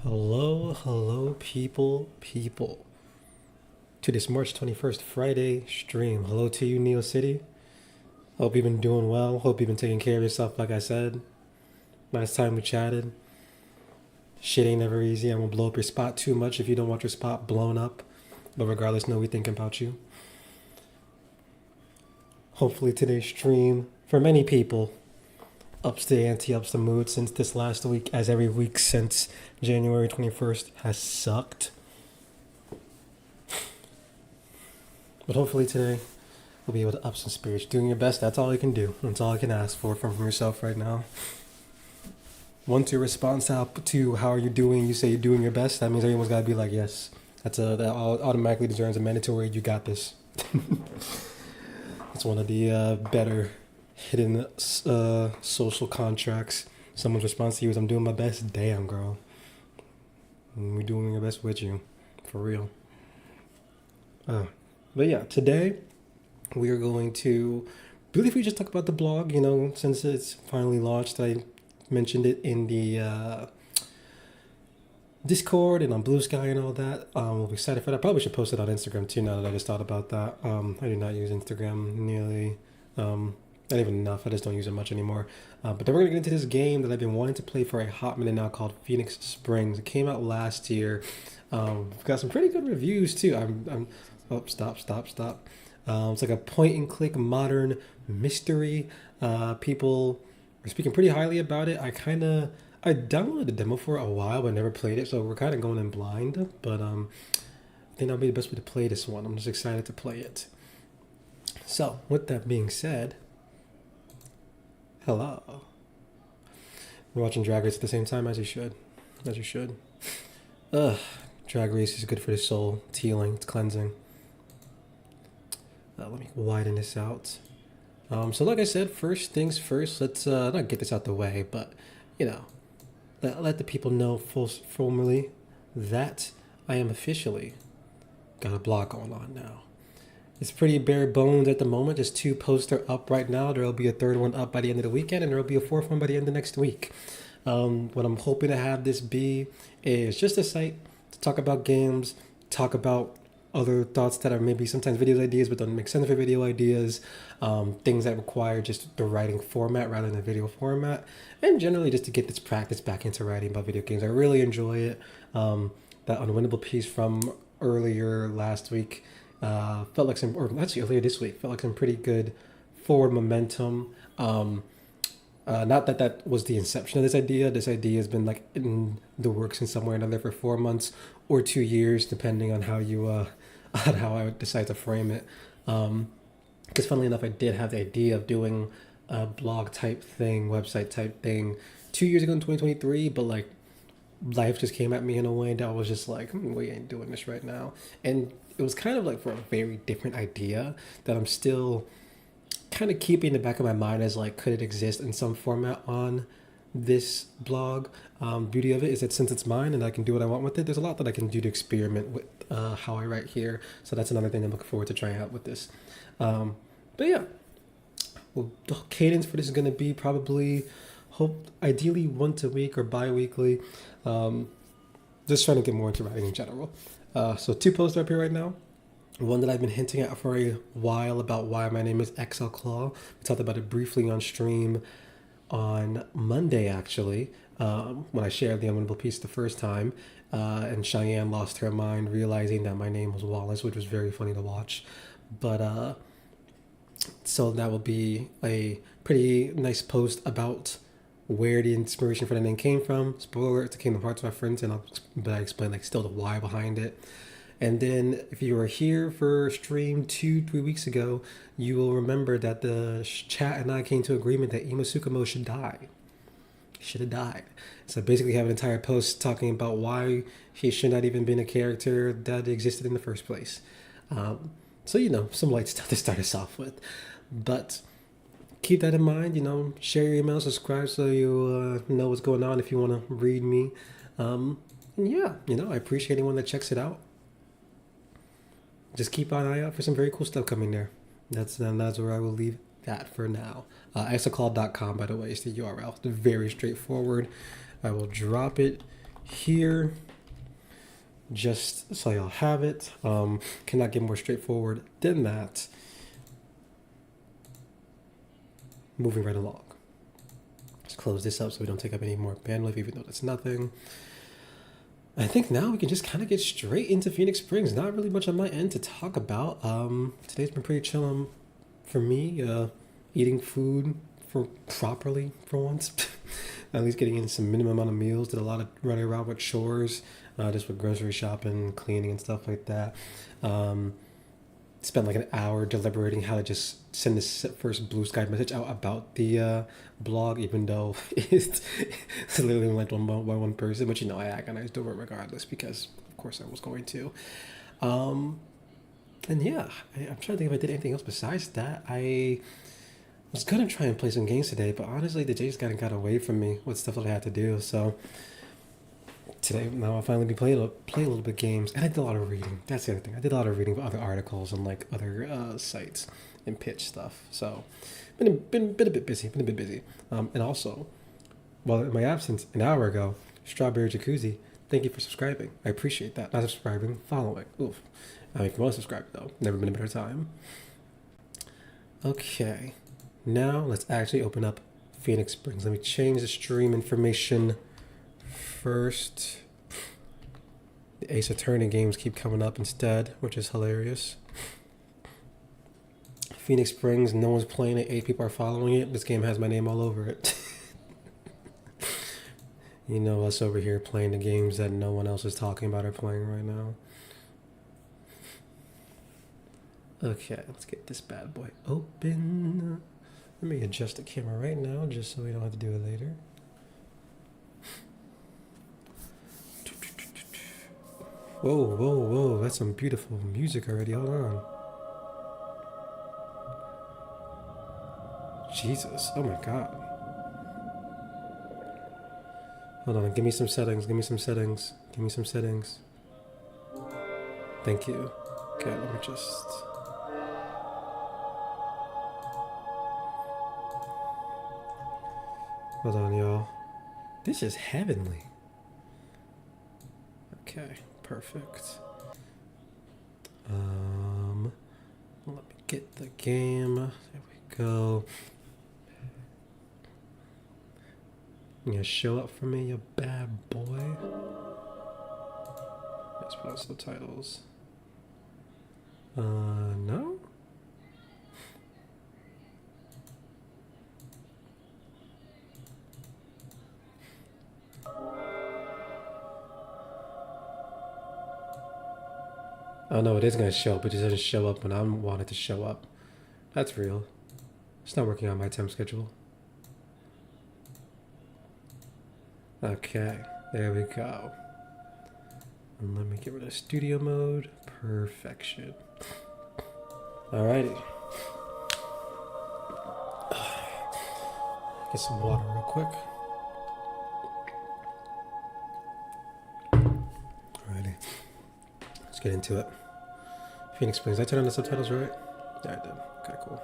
Hello, people. To this March 21st Friday stream. Hello to you, Neo City. Hope you've been doing well. Hope you've been taking care of yourself, like I said. Last time we chatted. Shit ain't never easy. I won't blow up your spot too much if you don't want your spot blown up. But regardless, know we thinking about you. Hopefully today's stream, for many people, ups the ante, ups the mood since this last week, as every week since January 21st has sucked. But hopefully today we'll be able to up some spirits. Doing your best, that's all you can do. That's all I can ask for from yourself right now. Once your response to how are you doing, you say you're doing your best, that means everyone's got to be like, yes. That automatically deserves a mandatory, you got this. It's one of the better hidden social contracts. Someone's response to you is, I'm doing my best. Damn, girl. We're doing your best with you. For real. But yeah, today we are going to briefly just talk about the blog, since it's finally launched. I mentioned it in the Discord and on Blue Sky and all that. We'll be excited for that. Probably should post it on Instagram too now that I just thought about that. I do not use Instagram nearly. Not even enough. I just don't use it much anymore. But then we're going to get into this game that I've been wanting to play for a hot minute now called Phoenix Springs. It came out last year. We've got some pretty good reviews too. Stop. It's like a point and click modern mystery. People are speaking pretty highly about it. I downloaded the demo for a while but never played it, so we're kind of going in blind. But I think that'll be the best way to play this one. I'm just excited to play it. So, with that being said, hello. We're watching Drag Race at the same time, as you should. Drag Race is good for the soul. It's healing. It's cleansing. Let me widen this out. So like I said, first things first, let's not get this out the way, but, let the people know formally that I am officially got a blog going on now. It's pretty bare bones at the moment. Just 2 posts are up right now. There'll be a 3rd one up by the end of the weekend, and there'll be a 4th one by the end of next week. What I'm hoping to have this be is just a site to talk about games, talk about other thoughts that are maybe sometimes video ideas but don't make sense for video ideas, things that require just the writing format rather than the video format, and generally just to get this practice back into writing about video games. I really enjoy it. That unwinnable piece from earlier last week felt like earlier this week, felt like some pretty good forward momentum. Not that was the inception of this idea. This idea has been like in the works in some way or another for 4 months or 2 years, depending on how you on how I would decide to frame it. Because funnily enough, I did have the idea of doing a blog type thing, website type thing 2 years ago in 2023, but like life just came at me in a way that I was just like, we ain't doing this right now. And it was kind of like for a very different idea that I'm still kind of keeping in the back of my mind as like, could it exist in some format on this blog? Beauty of it is that since it's mine and I can do what I want with it, there's a lot that I can do to experiment with how I write here. So that's another thing I'm looking forward to trying out with this. But yeah, well, the cadence for this is going to be probably ideally once a week or bi-weekly. Just trying to get more into writing in general. So 2 posts are up here right now. One that I've been hinting at for a while about why my name is XL Claw. We talked about it briefly on stream on Monday, actually, when I shared the unwinnable piece the first time. And Cheyenne lost her mind realizing that my name was Wallace, which was very funny to watch. But so that will be a pretty nice post about where the inspiration for the name came from. Spoiler, it's a Kingdom Hearts reference, but I explain like still the why behind it. And then if you were here for stream 2-3 weeks ago, you will remember that the chat and I came to agreement that Ima Sukumo should die. He should have died. So basically have an entire post talking about why he should not even been a character that existed in the first place. So, some light stuff to start us off with. But keep that in mind, share your email, subscribe so you know what's going on if you want to read me. And yeah, I appreciate anyone that checks it out. Just keep an eye out for some very cool stuff coming there. That's where I will leave that for now. Xlclaw.com, by the way, is the URL. It's very straightforward. I will drop it here, just so y'all have it. Cannot get more straightforward than that. Moving right along. Let's close this up so we don't take up any more bandwidth, even though that's nothing. I think now we can just kind of get straight into Phoenix Springs. Not really much on my end to talk about. Today's been pretty chill for me. Eating food properly for once. At least getting in some minimum amount of meals. Did a lot of running around with chores, just with grocery shopping, cleaning, and stuff like that. Spent like an hour deliberating how to just send this first Blue Sky message out about the blog, even though it's literally only by one person. But I agonized over it regardless because, of course, I was going to. And yeah, I'm trying to think if I did anything else besides that. I was gonna try and play some games today, but honestly, the day just kind of got away from me with stuff that I had to do. So today, now I'll finally be playing a little bit of games, and I did a lot of reading. That's the other thing. I did a lot of reading about other articles and like other sites and pitch stuff. So been a bit busy. And also, well, in my absence, an hour ago, Strawberry Jacuzzi. Thank you for subscribing. I appreciate that. Not subscribing, following. Oof. If you want to subscribe though, never been a better time. Okay. Now let's actually open up Phoenix Springs. Let me change the stream information first. The Ace Attorney games keep coming up instead, which is hilarious. Phoenix Springs, no one's playing it, 8 people are following it. This game has my name all over it. You know us over here playing the games that no one else is talking about or playing right now. Okay, let's get this bad boy open. Let me adjust the camera right now just so we don't have to do it later. Whoa, that's some beautiful music already. Hold on. Jesus, oh my god. Hold on, give me some settings. Thank you. Okay, let me just... Hold on, y'all. This is heavenly. Okay, perfect. Let me get the game. There we go. You gonna show up for me, you bad boy? Let's put on subtitles. No? Oh no, it is gonna show up, it just doesn't show up when I want it to show up. That's real. It's not working on my time schedule. Okay, there we go. And let me get rid of studio mode. Perfection. Alrighty. Get some water real quick. Alrighty. Let's get into it. Phoenix Springs. Did I turn on the subtitles right? Yeah, I did. Okay, cool.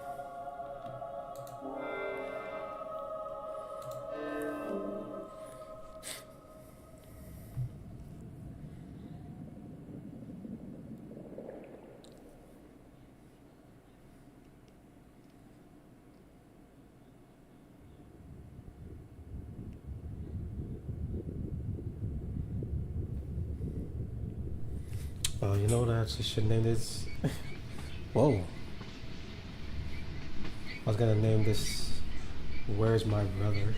Oh, you know what I actually should name this? Whoa. I was gonna name this Where's My Brother?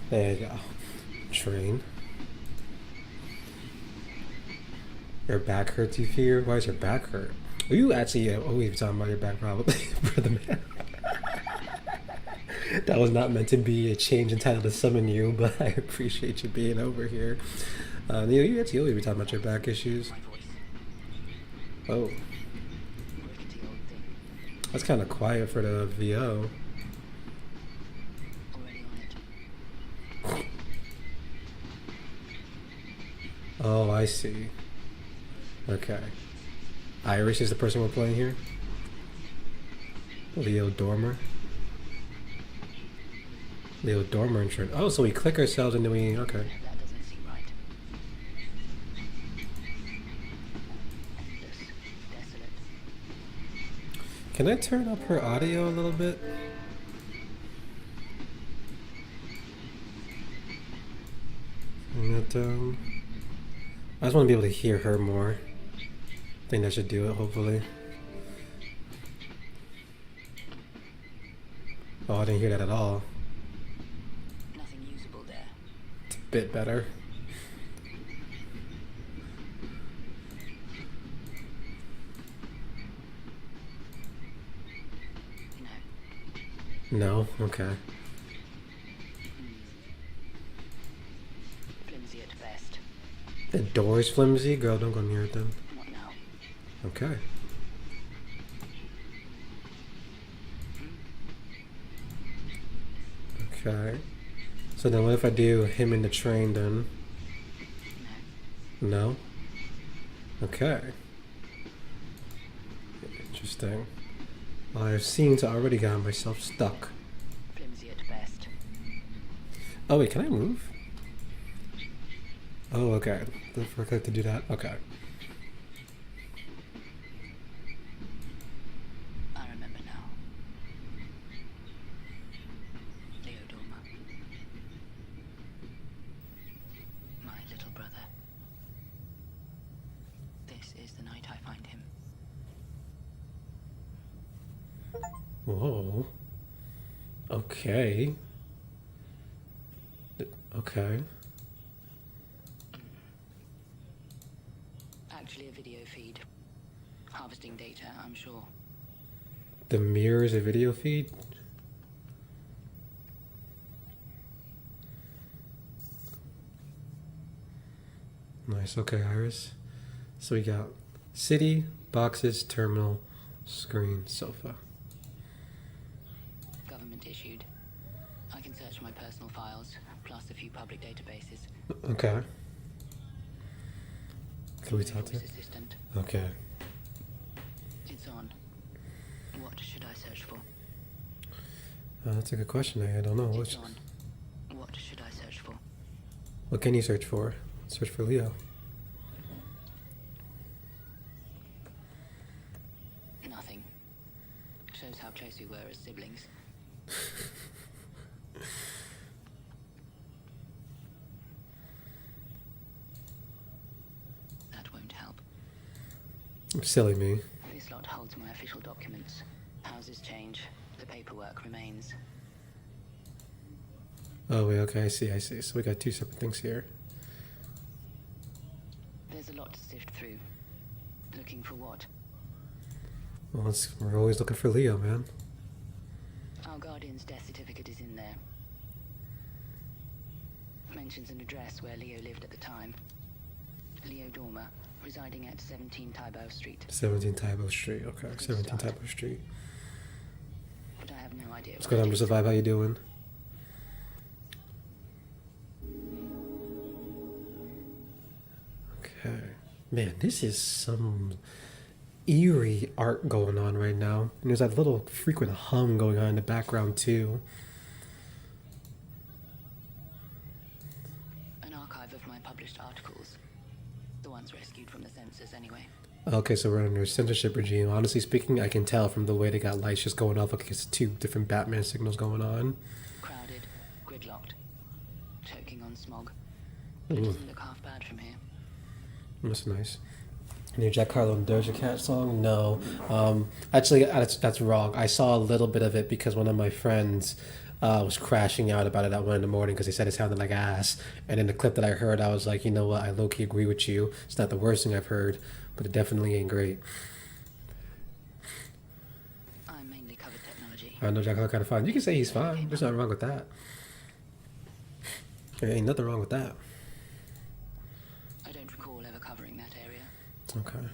There you go. Train. Your back hurts, you fear? Why is your back hurt? Are you actually always talking about your back problem, brother man? That was not meant to be a change in title to summon you, but I appreciate you being over here. Neil, you actually always be talking about your back issues. Oh. That's kind of quiet for the VO. Oh, I see. Okay. Irish is the person we're playing here. Leo Dormer. Leo Dormer insurance. Oh, so we click ourselves and then we okay. That doesn't seem right. Endless, desolate. Can I turn up her audio a little bit? And that, I just want to be able to hear her more. I think that should do it, hopefully. Oh, I didn't hear that at all. Nothing usable there. It's a bit better. No. No? Okay. Flimsy at best. The door's flimsy? Girl, don't go near it then. What now? Okay. Okay. So then what if I do him in the train then? No. No? Okay. Interesting. Well, I've seen to already got myself stuck. Flimsy at best. Oh wait, can I move? Oh, okay. Don't forget to do that. Okay. I remember now. Leo Dormer. My little brother. This is the night I find him. Whoa. Okay. Okay. Actually a video feed. Harvesting data, I'm sure. The mirror is a video feed? Nice. Okay, Iris. So we got city, boxes, terminal, screen, sofa. Government issued. I can search my personal files, plus a few public databases. Okay. Can we talk Voice to her? assistant. Okay. It's on. What should I search for? That's a good question. I don't know. It's on. What should I search for? What can you search for? Search for Leo. Nothing. Shows how close we were as siblings. That won't help. Silly me. This lot holds my official documents. Houses change. The paperwork remains. Oh, wait, okay, I see, I see. So we got two separate things here. There's a lot to sift through. Looking for what? Well, we're always looking for Leo, man. Our guardian's death certificate is in there. Mentions an address where Leo lived at the time. Leo Dormer, residing at 17 Tybau Street. 17 Tybo Street, okay. 17 Tybo Street. But I have no idea. What's good, I'm just a vibe. How you doing? Okay. Man, this is some eerie art going on right now. And there's that little frequent hum going on in the background, too. An archive of my published articles. The ones rescued from the censors, anyway. Okay, so we're under a censorship regime. Honestly speaking, I can tell from the way they got lights just going off like it's two different Batman signals going on. Crowded, gridlocked, choking on smog. Ooh. It doesn't look half bad from here. That's nice. New Jack Harlow and Doja Cat song? No. Actually, that's wrong. I saw a little bit of it because one of my friends was crashing out about it at 1 in the morning because he said it sounded like ass. And in the clip that I heard, I was like, you know what? I low-key agree with you. It's not the worst thing I've heard, but it definitely ain't great. I mainly covered technology. I know Jack Harlow kind of fine. You can say he's fine. There's nothing wrong with that. There ain't nothing wrong with that. I don't recall ever covering that area. Okay.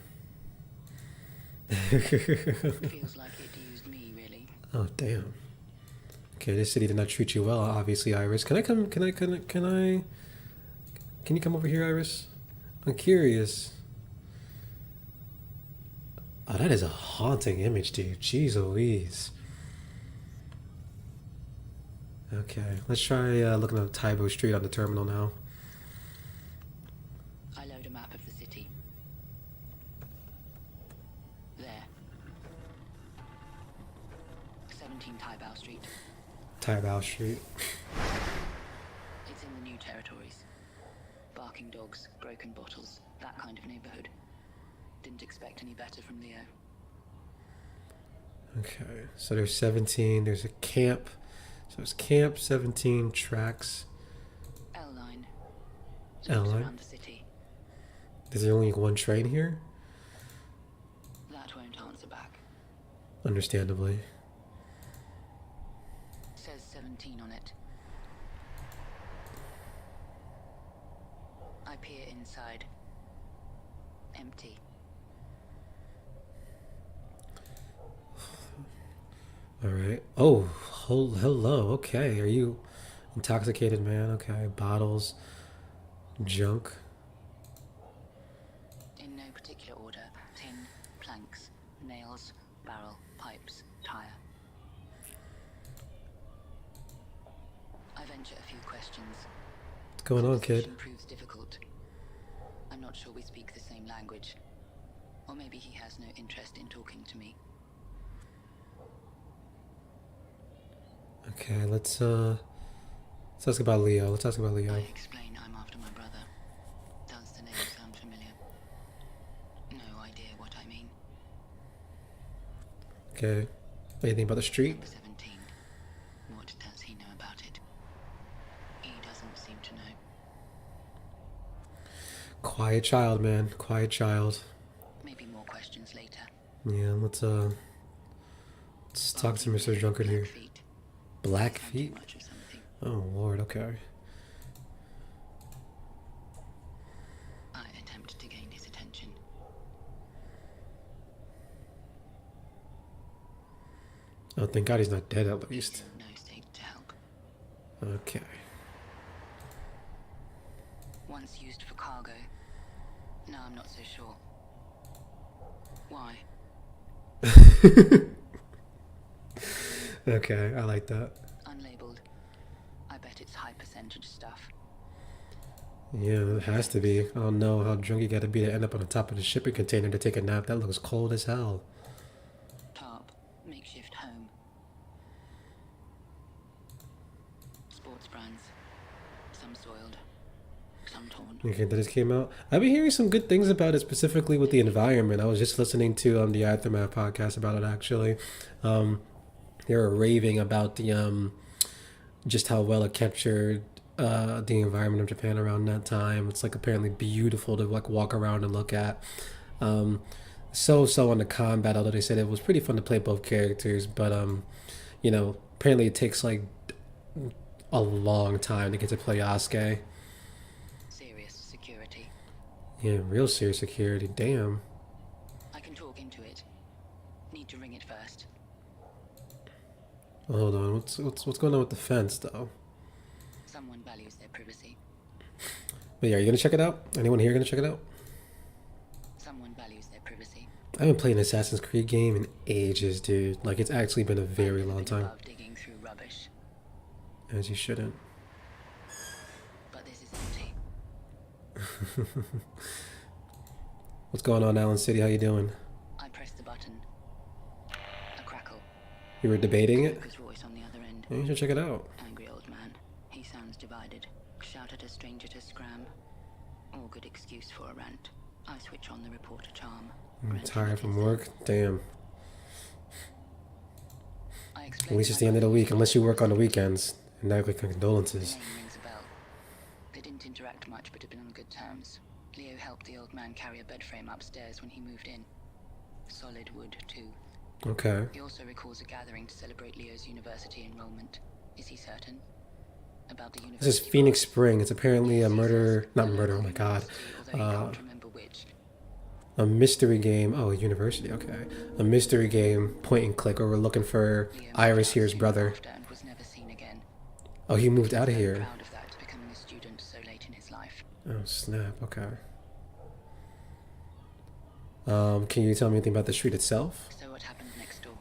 Feels like it used me, really. Oh, damn. Okay, this city did not treat you well, obviously, Iris. Can you come over here, Iris? I'm curious. Oh, that is a haunting image, dude. Jeez Louise. Okay, let's try looking at Taibo Street on the terminal now. I load a map of the city. There. 17 Taibao Street. Taibo Street. It's in the new territories. Barking dogs, broken bottles, that kind of neighborhood. Didn't expect any better from Leo. Okay, so there's 17. There's a camp. So it's camp, 17 tracks. L-line. L-line? Around the city. Is there only one train here? That won't answer back. Understandably. Says 17 on it. I peer inside. Empty. All right. Oh, hello. Okay. Are you intoxicated, man? Okay. Bottles, junk. In no particular order. Tin, planks, nails, barrel, pipes, tire. I venture a few questions. What's going on, kid? Conversation proves difficult. I'm not sure we speak the same language. Or maybe he has no interest in talking to me. Okay, let's ask about Leo. Let's ask about Leo. I explain I'm after my brother. Does the name sound familiar? No idea what I mean. Okay. Anything about the street? Number 17. What does he know about it? He doesn't seem to know. Quiet child, man. Quiet child. Maybe more questions later. Yeah, let's talk to Mr. Drunkard here. Blackfeet. Blackfeet? Too much of something. Oh Lord, okay. I attempt to gain his attention. Oh, thank God he's not dead at He's least. in no state to help. Okay. Once used for cargo. Now I'm not so sure. Why? Okay, I like that. Unlabeled. I bet it's high percentage stuff. Yeah, it has to be. I don't know how drunk you gotta be to end up on the top of the shipping container to take a nap. That looks cold as hell. Tarp. Makeshift home. Sports brands. Some soiled. Some torn. Okay, that just came out. I've been hearing some good things about it, specifically with the environment. I was just listening to the Aftermath podcast about it actually. They were raving about the just how well it captured the environment of Japan around that time. It's like apparently beautiful to like walk around and look at. So on the combat, although they said it was pretty fun to play both characters, but you know, apparently it takes like a long time to get to play Asuke. Serious security. Yeah, real serious security. Damn. I can talk into it. Need to ring it first. Hold on. What's going on with the fence though? Someone values their privacy. But yeah, are you gonna check it out? Anyone here gonna check it out? Someone values their privacy. I haven't played an Assassin's Creed game in ages, dude. Like it's actually been a very I've never long been time. above digging through rubbish. As you shouldn't. But this is empty. What's going on, Allen City? How you doing? I press the button. A crackle. You were debating it? Joker's voice on the other end. Yeah, you should check it out. Angry old man. He sounds divided. Shout at a stranger to scram. All good excuse for a rant. I switch on the reporter charm. I'm tired from work. Damn. I At explain least it's my the end of the week, brother- unless you work on the weekends. And that condolences. The name rings a bell. They didn't interact much, but had been on good terms. Leo helped the old man carry a bed frame upstairs when he moved in. Solid wood, too. Okay. He also recalls a gathering to celebrate Leo's university enrollment. Is he certain? About the university. This is Phoenix Spring. It's apparently a murder. Not A murder, oh local my god. university, although he can't remember which. A mystery game. Oh, a university, okay. A mystery game, point and click, where we're looking for Leo Iris moved out here's soon brother. after and was never seen again. Oh, he moved He was out of very here. proud of that, becoming a student so late in his life. Oh, snap, okay. Can you tell me anything about the street itself? So what happened next door?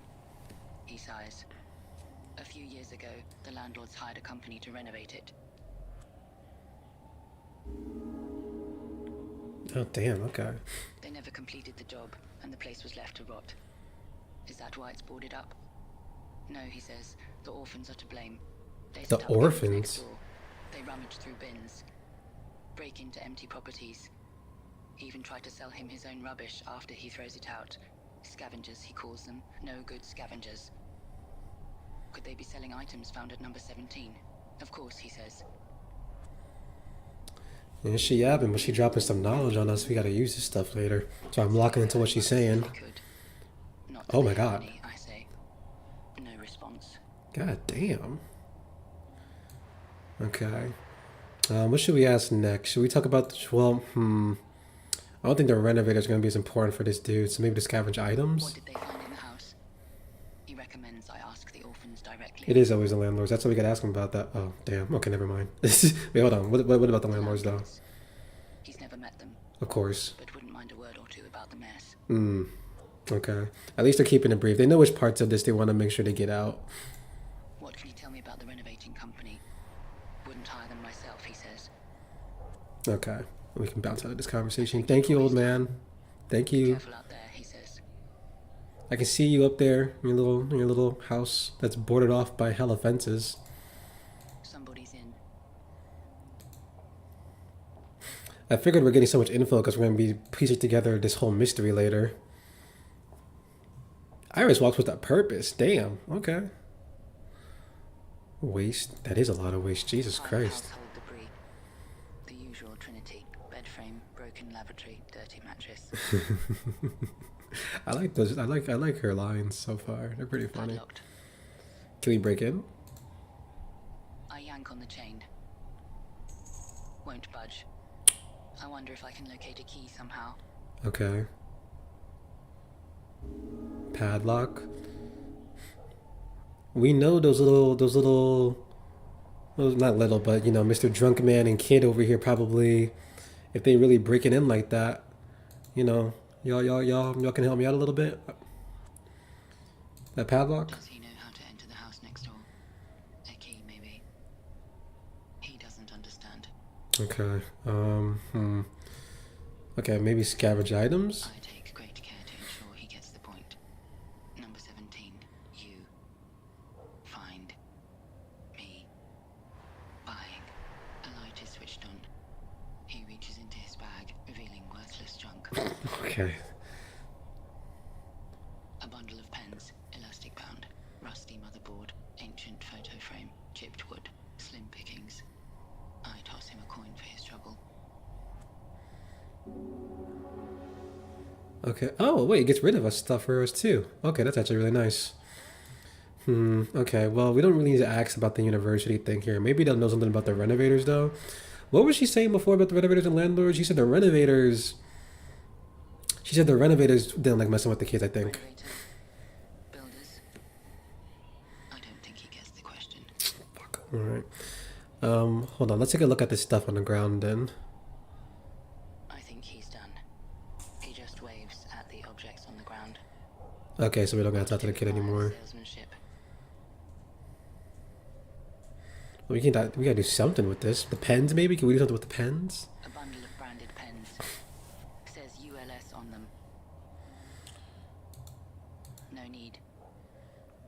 He sighs. A few years ago, the landlords hired a company to renovate it. Oh, damn, okay. They never completed the job, and the place was left to rot. Is that why it's boarded up? No, he says. The orphans are to blame. They The set up gangs orphans? next door. They rummage through bins, break into empty properties. He even tried to sell him his own rubbish after he throws it out. Scavengers, he calls them. No good scavengers. Could they be selling items found at number 17? Of course, he says. Yeah, she yapping, but she dropping some knowledge on us. We gotta use this stuff later. So I'm locking into what she's saying. They could. Not Oh my that they have God. any, I say. No response. God damn. Okay. What should we ask next? Should we talk about I don't think the renovator's gonna be as important for this dude, so maybe the scavenge What items? did they find in the house? He recommends I ask the orphans directly. It is always the landlords. That's what we gotta ask him about that. Oh, damn. Okay, never mind. Wait, hold on. What about the landlords, though? He's never met them, Of course. but wouldn't mind a word or two about the mess. Okay. At least they're keeping it brief. They know which parts of this they want to make sure they get out. What can you tell me about the renovating company? Wouldn't hire them myself, he says. Okay. We can bounce out of this conversation. Thank you, old man. Thank you. Careful out there, he says. I can see you up there in your little house that's boarded off by hella fences. Somebody's in. I figured we're getting so much info because we're going to be piecing together this whole mystery later. Iris walks with a purpose. Damn. Okay. Waste. That is a lot of waste. Jesus Pile of Christ. household debris. The usual trinity. Bed frame, broken lavatory, dirty mattress. I like those. I like her lines so far. They're pretty funny. Padlocked. Can we break in? I yank on the chain. Won't budge. I wonder if I can locate a key somehow. Okay. Padlock. We know those little, well, not little, but you know, Mr. Drunk Man and Kid over here probably, if they really break it in like that, you know, y'all can help me out a little bit. That padlock. Does he know how to enter the house next door? A key, maybe. He doesn't understand. Okay. Okay, maybe scavenge items. I take great care to ensure he gets the point. Number 17, you. Find. Me. Buying. A light is switched on. He reaches into his bag, revealing worthless junk. Okay. A bundle of pens, elastic bound, rusty motherboard, ancient photo frame, chipped wood, slim pickings. I toss him a coin for his trouble. Okay. Oh, wait, it gets rid of us stuff for us too. Okay, that's actually really nice. Okay, well, we don't really need to ask about the university thing here. Maybe they'll know something about the renovators, though. What was she saying before about the renovators and landlords? She said the renovators... She said the renovators didn't like messing with the kids, I think. Renovator. Builders. I don't think he gets the question. Fuck. Alright. Hold on. Let's take a look at this stuff on the ground, then. I think he's done. He just waves at the objects on the ground. Okay, so we don't gotta talk to the kid anymore. Salesmanship. We gotta do something with this. The pens, maybe? Can we do something with the pens? A bundle of branded pens. Says ULS on them. No need.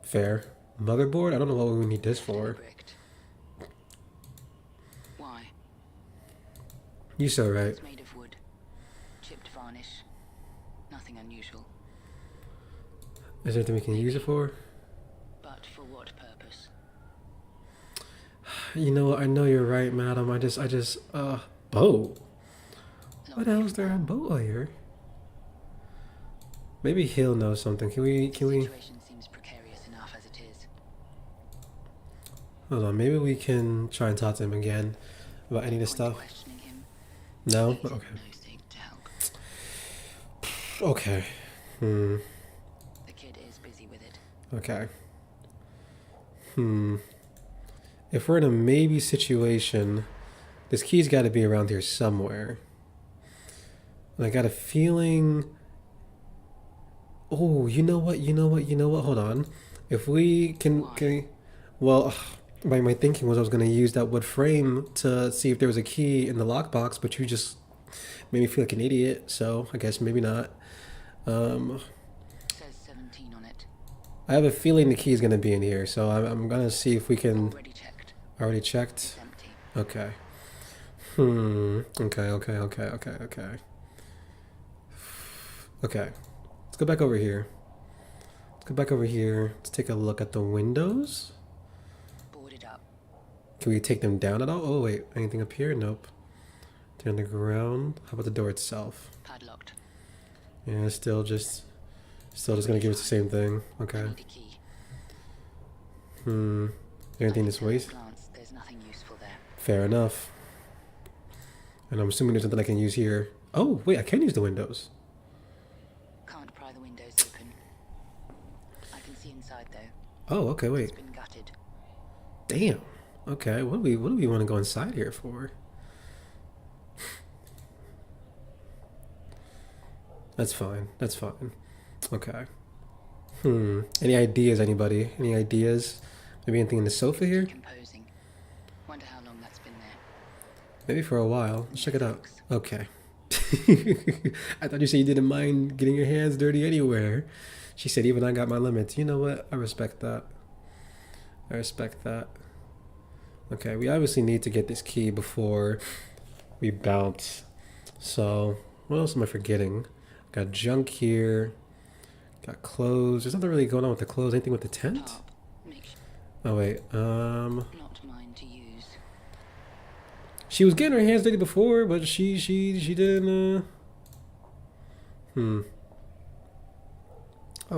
Fair. Motherboard? I don't know what we need this for. Bricked. Why? You so right. It's made of wood. Chipped varnish. Nothing unusual. Is there anything we can use it for? But for what purpose? You know what? I know you're right, madam. Boat. What the hell is there a boat here? Maybe he'll know something. Can we? The situation seems precarious enough as it is. Hold on. Maybe we can try and talk to him again about any of this Point stuff. questioning him. No? He's in Okay. no state to help. Okay. The kid is busy with it. Okay. If we're in a maybe situation, this key's got to be around here somewhere. And I got a feeling. Oh, you know what? Hold on. If we can, Why? can we, Well, my thinking was I was gonna use that wood frame to see if there was a key in the lockbox, but you just made me feel like an idiot. So I guess maybe not. Um, Says 17 on it. I have a feeling the key is gonna be in here, so I'm gonna see if we can. Already checked. Already It's checked. empty. Okay. Okay. Okay. Okay. Okay. Okay. Okay. Let's go back over here. Let's go back over here. Let's take a look at the windows. Boarded up. Can we take them down at all? Oh wait, anything up here? Nope. They're on the ground. How about the door itself? Padlocked. Yeah, still just gonna give us the same thing. I Okay. need a key. Anything this At way? first glance, there's nothing useful there. Fair enough. And I'm assuming there's something I can use here. Oh wait, I can use the windows. Can't pry the windows open. I can see inside though. Oh, okay, It's wait. been gutted. Damn. Okay, what do we want to go inside here for? That's fine. That's fine. Okay. Any ideas, anybody? Any ideas? Maybe anything in the sofa here? Decomposing. Wonder how long that's been there. Maybe for a while. Let's check it out. Okay. I thought you said you didn't mind getting your hands dirty anywhere. She said, even I got my limits. You know what? I respect that. I respect that. Okay, we obviously need to get this key before we bounce. So, what else am I forgetting? Got junk here. Got clothes. There's nothing really going on with the clothes. Anything with the tent? Tarp. Make sure Oh, wait. not mine to use. She was getting her hands dirty before, but she didn't, Oh,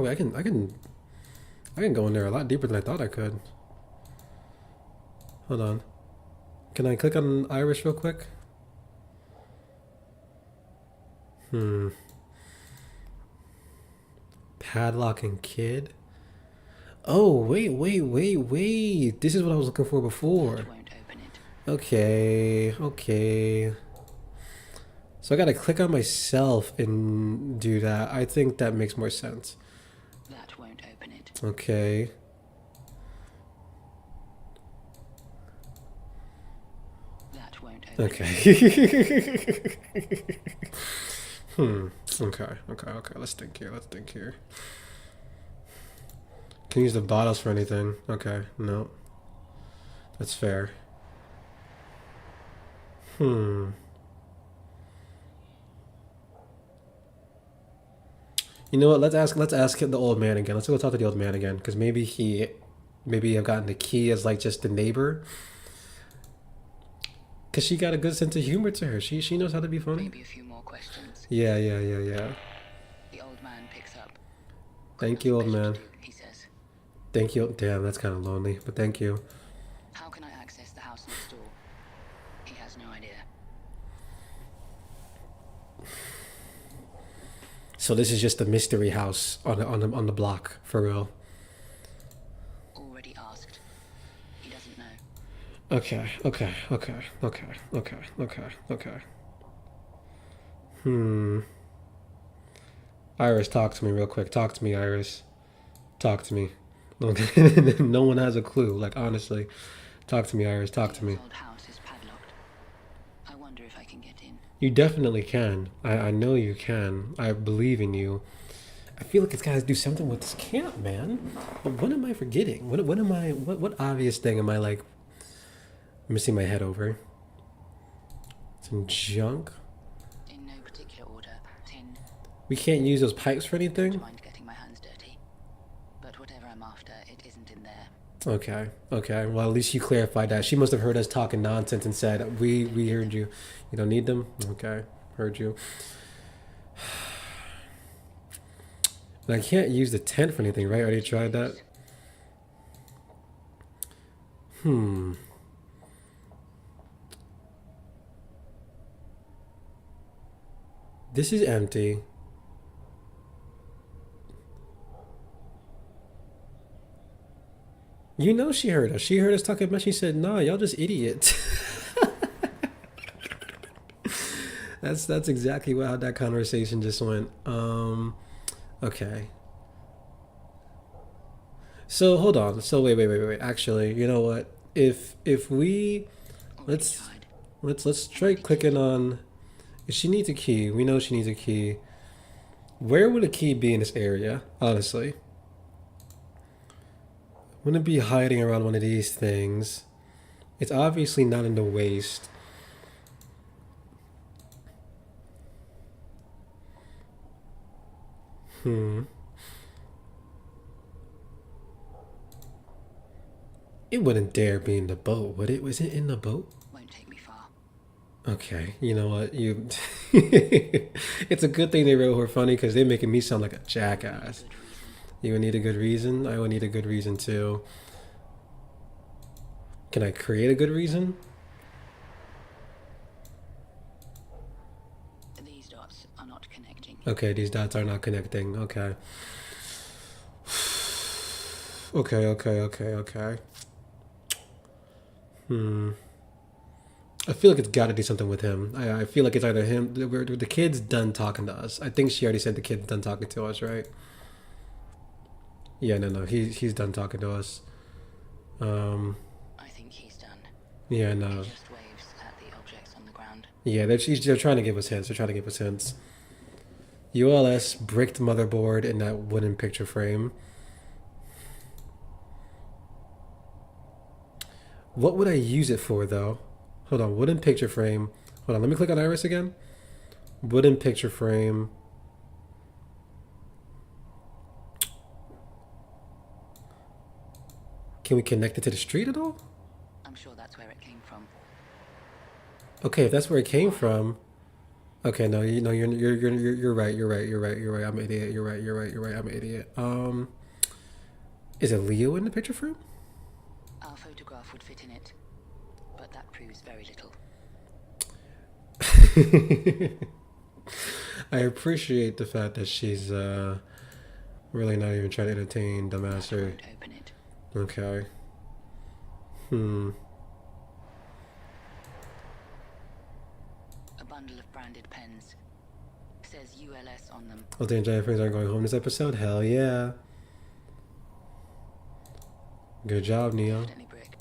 wait, I can go in there a lot deeper than I thought I could. Hold on. Can I click on Iris real quick? Padlock and kid. Oh, wait. This is what I was looking for before. That won't open it. Okay. So I gotta click on myself and do that. I think that makes more sense. That won't open it. Okay. That won't open it. Okay. Okay. Let's think here. Can you use the bottles for anything? Okay. No. That's fair. You know what? Let's ask the old man again. Let's go talk to the old man again, because maybe I've gotten the key as like just the neighbor. Cause she got a good sense of humor to her. She knows how to be funny. Maybe a few more questions. Yeah. The old man picks up. Thank you, old Nothing man. better to do, he says. Thank you. Damn, that's kind of lonely, but thank you. How can I access the house next door? He has no idea. So this is just a mystery house on the block for real. Already asked. He doesn't know. Okay. Iris, talk to me real quick. Talk to me, Iris. Talk to me. No one has a clue. Like honestly, talk to me, Iris. Talk to me. The old house is padlocked. I wonder if I can get in. You definitely can. I know you can. I believe in you. I feel like it's got to do something with this camp, man. What am I forgetting? What obvious thing am I like missing my head over? Some junk. In no particular order. Tin. We can't use those pipes for anything. Don't mind getting my hands dirty. But whatever I'm after, it isn't in there. Okay. Well, at least you clarified that. She must have heard us talking nonsense and said, "We heard you. You don't need them." Okay, heard you. But I can't use the tent for anything, right? I already tried that. This is empty. You know she heard us. She heard us talking about. She said, "Nah, y'all just idiots." That's exactly how that conversation just went. Okay. So hold on. So wait. Actually, you know what? If we Already let's tried. let's try clicking on. If she needs a key, we know she needs a key. Where would a key be in this area? Honestly, wouldn't it be hiding around one of these things? It's obviously not in the waist. Hmm. It wouldn't dare be in the boat, would it? Was it in the boat? Won't take me far. Okay, you know what? You. It's a good thing they wrote her funny because they're making me sound like a jackass. Good reason. You would need a good reason. I would need a good reason too. Can I create a good reason? These dots are not connecting. Okay, these dots are not connecting. Okay. Okay. Hmm. I feel like it's got to do something with him. I feel like it's either him. The kid's done talking to us. I think she already said the kid's done talking to us, right? Yeah, no. He's done talking to us. Um. I think he's done. Yeah, He no. just waves at the objects on the ground. Yeah, they're trying to give us hints. They're trying to give us hints. ULS bricked motherboard in that wooden picture frame. What would I use it for though? Hold on, wooden picture frame. Hold on, let me click on Iris again. Wooden picture frame. Can we connect it to the street at all? I'm sure that's where it came from. Okay, if that's where it came from. Okay, no, you know you're right. You're right. I'm an idiot. You're right. I'm an idiot. Is it Leo in the picture frame? Our photograph would fit in it, but that proves very little. I appreciate the fact that she's really not even trying to entertain the That master. won't open it. Okay. Hmm. A bundle of branded pens. Says ULS on them. All the Giant friends aren't going home this episode? Hell yeah. Good job, Neo. Definitely brick.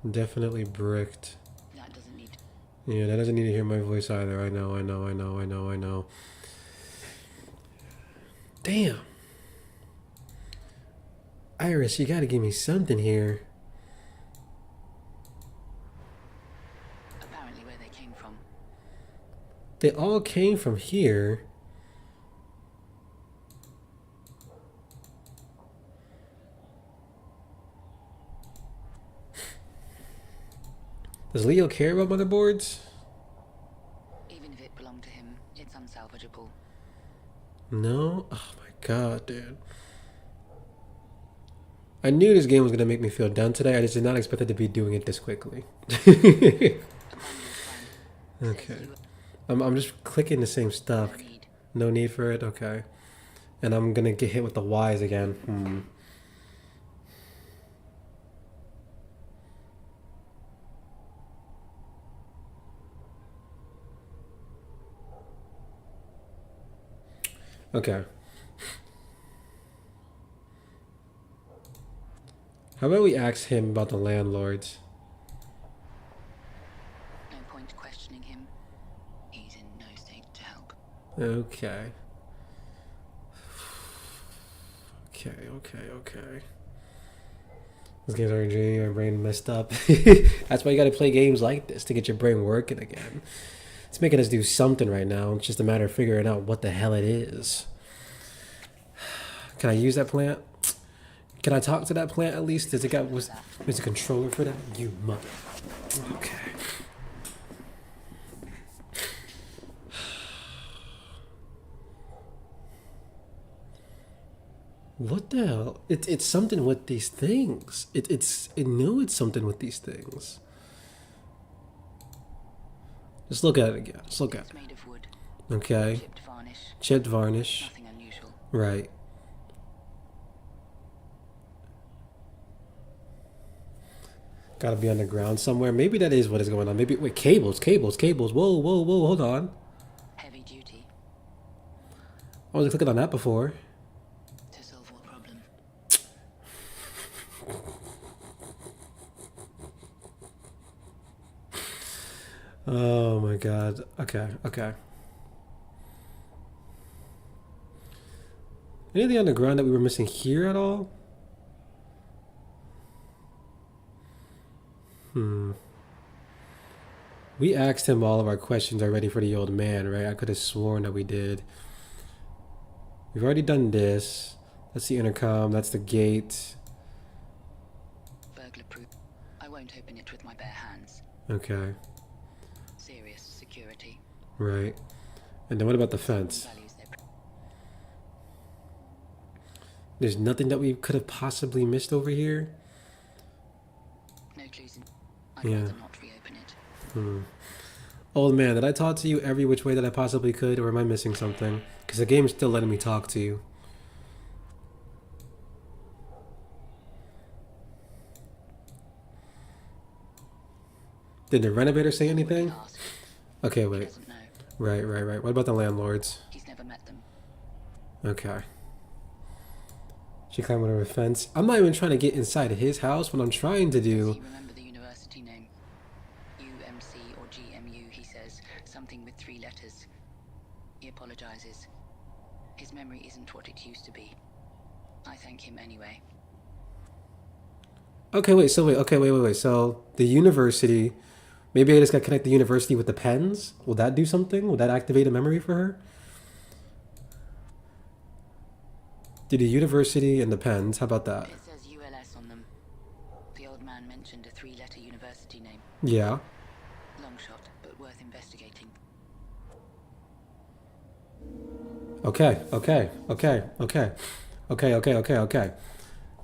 Definitely bricked. That doesn't need. Yeah, that doesn't need to hear my voice either. I know. Damn. Iris, you gotta give me something here. Apparently where they came from. They all came from here. Does Leo care about motherboards? Even if it belonged to him, it's unsalvageable. No? Oh my god, dude. I knew this game was gonna make me feel done today. I just did not expect it to be doing it this quickly. A bundle of brand. Okay. Says I'm just clicking the same stuff. no need. No need for it? Okay. And I'm gonna get hit with the Y's again. Okay. How about we ask him about the landlords? No point questioning him. He's in no state to help. Okay. Okay. This game's already draining my brain messed up. That's why you gotta play games like this to get your brain working again. It's making us do something right now. It's just a matter of figuring out what the hell it is. Can I use that plant? Can I talk to that plant at least? Does it got was there's a controller for that? You mother. Okay. What the hell? It's something with these things. I know it's something with these things. Just look at it again. Just look at It's made of wood. it. Okay. Chipped varnish. Chipped varnish. Nothing unusual. Right. Gotta be underground somewhere. Maybe that is what is going on. Maybe wait, cables. Whoa, hold on. Heavy duty. I wasn't clicking on that before. To solve what problem? Oh my god. Okay, okay. Anything on the ground that we were missing here at all? Hmm. We asked him all of our questions already for the old man, right? I could have sworn that we did. We've already done this. That's the intercom. That's the gate. Burglar proof. I won't open it with my bare hands. Okay, Serious security. right. And then what about the fence? Values their There's nothing that we could have possibly missed over here? no clues in. I'd Yeah. rather not reopen it. Hmm. Old man, did I talk to you every which way that I possibly could, or am I missing something? Because the game's still letting me talk to you. Did the renovator say anything? Ask. Okay, He wait. doesn't know. Right, right, right. What about the landlords? He's never met them. Okay. She climbed over a fence. I'm not even trying to get inside his house. What I'm trying to Does do. he remember the university name? UMC or GMU, he says. Something with 3 letters. He apologizes. His memory isn't what it used to be. I thank him anyway. Okay, wait. So wait. Okay, wait. So the university. Maybe I just got to connect the university with the pens. Will that do something? Will that activate a memory for her? Do the university and the pens. How about that? It says ULS on them. The old man mentioned a 3-letter university name. Yeah. Long shot, but worth investigating. Okay.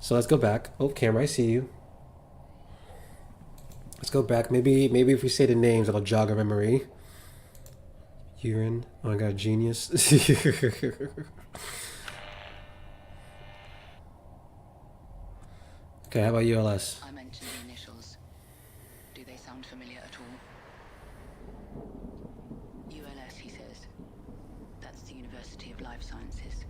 So let's go back. Oh, camera, I see you. Let's go back. Maybe if we say the names, it'll jog our memory. Urine. Oh my god, genius. Okay, how about ULS? I mentioned the initials. Do they sound familiar at all? ULS, he says. That's the University of Life Sciences.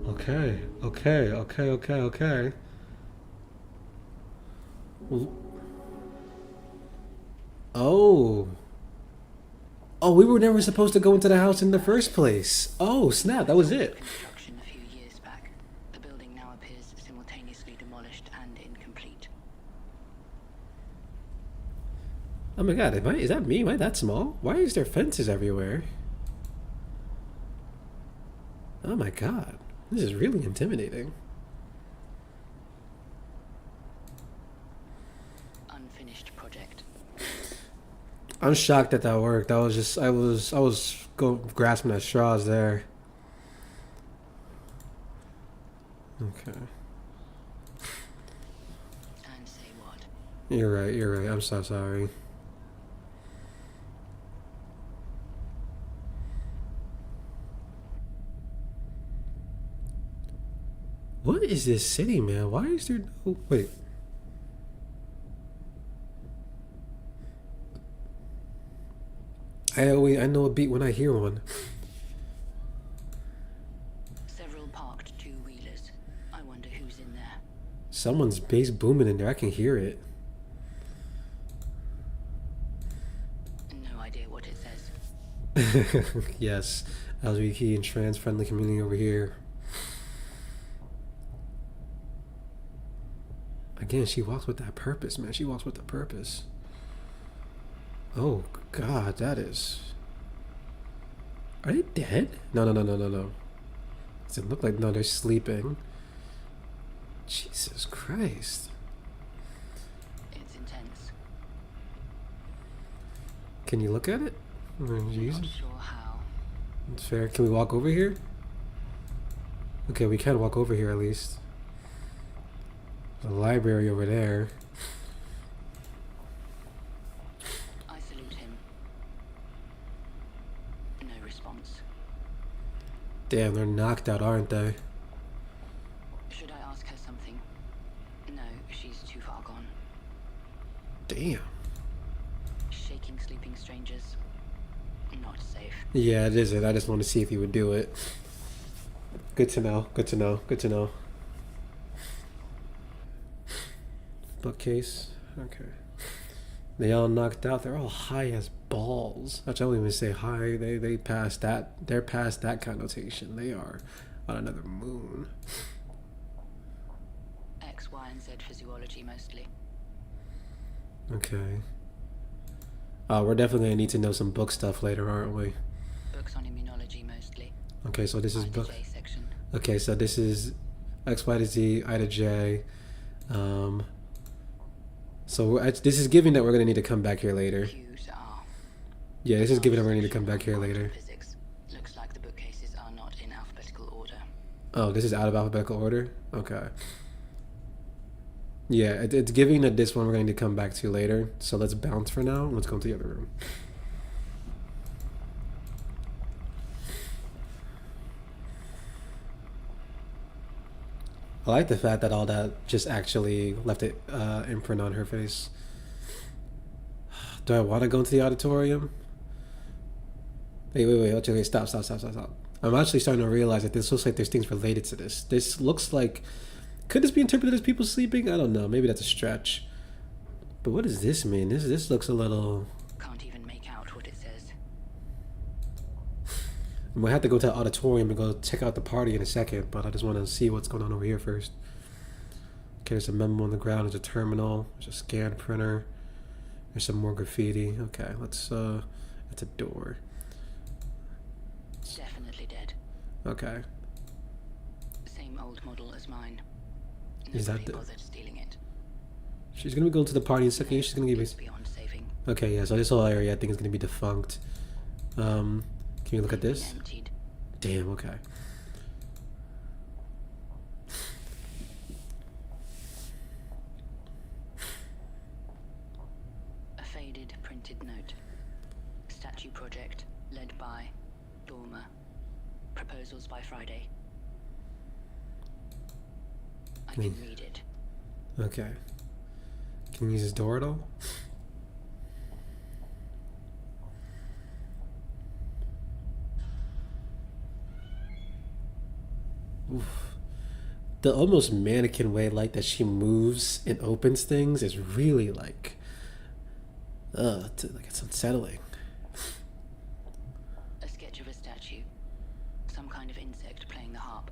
Okay. Oh. Oh, we were never supposed to go into the house in the first place. Oh, snap, that was it. Construction a few years back. The building now appears simultaneously demolished and incomplete. Oh my god, is that me? Am I that small? Why is there fences everywhere? Oh my god. This is really intimidating. Unfinished project. I'm shocked that that worked. I was grasping at straws there. Okay. And say what? You're right. I'm so sorry. What is this city, man? Why is there no... Wait. I know a beat when I hear one. Several parked 2-wheelers. I wonder who's in there. Someone's bass booming in there. I can hear it. No idea what it says. Yes. LGBT and trans friendly community over here. Again, she walks with that purpose, man. She walks with a purpose. Oh, God, that is... Are they dead? No. Does it look like... No, they're sleeping. Jesus Christ. It's intense. Can you look at it? Oh, Not Jesus. sure how. It's fair. Can we walk over here? Okay, we can walk over here at least. The library over there. I salute him. No response. Damn, they're knocked out, aren't they? Should I ask her something? No, she's too far gone. Damn. Shaking sleeping strangers. Not safe. Yeah, it isn't. I just want to see if you would do it. Good to know. Bookcase. Okay. They all knocked out. They're all high as balls. Actually, I don't even say high. They passed that. They're past that connotation. They are on another moon. X, Y, and Z physiology mostly. Okay. We're definitely gonna need to know some book stuff later, aren't we? Books on immunology mostly. Okay, so this is I, the book. J section. Okay, so this is X, Y to Z, I to J. This is giving that we're gonna need to come back here later. Q to R. Yeah, this is giving that we're gonna need to Section come back here on later. quantum physics. Looks like the bookcases are not in alphabetical order. Oh, this is out of alphabetical order? Okay. Yeah, it's giving that this one we're going to come back to later. So let's bounce for now. Let's go into the other room. I like the fact that all that just actually left it imprint on her face. Do I want to go into the auditorium? Wait, okay, stop. I'm actually starting to realize that this looks like there's things related to this. This looks like... Could this be interpreted as people sleeping? I don't know. Maybe that's a stretch. But what does this mean? This looks a little... Can't even make out what it says. I might have to go to the auditorium and go check out the party in a second, but I just want to see what's going on over here first. Okay, there's a memo on the ground. There's a terminal. There's a scan printer. There's some more graffiti. Okay, let's... It's a door. Definitely dead. Okay. Same old model as mine. Is that Nobody the... bothered stealing it. She's gonna go to the party in a second. She's gonna give It's me... beyond saving. Okay, yeah, so this whole area I think is gonna be defunct. Can you look at this? Emptied. Damn, okay. A faded printed note. Statue project led by Dormer. Proposals by Friday. I can read it. Okay. Can you use this door at all? Oof. The almost mannequin way like that she moves and opens things is really like it's unsettling. A sketch of a statue. Some kind of insect playing the harp.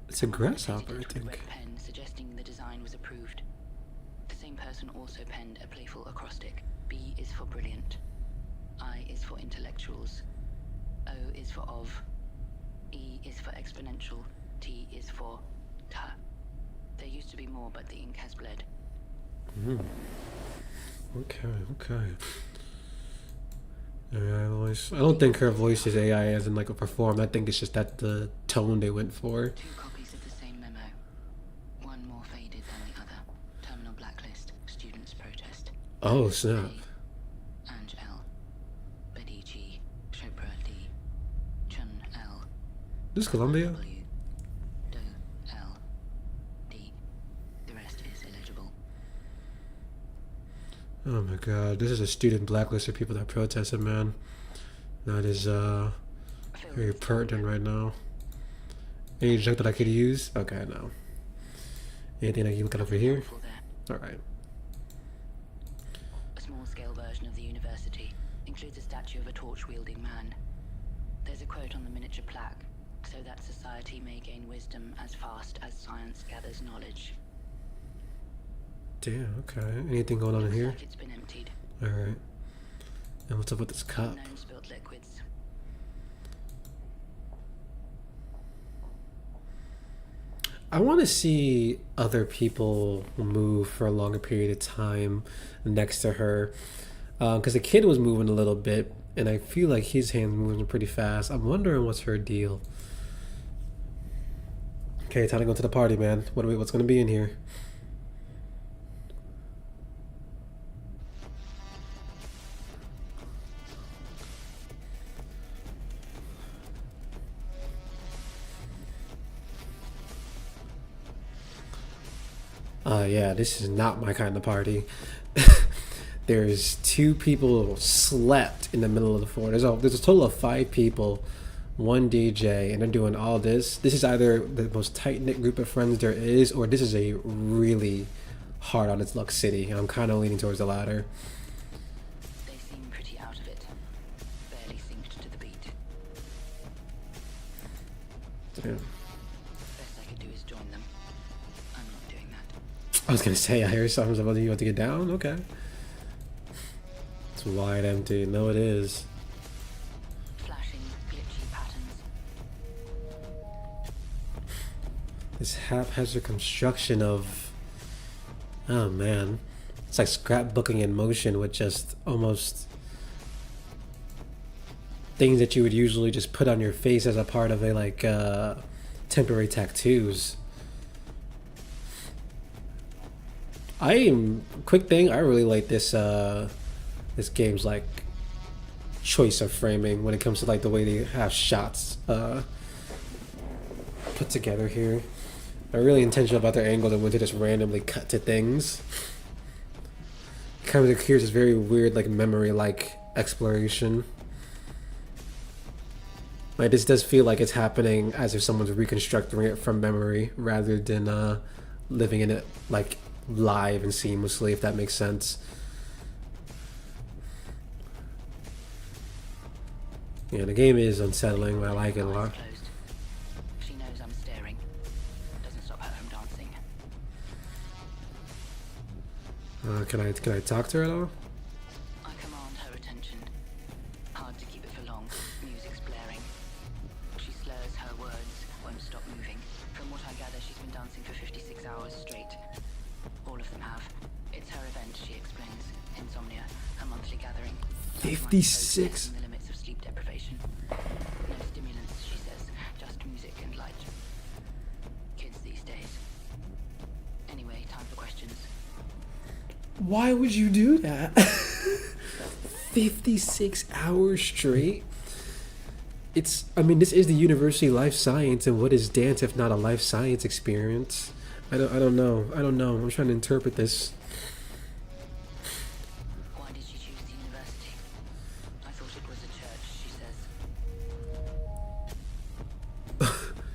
It's a grasshopper, I Edited with think. red pen suggesting the design was approved. The same person also penned a playful acrostic. B is for brilliant. I is for intellectuals. O is for of. E is for exponential. T is for ta. There used to be more, but the ink has bled. Okay. AI voice. I don't think her voice is AI as in like a perform. I think it's just that the tone they went for. 2 copies of the same memo. One more faded than the other. Terminal blacklist. Students protest. Oh snap. Ange L. Betty G. Chopra D. Chun L. This is Columbia? W. Do L. D. The rest is illegible. Oh my god, this is a student blacklist of people that protested, man. That is very pertinent right now. Any junk that I could use? Okay, no. Anything I can look at over here? Helpful there. Alright. A small-scale version of the university includes a statue of a torch-wielding man. There's a quote on the miniature plaque, so that society may gain wisdom as fast as science gathers knowledge. Damn, okay. Anything going on in Looks here? like it's been emptied. Alright. And what's up with this cup? Unknown spilt liquids. I want to see other people move for a longer period of time next to her. Because the kid was moving a little bit, and I feel like his hands moving pretty fast. I'm wondering what's her deal. Okay, time to go to the party, man. What's going to be in here? Yeah, this is not my kind of party. There's 2 people slept in the middle of the floor. There's a total of 5 people, 1 DJ, and they're doing all this. This is either the most tight-knit group of friends there is, or this is a really hard on its luck city. I'm kind of leaning towards the latter. They seem pretty out of it. Barely synced to the beat. Damn. Best I could do is join them. I'm not doing that. I was gonna say, I hear something about you about to get down. Okay. It's wide empty. No, it is. Flashing, glitchy patterns. This haphazard construction of, oh man, it's like scrapbooking in motion with just almost things that you would usually just put on your face as a part of a like temporary tattoos. Quick thing, I really like this game's like choice of framing when it comes to like the way they have shots put together here. They're really intentional about their angle and when to just randomly cut to things. Kind of creates this very weird like memory like exploration. Like this does feel like it's happening as if someone's reconstructing it from memory rather than living in it like live and seamlessly, if that makes sense. Yeah, the game is unsettling, but I like it a lot. Closed. She knows I'm staring. Doesn't stop her from dancing. Can I talk to her at all? I command her attention. Hard to keep it for long. Music's blaring. She slurs her words, won't stop moving. From what I gather, she's been dancing for 56 hours straight. All of them have. It's her event, she explains. Insomnia, her monthly gathering. 56. The limits of sleep deprivation. No stimulants, she says. Just music and light. Kids these days. Anyway, time for questions. Why would you do that? 56 hours straight? I mean, this is the University of Life Science, and what is dance if not a life science experience? I don't know. I'm trying to interpret this. Why did you choose the university? I thought it was a church, she says.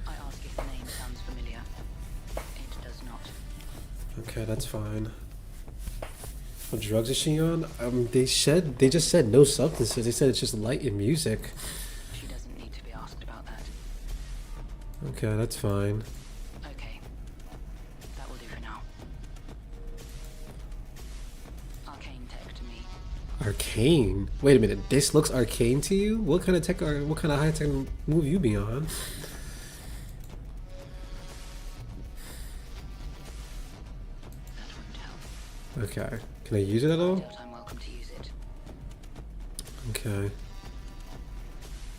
I ask if the name sounds familiar. It does not. Okay, that's fine. What drugs is she on? They just said no substances. They said it's just light and music. She doesn't need to be asked about that. Okay, that's fine. Okay. That will do for now. Arcane tech to me. Arcane? Wait a minute. This looks arcane to you? What kind of tech? What kind of high tech move you be on? That won't help. Okay. Can I use it at all? Doubt I'm welcome to use it. Okay.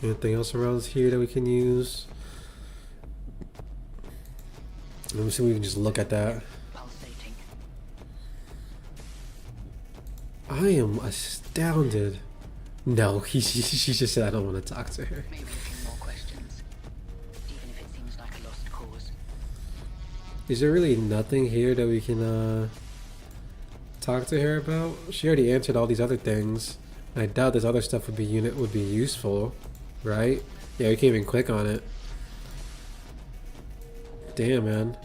Anything else around here that we can use? Let me see if we can just look at that. Pulsating. I am astounded. No, she just said I don't want to talk to her. Maybe a few more questions. Even if it seems like a lost cause. Is there really nothing here that we can talk to her about? She already answered all these other things. I doubt this other stuff would be useful, right? Yeah, we can't even click on it. Damn, man.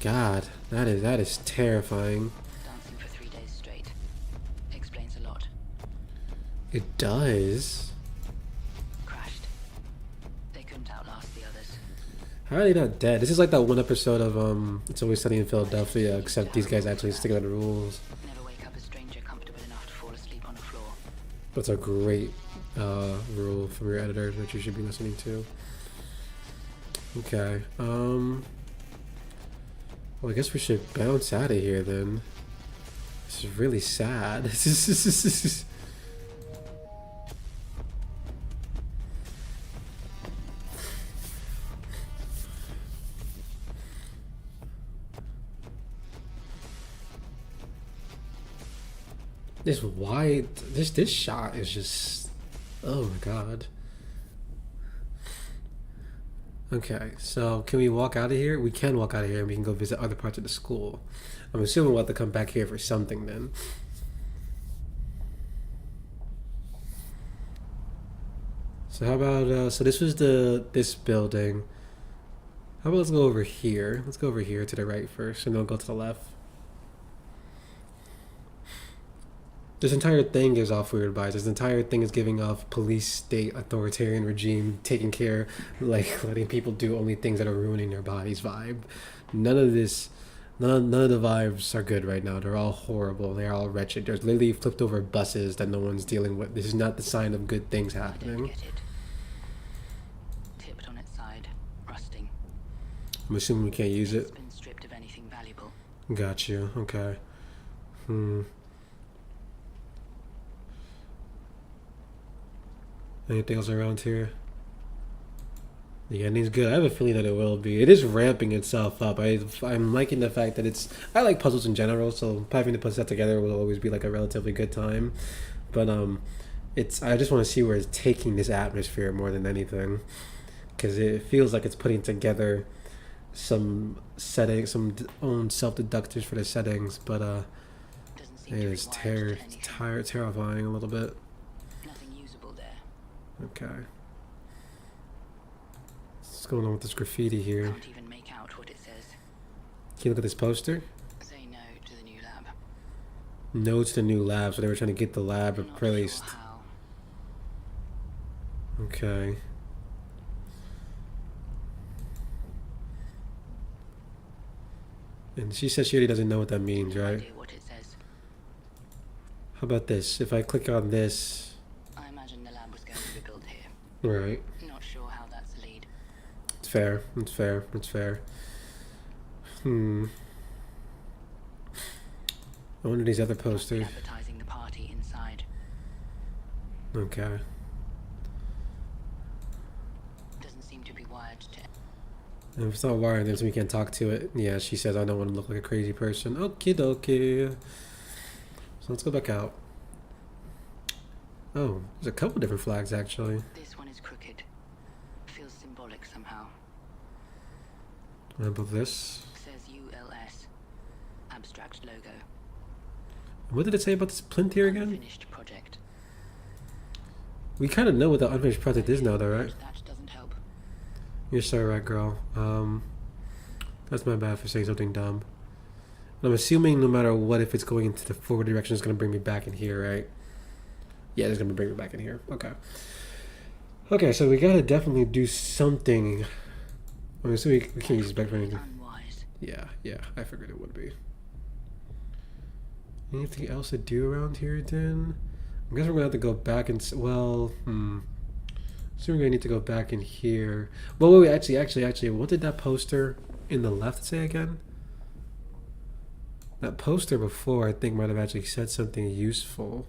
God, that is terrifying. Dancing for 3 days straight. Explains a lot. It does. Crashed. They couldn't outlast the others. How are they not dead? This is like that one episode of It's Always Sunny in Philadelphia, except these guys actually stick to the rules. Never wake up a stranger comfortable enough to fall asleep on the floor. That's a great rule from your editor that you should be listening to. Okay. Well, I guess we should bounce out of here then. This is really sad. This shot is just, oh my god. Okay, so can we walk out of here? We can walk out of here and we can go visit other parts of the school. I'm assuming we'll have to come back here for something then. So how about, so this was this building. How about let's go over here? Let's go over here to the right first, and then we'll go to the left. This entire thing gives off weird vibes. This entire thing is giving off police state authoritarian regime taking care, like letting people do only things that are ruining their bodies vibe. None of this, none of the vibes are good right now. They're all horrible. They're all wretched. There's literally flipped over buses that no one's dealing with. This is not the sign of good things I don't happening. get it. Tipped on its side, rusting. I'm assuming we can't use It's it. been stripped of anything valuable. Got you. Okay. Anything else around here? The ending's good. I have a feeling that it will be. It is ramping itself up. I'm liking the fact that it's. I like puzzles in general, so having to put that together will always be like a relatively good time. But it's. I just want to see where it's taking this atmosphere more than anything, because it feels like it's putting together some settings, some own self deductors for the settings. But Doesn't seem it to is be wired to anything. terrifying a little bit. Nothing usable there. Okay. What's going on with this graffiti here? Can't even make out what it says. Can you look at this poster? Say no to the new lab. No to the new lab, so they were trying to get the lab Not replaced. Sure how. Okay. And she says she already doesn't know what that means, No right? idea what it says. How about this? If I click on this, I imagine the lab was going to be built here. right? Not sure how that's a lead. It's fair. It's fair. It's fair. I wonder these other Must be posters. advertising the party inside. Okay. Doesn't seem to be wired to. And if it's not wired, then we can't talk to it. Yeah, she says I don't want to look like a crazy person. Okie dokie. So let's go back out. Oh, there's a couple different flags actually. This one is crooked. Feels symbolic somehow. What about this? Says ULS. Abstract logo. What did it say about this plinth here again? Unfinished project. We kind of know what the unfinished project is now, though, right? That doesn't help. You're so right, girl. That's my bad for saying something dumb. And I'm assuming no matter what, if it's going into the forward direction, it's going to bring me back in here, right? Yeah, it's going to bring me back in here. Okay. Okay, so we got to definitely do something. I'm assuming we can't use this back for anything. Unwise. Yeah, I figured it would be. Anything else to do around here, then? I guess we're gonna have to go back and so we're gonna need to go back in here. Well, wait, actually, what did that poster in the left say again? That poster before, I think, might have actually said something useful.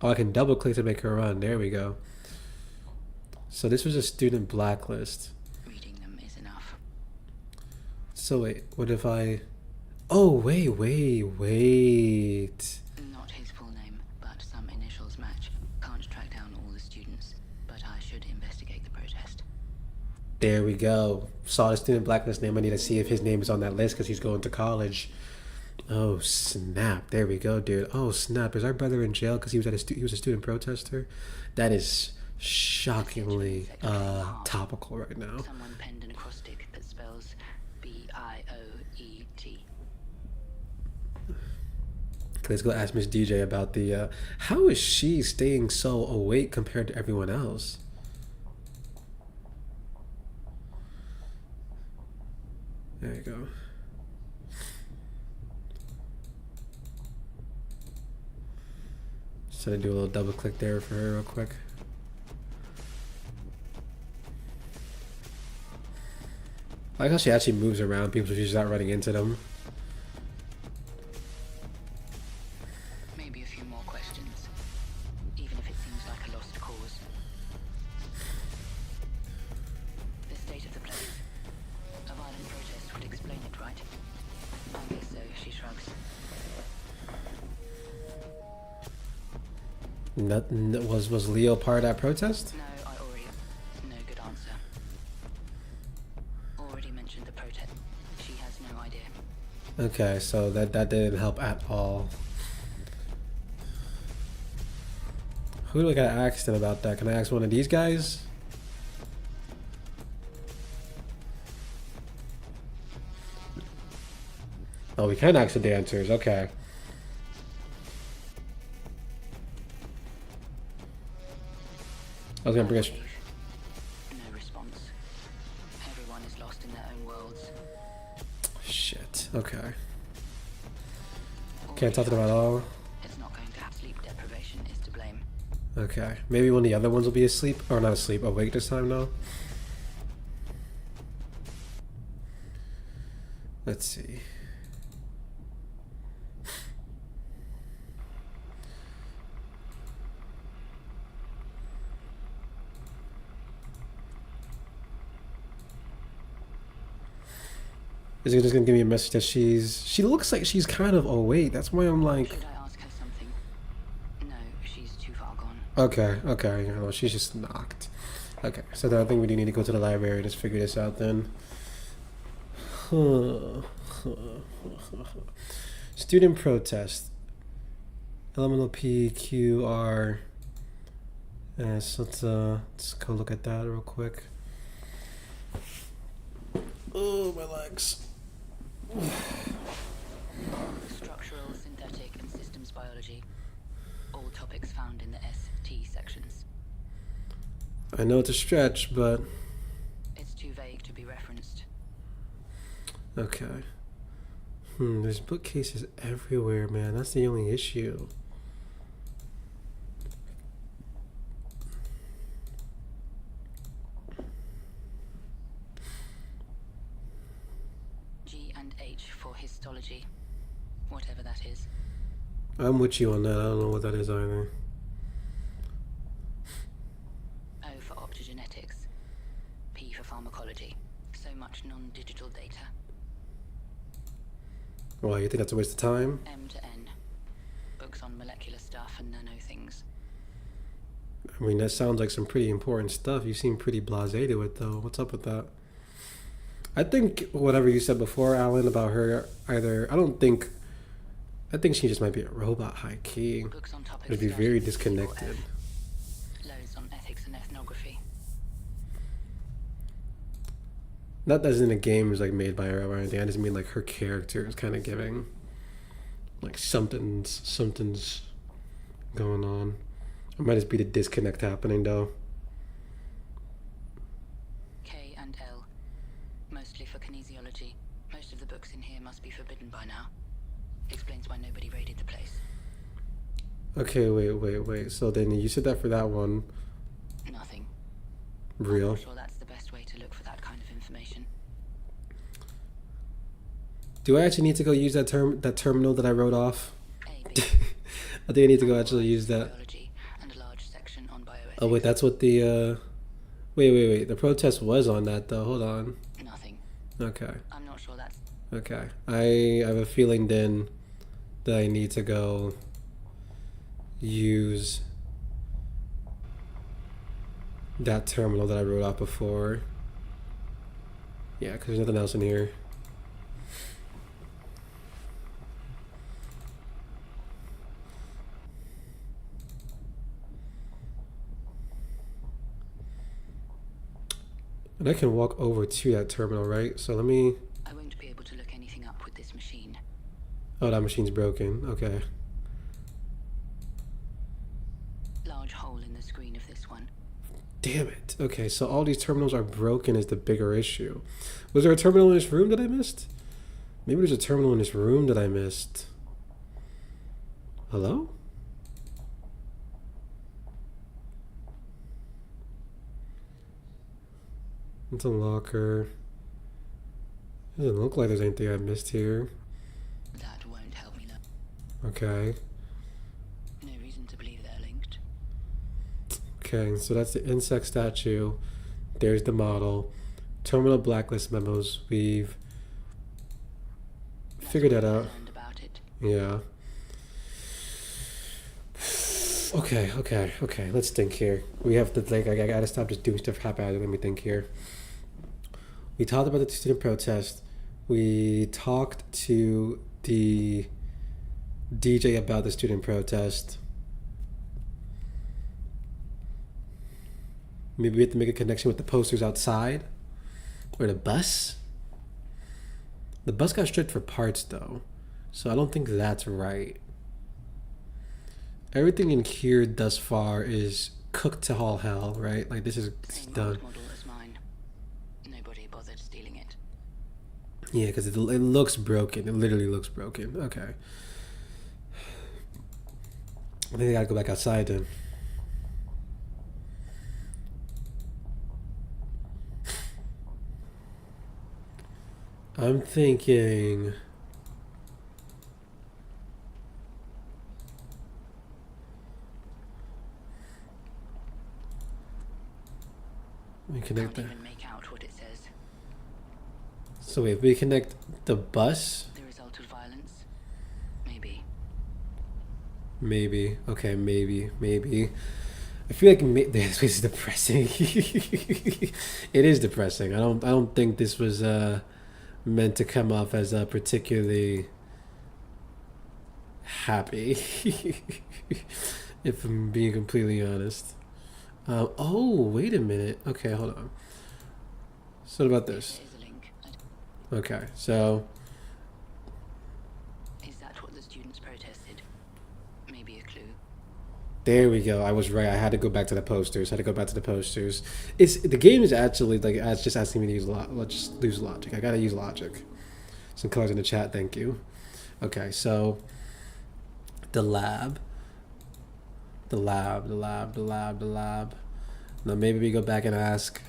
Oh, I can double click to make her run. There we go. So this was a student blacklist. Reading them is enough. So wait, what if I... Oh, wait. Not his full name, but some initials match. Can't track down all the students, but I should investigate the protest. There we go. Saw the student blacklist name. I need to see if his name is on that list because he's going to college. Oh, snap. There we go, dude. Oh, snap. Is our brother in jail because he was he was a student protester? That is shockingly topical right now. Someone penned an acrostic that spells BIOET. Let's go ask Miss DJ about the... how is she staying so awake compared to everyone else? There you go. So I do a little double click there for her real quick. I like how she actually moves around people so she's not running into them. Maybe a few more questions, even if it seems like a lost cause. The state of the place. A violent protest would explain it, right? I guess so, she shrugs. Was Leo part of that protest? No, no good answer. Already mentioned the protest. She has no idea. Okay, so that didn't help at all. Who do I gotta ask then about that? Can I ask one of these guys? Oh, we can ask the dancers. Okay. I was gonna bring us. No response. Everyone is lost in their own worlds. Shit. Okay. Can't talk to them at all. It's not going to have sleep deprivation is to blame. Okay. Maybe one of the other ones will be asleep. Or not asleep. Awake this time now. Let's see. Is it just gonna give me a message that she looks like she's kind of awake? That's why I'm like. Should I ask her something? No, she's too far gone. Okay, okay, you know, she's just knocked. Okay, so then I think we do need to go to the library and just figure this out then. Student protest. Elemental P, Q, R. Yes, let's go look at that real quick. Oh, my legs. Structural, synthetic, and systems biology. All topics found in the ST sections. I know it's a stretch, but It's too vague to be referenced. okay. There's bookcases everywhere, man. That's the only issue. G and H for histology. Whatever that is. I'm with you on that. I don't know what that is either. O for optogenetics. P for pharmacology. So much non-digital data. Why, you think that's a waste of time? M to N. Books on molecular stuff and nano things. I mean, that sounds like some pretty important stuff. You seem pretty blasé to it, though. What's up with that? I think whatever you said before, Alan, about her, I think she just might be a robot, high key. Books on topics It'd be starting very with C or disconnected. F. Loads on ethics and ethnography. Not as in the game is like made by her or anything. I just mean like her character is kind of giving like something's going on. It might just be the disconnect happening though. K and L. Mostly for kinesiology. Most of the books in here must be forbidden by now. Explains why nobody raided the place. Okay, wait. So then you said that for that one. Nothing. Real. I'm not sure that's the best way to look for that kind of information. Do I actually need to go use that terminal that I wrote off? A, B. I think I need to go actually use that. Biology and a large section on bioethics. Oh wait, that's what the wait. The protest was on that though. Hold on. Nothing. Okay. I'm not sure that's... Okay. I have a feeling then that I need to go use that terminal that I wrote off before. Yeah, because there's nothing else in here. And I can walk over to that terminal, right? So let me... I won't be able to look anything up with this machine. Oh, that machine's broken. Okay. Large hole in the screen of this one. Damn it. Okay, so all these terminals are broken is the bigger issue. Was there a terminal in this room that I missed? Maybe there's a terminal in this room that I missed. Hello? It's a locker. Doesn't look like there's anything I missed here. That won't help me know. Okay. No reason to believe they're linked. Okay, so that's the insect statue. There's the model. Terminal blacklist memos. We've figured that out. Learned about it. Yeah. Okay. Let's think here. We have to I gotta stop just doing stuff haphazardly. Let me think here. We talked about the student protest. We talked to the DJ about the student protest. Maybe we have to make a connection with the posters outside. Or the bus. The bus got stripped for parts though. So I don't think that's right. Everything in here thus far is cooked to all hell, right? Like this is Same done. gold model as mine. Nobody bothered stealing it. Yeah, because it looks broken. It literally looks broken. Okay. I think I gotta go back outside then. I'm thinking. We connect Can't that. even make out what it says. So wait, we connect the bus. The result of violence? Maybe. Maybe. Okay, maybe. I feel like this is depressing. It is depressing. I don't think this was meant to come off as particularly happy. If I'm being completely honest. Oh, wait a minute. Okay, hold on. So what about this? There is a link. Okay, so Is that what the students protested? Maybe a clue. there we go. I was right. I had to go back to the posters. It's the game is actually like it's just asking me to use let's just use logic. I gotta use logic. Some colors in the chat. Thank you. Okay, so the lab. Now maybe we go back and ask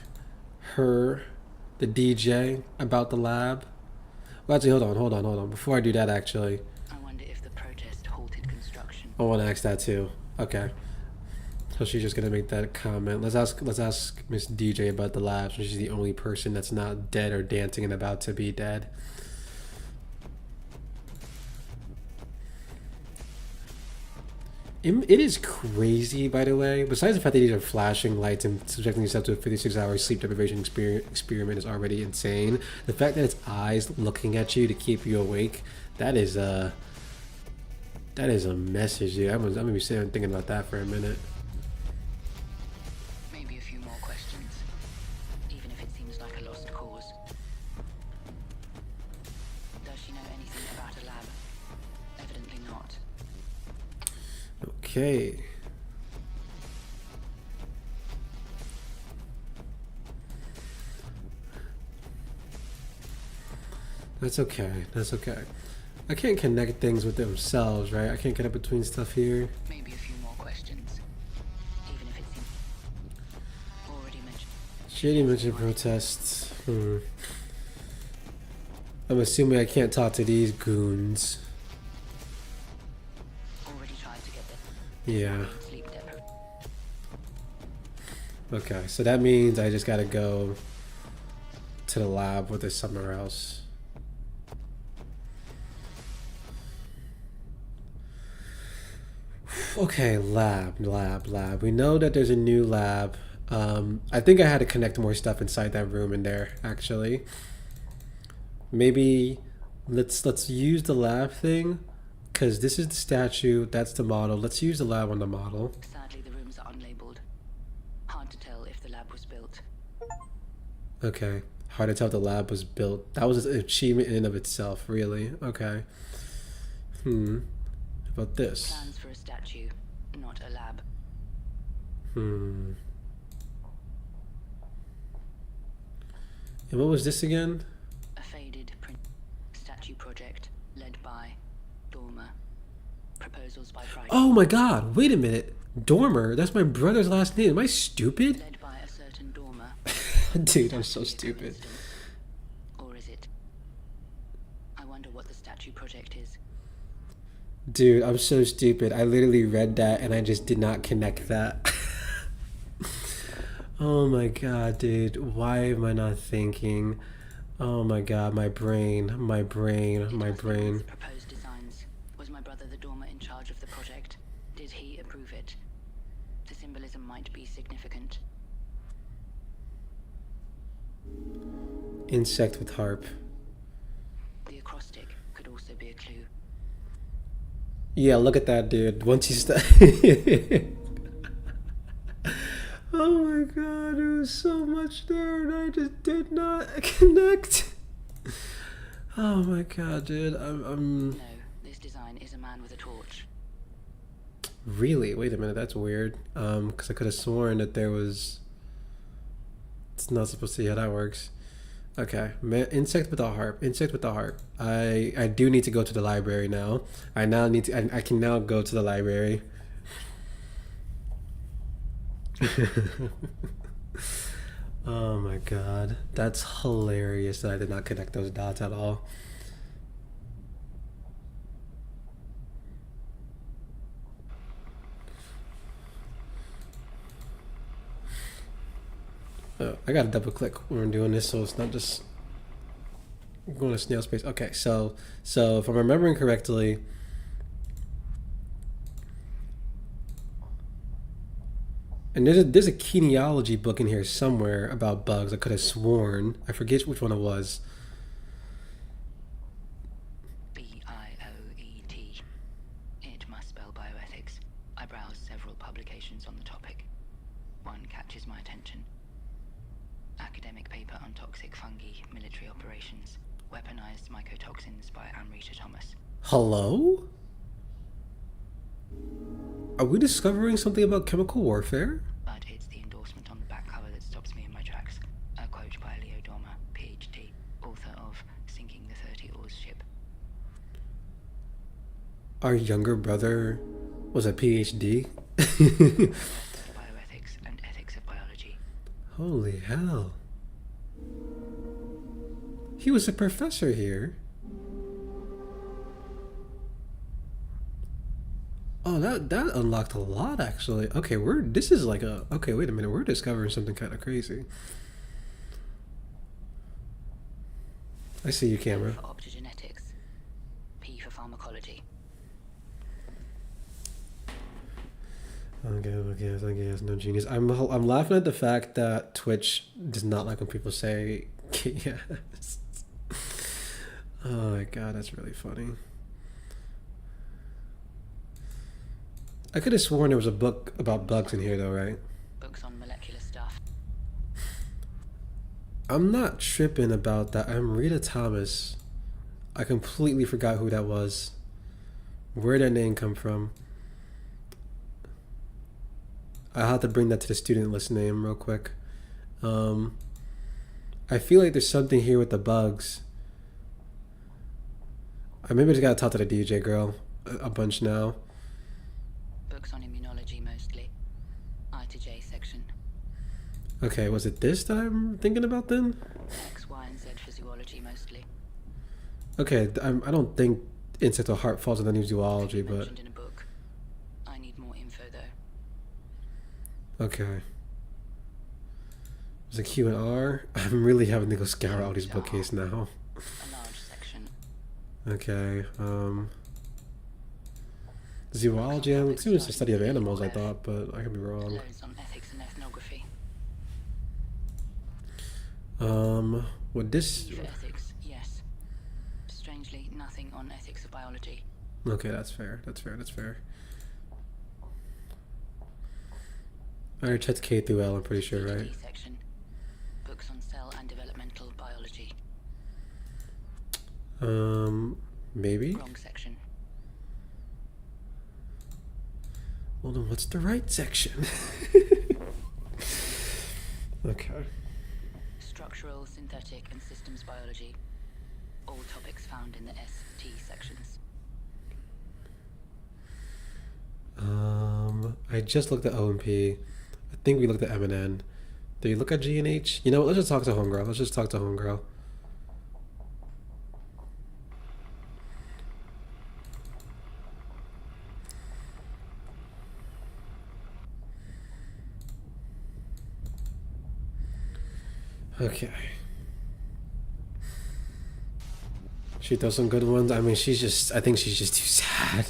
her, the DJ, about the lab. Well, actually, hold on. Before I do that, actually, I wonder if the protest halted construction. I want to ask that too. Okay. So she's just gonna make that comment. Let's ask Miss DJ about the lab. So she's the only person that's not dead or dancing and about to be dead. It is crazy, by the way. Besides the fact that these are flashing lights and subjecting yourself to a 56-hour sleep deprivation experiment is already insane. The fact that its eyes looking at you to keep you awake, that is a message, dude. I'm gonna be sitting and thinking about that for a minute. Maybe a few more questions. Even if it seems like a lost cause. Does she know anything about a lab? Evidently not. Okay. That's okay. I can't connect things with themselves, right? I can't connect between stuff here. Maybe a few more questions. Even if it seems already mentioned. Shady mentioned protests. I'm assuming I can't talk to these goons. Already tried to get Yeah. the sleep deprivation. Okay, so that means I just gotta go to the lab or there's somewhere else. Okay, lab. We know that there's a new lab. I think I had to connect more stuff inside that room in there, actually. Maybe let's use the lab thing, because this is the statue, that's the model. Let's use the lab on the model. Sadly, the rooms are unlabeled. Hard to tell if the lab was built. Okay. Hard to tell if the lab was built. That was an achievement in and of itself, really. Okay. How about this? Plans for a statue, not a lab. And what was this again? A faded print statue project led by Dormer. Proposals by Friday. Oh my god, wait a minute. Dormer, that's my brother's last name. Am I stupid? Led by a certain Dormer. Dude, I'm so Statue a stupid. coincidence? Or is it? I wonder what the statue project is. Dude, I'm so stupid. I literally read that and I just did not connect that. Oh my god, dude. Why am I not thinking? Oh my god, my brain. Proposed designs. Was my brother the Dormer in charge of the project? Did he approve it? The symbolism might be significant. Insect with harp. The acrostic could also be a clue. Yeah, look at that, dude. Once you start. Oh my god, there was so much there and I just did not connect. Oh my god, dude. I'm No, line is a man with a torch. Really? Wait a minute, that's weird. Because I could have sworn that there was. It's not supposed to see how that works. Okay, insect with a harp. Insect with a harp. I do need to go to the library now. I now need to. I can now go to the library. Oh my god, that's hilarious that I did not connect those dots at all. I gotta double click when we're doing this so it's not just going to snail space. Okay, so if I'm remembering correctly, and there's a genealogy book in here somewhere about bugs. I could have sworn. I forget which one it was. BIOET. It must spell bioethics. I browsed several publications on the topic. One catches my attention. Academic paper on toxic fungi, military operations, weaponized mycotoxins by Amrita Thomas. Hello? Are we discovering something about chemical warfare? But it's the endorsement on the back cover that stops me in my tracks. A quote by Leo Dormer, PhD, author of Sinking the 30 Oars Ship. Our younger brother was a PhD? Bioethics and ethics of biology. Holy hell. He was a professor here. Oh, that unlocked a lot, actually. Okay, this is like a... Okay, wait a minute. We're discovering something kind of crazy. I see you, camera. For optogenetics. P for pharmacology. Okay, no genius. I'm laughing at the fact that Twitch does not like when people say yes. Oh my god, that's really funny. I could have sworn there was a book about bugs in here, though, right? Books on molecular stuff. I'm not tripping about that. I'm Rita Thomas. I completely forgot who that was. Where'd that name come from? I'll have to bring that to the student list name real quick. I feel like there's something here with the bugs. I maybe just gotta talk to the DJ girl a bunch now. Books on immunology mostly. I to J section. Okay, was it this that I'm thinking about then? X, Y, and Z physiology mostly. Okay, I don't think insect or heart falls under zoology, but Mentioned in a book. I need more info though. okay. Was it Q and R? I'm really having to go scour all these bookcases now. A large section. Okay, zoology, I'm assuming it's the study of animals, I thought, but I could be wrong. Loads on ethics and ethnography. Would this... E for ethics, yes. Strangely, nothing on ethics of biology. Okay, that's fair, that's fair. I checked K through L, I'm pretty sure, right? PhD section. Books on cell and developmental biology. Maybe? Wrong section. Well then what's the right section? Okay. Structural, synthetic, and systems biology. All topics found in the ST sections. I just looked at O and P. I think we looked at M and N. Did you look at G and H? You know what, let's just talk to Homegirl. Let's just talk to Homegirl. Okay. She does some good ones. I mean, I think she's just too sad,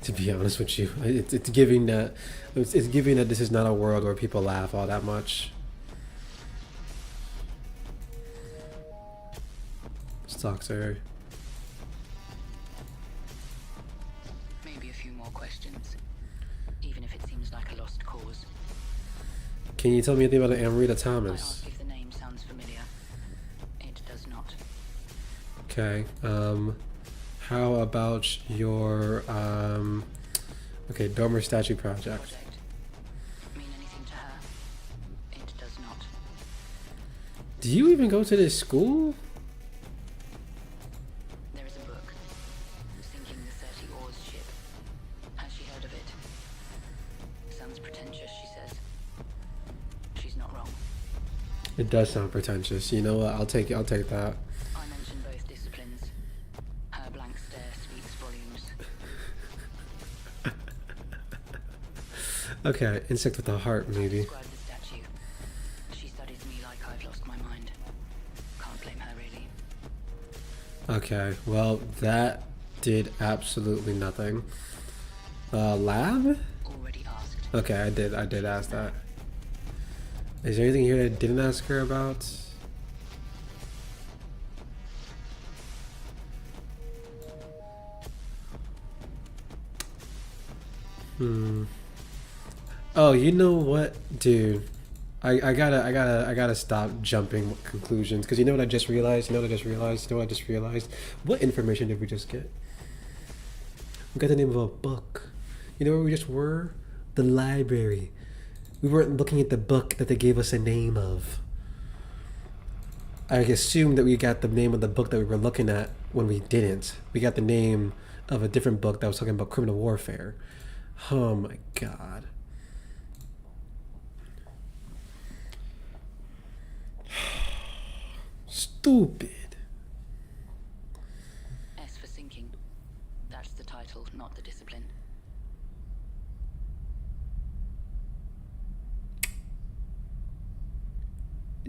to be honest with you. It's giving that this is not a world where people laugh all that much. Let's talk to her. Maybe a few more questions. Even if it seems like a lost cause. Can you tell me anything about Amrita I Thomas? ask if the name sounds familiar. It does not. Okay. How about your okay, Dormer Statue Project? Project. Mean anything to her? It does not. Do you even go to this school? There is a book. Sinking the 30 Oars ship. Has she heard of it? Sounds pretentious, she says. She's not wrong. It does sound pretentious. You know what? I'll take it. I'll take that. I mention both disciplines. Her blank stare speaks volumes. Okay, insect with a heart, maybe. Describe the statue. She studies me like I've lost my mind. Can't blame her, really. Okay, well, that did absolutely nothing. Lab? Already asked. Okay, I did ask that. Is there anything here that I didn't ask her about? Oh, you know what, dude? I gotta stop jumping conclusions, because you know what I just realized? What information did we just get? We got the name of a book. You know where we just were? The library. We weren't looking at the book that they gave us a name of. I assumed that we got the name of the book that we were looking at when we didn't. We got the name of a different book that was talking about criminal warfare. Oh my god. Stupid. S for sinking. That's the title, not the discipline.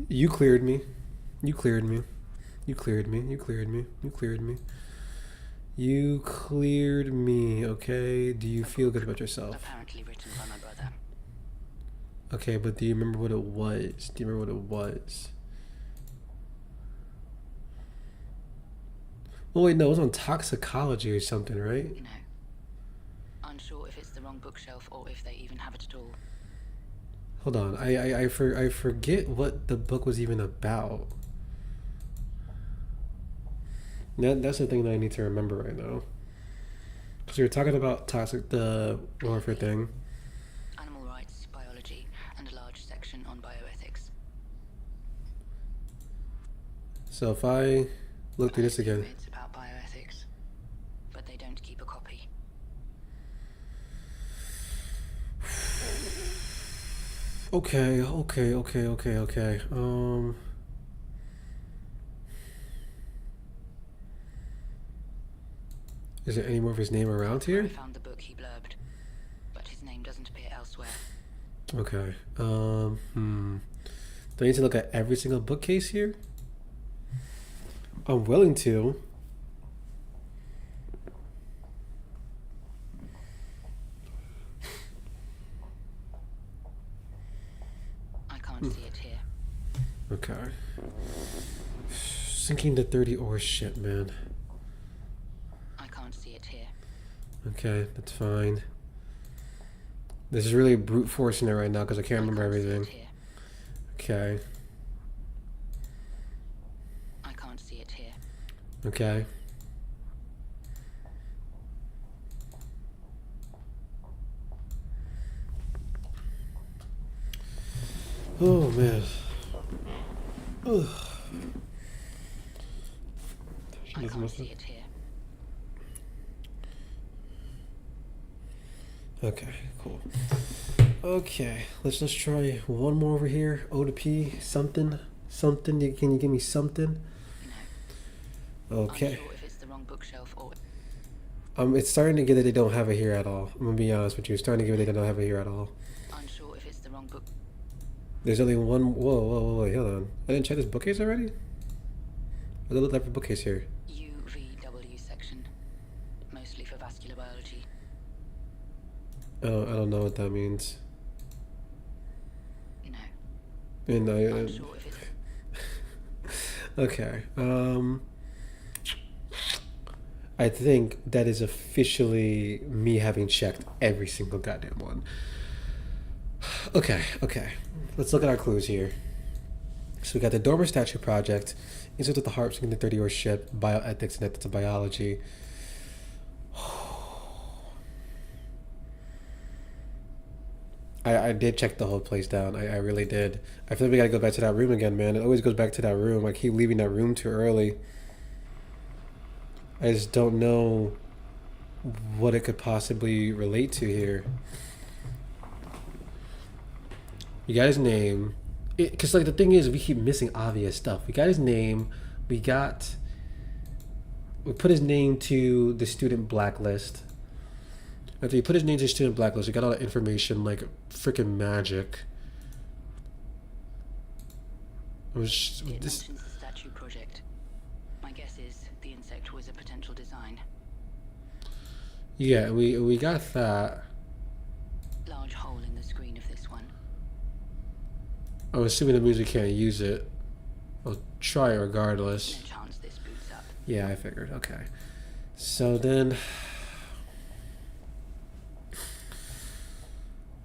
You cleared me. You cleared me. You cleared me. You cleared me. You cleared me. You cleared me, okay? Do you feel good about yourself? Apparently written by my brother. Okay, but do you remember what it was? Do you remember what it was? Oh wait, no, it was on toxicology or something, right? No. Unsure if it's the wrong bookshelf or if they even have it at all. Hold on, I forget what the book was even about. That's the thing that I need to remember right now. Because we were talking about the warfare thing. Animal rights, biology, and a large section on bioethics. So if I look through this again. It's about bioethics, but they don't keep a copy. Okay. Is there any more of his name around I here? found the book he blurbed, but his name doesn't appear elsewhere. Okay. Do I need to look at every single bookcase here? I'm willing to. I can't see it here. Okay. Sinking the 30 oar ship, man. I can't see it here. Okay, that's fine. This is really brute forcing it right now because I can't remember everything. See it here. Okay. I can't see it here. Okay. Oh man. Ugh. I can't see it here. Okay, cool. Okay, let's try one more over here. O to P, something. Can you give me something? No. Okay. Unsure if it's the wrong bookshelf or It's starting to get that they don't have it here at all. I'm gonna be honest with you. It's starting to get that they don't have it here at all. unsure if it's the wrong book. There's only one. Whoa, wait, hold on. I didn't check this bookcase already? What does it look like for bookcase here? UVW section, mostly for vascular biology. Oh, I don't know what that means. No. And Unsure if it's okay. I think that is officially me having checked every single goddamn one. Okay. Let's look at our clues here. So we got the Dormer Statue Project, Insect with the Harp, Sinking the 30 Oar Ship, Bioethics and Ethics of Biology. I did check the whole place down. I really did. I feel like we gotta go back to that room again, man. It always goes back to that room. I keep leaving that room too early. I just don't know what it could possibly relate to here. You got his name. Because, like, the thing is, we keep missing obvious stuff. We got his name. We put his name to the student blacklist. After you put his name to the student blacklist, you got all the information like freaking magic. It mentions the statue project. My guess is the insect was a potential design. Yeah, we got that. Large hole in the screen of this one. I'm assuming that means we can't use it. I'll try No regardless. chance this boots up. Yeah, I figured. Okay. So then,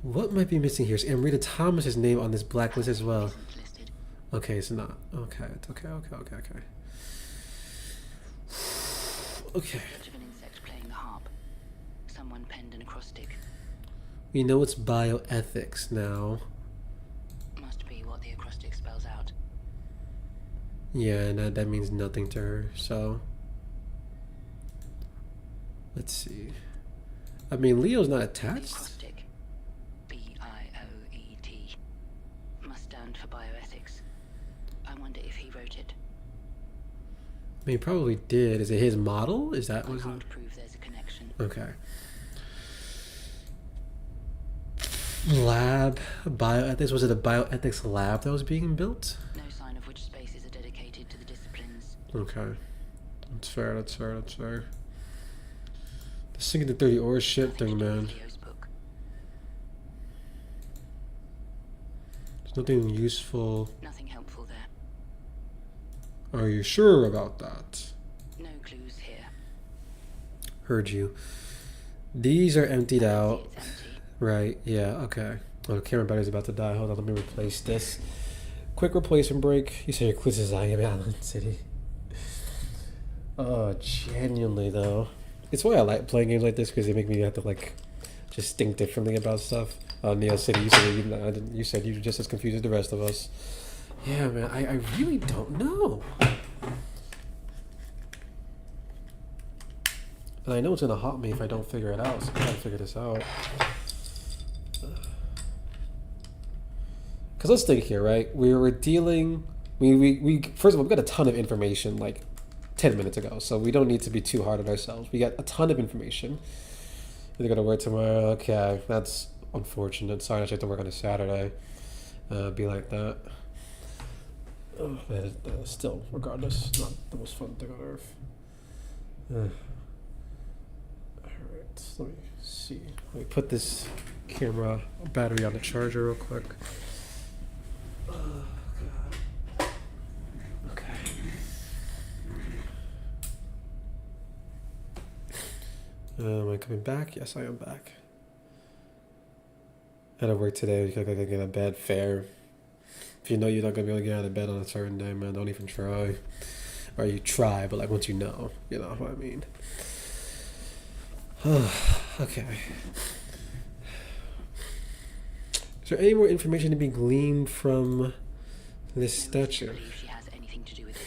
what might be missing here? Is Amrita Thomas's name on this blacklist as well? Isn't listed. Okay, it's not. Okay, it's okay. Okay. Sketch of an insect playing the harp. Someone penned an acrostic. We know it's bioethics now. Must be what the acrostic spells out. Yeah, and that means nothing to her, so. Let's see. I mean, Leo's not The attached. acrostic, BIOET, must stand for bioethics. I wonder if he wrote it. I mean, he probably did. Is it his model? Is that I what it? can't prove there's a connection. Okay. Lab, bioethics. Was it a bioethics lab that was being built? No sign of which spaces are dedicated to the disciplines. Okay. That's fair. The sinking the 30 ore shit Nothing thing, to do man. with Leo's book. There's nothing useful. Nothing helpful there. Are you sure about that? No clues here. Heard you. These are emptied out. It's empty. Right, yeah, okay. Oh, the camera battery's about to die. Hold on, let me replace this. Quick replacement break. You say your quiz is I am Allen City. Oh, genuinely, though. It's why I like playing games like this, because they make me have to, like, just think differently about stuff. Neo City, you said you were just as confused as the rest of us. Yeah, man, I really don't know. And I know it's gonna haunt me if I don't figure it out, so I gotta figure this out. Because let's think here, right? We were dealing. We first of all, we got a ton of information like 10 minutes ago, so we don't need to be too hard on ourselves. We got a ton of information. They're gonna work tomorrow. Okay, that's unfortunate. Sorry, I have to work on a Saturday. Be like that. Oh, man, still, regardless, not the most fun thing on earth. Alright, let me see. Let me put this camera battery on the charger real quick. Oh, God. Okay. Am I coming back? Yes, I am back. I had to work today because I gotta get a bed fair. If you know you're not gonna be able to get out of bed on a certain day, man, don't even try. Or you try, but like once you know what I mean. Okay. Is there any more information to be gleaned from this No reason to statue? believe she has anything to do with it.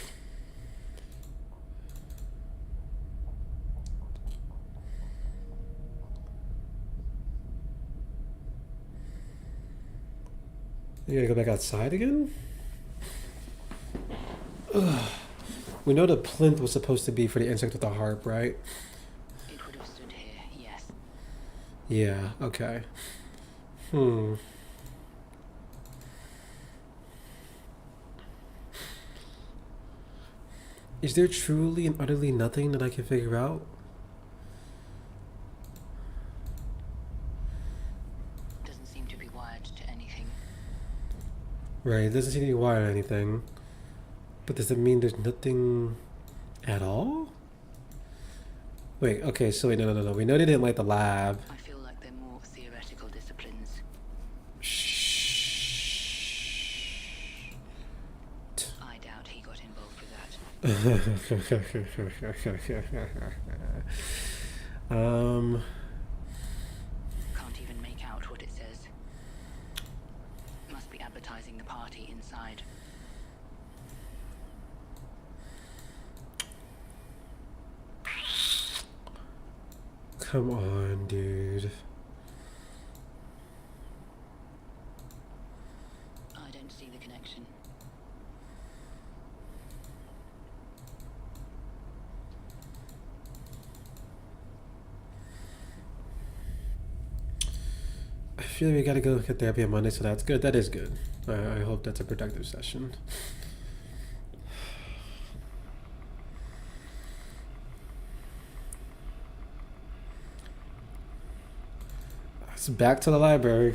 You gotta go back outside again? Ugh. We know the plinth was supposed to be for the insect with the harp, right? It would have stood here, yes. Yeah, okay. Is there truly and utterly nothing that I can figure out? Doesn't seem to be wired to anything. Right, it doesn't seem to be wired or anything. But does that mean there's nothing at all? Wait, okay, so wait, no. We know they didn't light the lab. I feel like they're more theoretical disciplines. Shh. I doubt he got involved with that. Um, Can't even make out what it says. Must be advertising the party inside. come on, dude. I don't see the connection. I feel like we gotta go get therapy on Monday, so that's good. That is good. I hope that's a productive session. It's back to the library.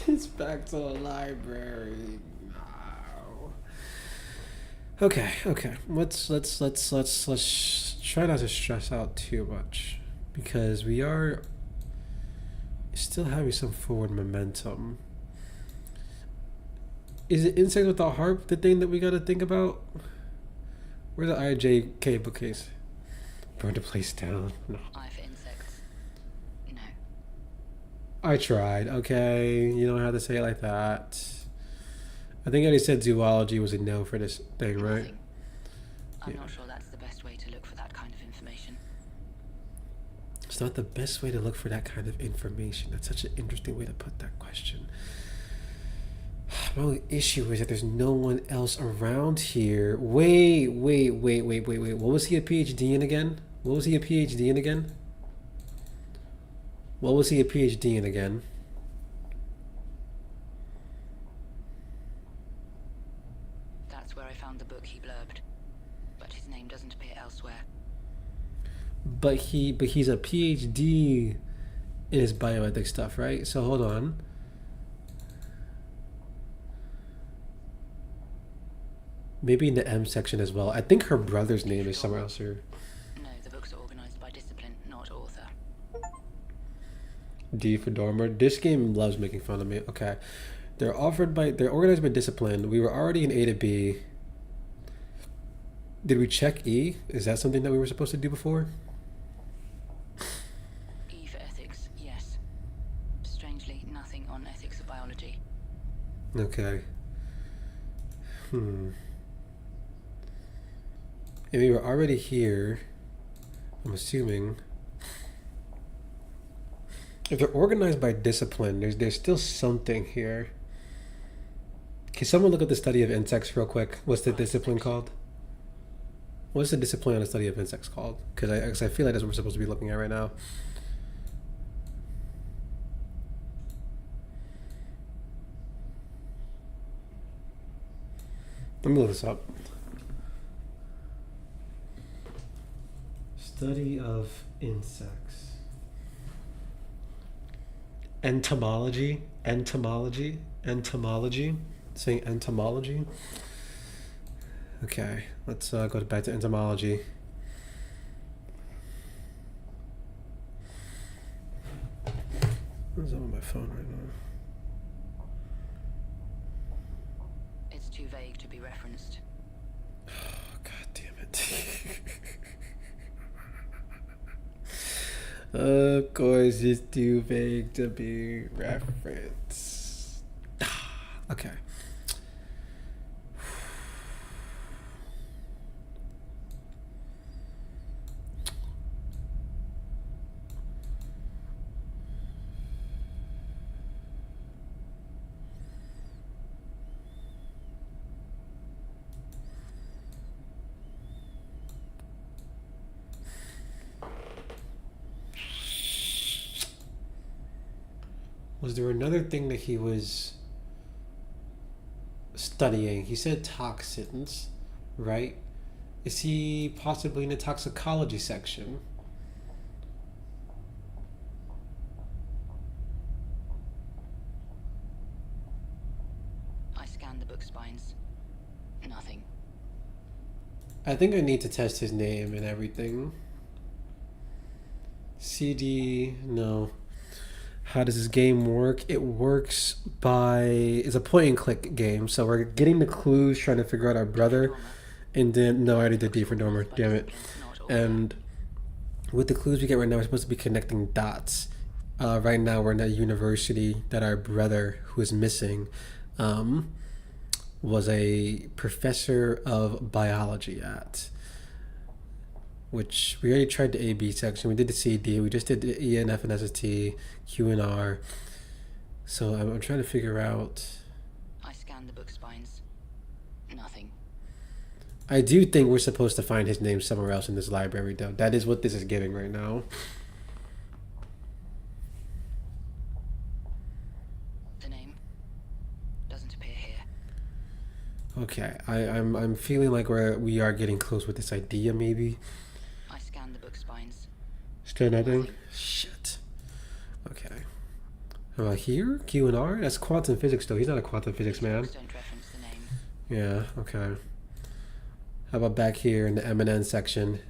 It's back to the library. No. Okay, okay. Let's try not to stress out too much because we are still having some forward momentum. Is it Insects with the Harp the thing that we gotta think about? Where's the IJK bookcase? Burn the place down. No. I for insects. No. I tried, okay? You don't have to say it like that. I think I already said zoology was a no for this thing, right? Nothing. I'm Yeah. not sure that's the best way to look for that kind of information. It's not the best way to look for that kind of information. That's such an interesting way to put that question. My only issue is that there's no one else around here. Wait. What was he a PhD in again? What was he a PhD in again? What was he a PhD in again? That's where I found the book he blurbed. But his name doesn't appear elsewhere. But he's a PhD in his bioethics stuff, right? So hold on. Maybe in the M section as well. I think her brother's name is somewhere else here. No, the books are organized by discipline, not author. D for Dormer. This game loves making fun of me. Okay. They're organized by discipline. We were already in A to B. Did we check E? Is that something that we were supposed to do before? E for ethics, yes. Strangely, nothing on ethics of biology. Okay. And we were already here. I'm assuming. If they're organized by discipline, there's still something here. Can someone look up the study of insects real quick? What's the discipline called? What's the discipline on the study of insects called? Because I feel like that's what we're supposed to be looking at right now. Let me look this up. Study of insects. Entomology. Saying entomology. Okay, let's go back to entomology. What's up on my phone right now? It's too vague to be referenced. Oh, God damn it. Of course, it's too vague to be referenced. Okay. Was there another thing that he was studying? He said toxins, right? Is he possibly in the toxicology section? I scanned the book spines. Nothing. I think I need to test his name and everything. CD, no. How does this game work? It works by... It's a point and click game, so we're getting the clues, trying to figure out our brother. And then... No, I already did D for Dormer, damn it. And with the clues we get right now, we're supposed to be connecting dots. Right now, we're in a university that our brother, who is missing, um, was a professor of biology at. Which we already tried the A B section. We did the C D. We just did the E N F and S T, Q and R. So I'm trying to figure out. I scanned the book spines. Nothing. I do think we're supposed to find his name somewhere else in this library, though. That is what this is giving right now. The name doesn't appear here. Okay, I'm feeling like we are getting close with this idea, maybe. I scanned the book spines. Still nothing? Shit. Okay. How about here? Q and R? That's quantum physics, though. He's not a quantum physics man. Books don't reference the name. Yeah, okay. How about back here in the M&N section?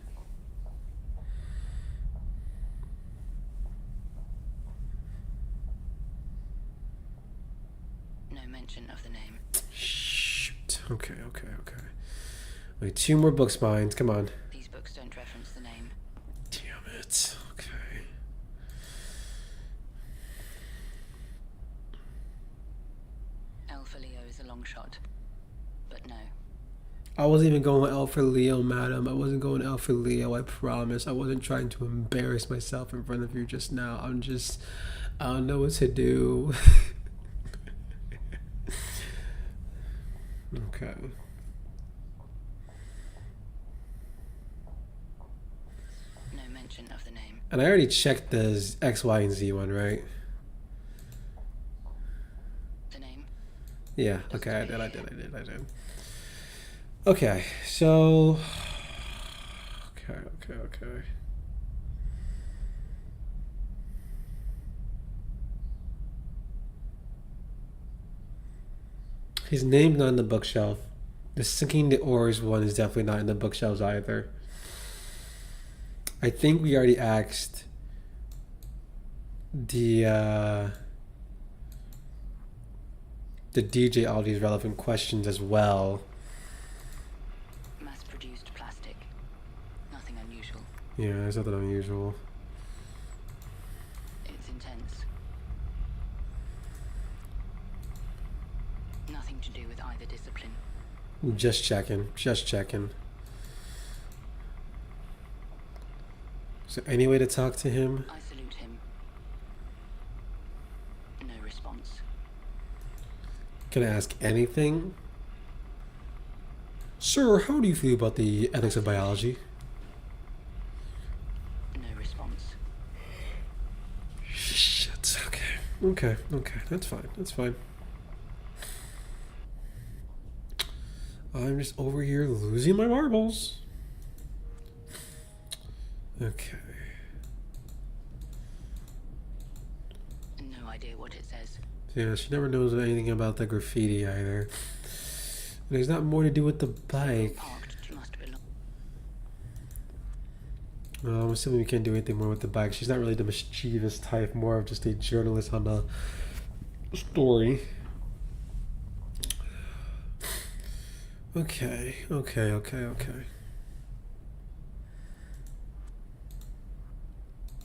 No mention of the name. Shoot. Okay. Wait, 2 more book spines. Come on. These books don't reference the name. Damn it. Okay. Alpha Leo is a long shot. But no. I wasn't even going L for Leo, madam. I wasn't going L for Leo, I promise. I wasn't trying to embarrass myself in front of you just now. I don't know what to do. Okay. No mention of the name. And I already checked the X, Y, and Z one, right? The name? Yeah, okay, I did. Okay, so... Okay. His name's not in the bookshelf. The Sinking the Oars one is definitely not in the bookshelves either. I think we already asked the DJ all these relevant questions as well. Mass-produced plastic. Nothing unusual. Yeah, there's nothing unusual. It's intense. Nothing to do with either discipline. Just checking. Is there any way to talk to him? I salute him. No response. Can I ask anything? Sir, how do you feel about the ethics of biology? No response. Shit. Okay. That's fine. I'm just over here losing my marbles. Okay. No idea what it says. Yeah, she never knows anything about the graffiti either. There's not more to do with the bike. Parked, she must belong. I'm assuming we can't do anything more with the bike. She's not really the mischievous type, more of just a journalist on the story. Okay.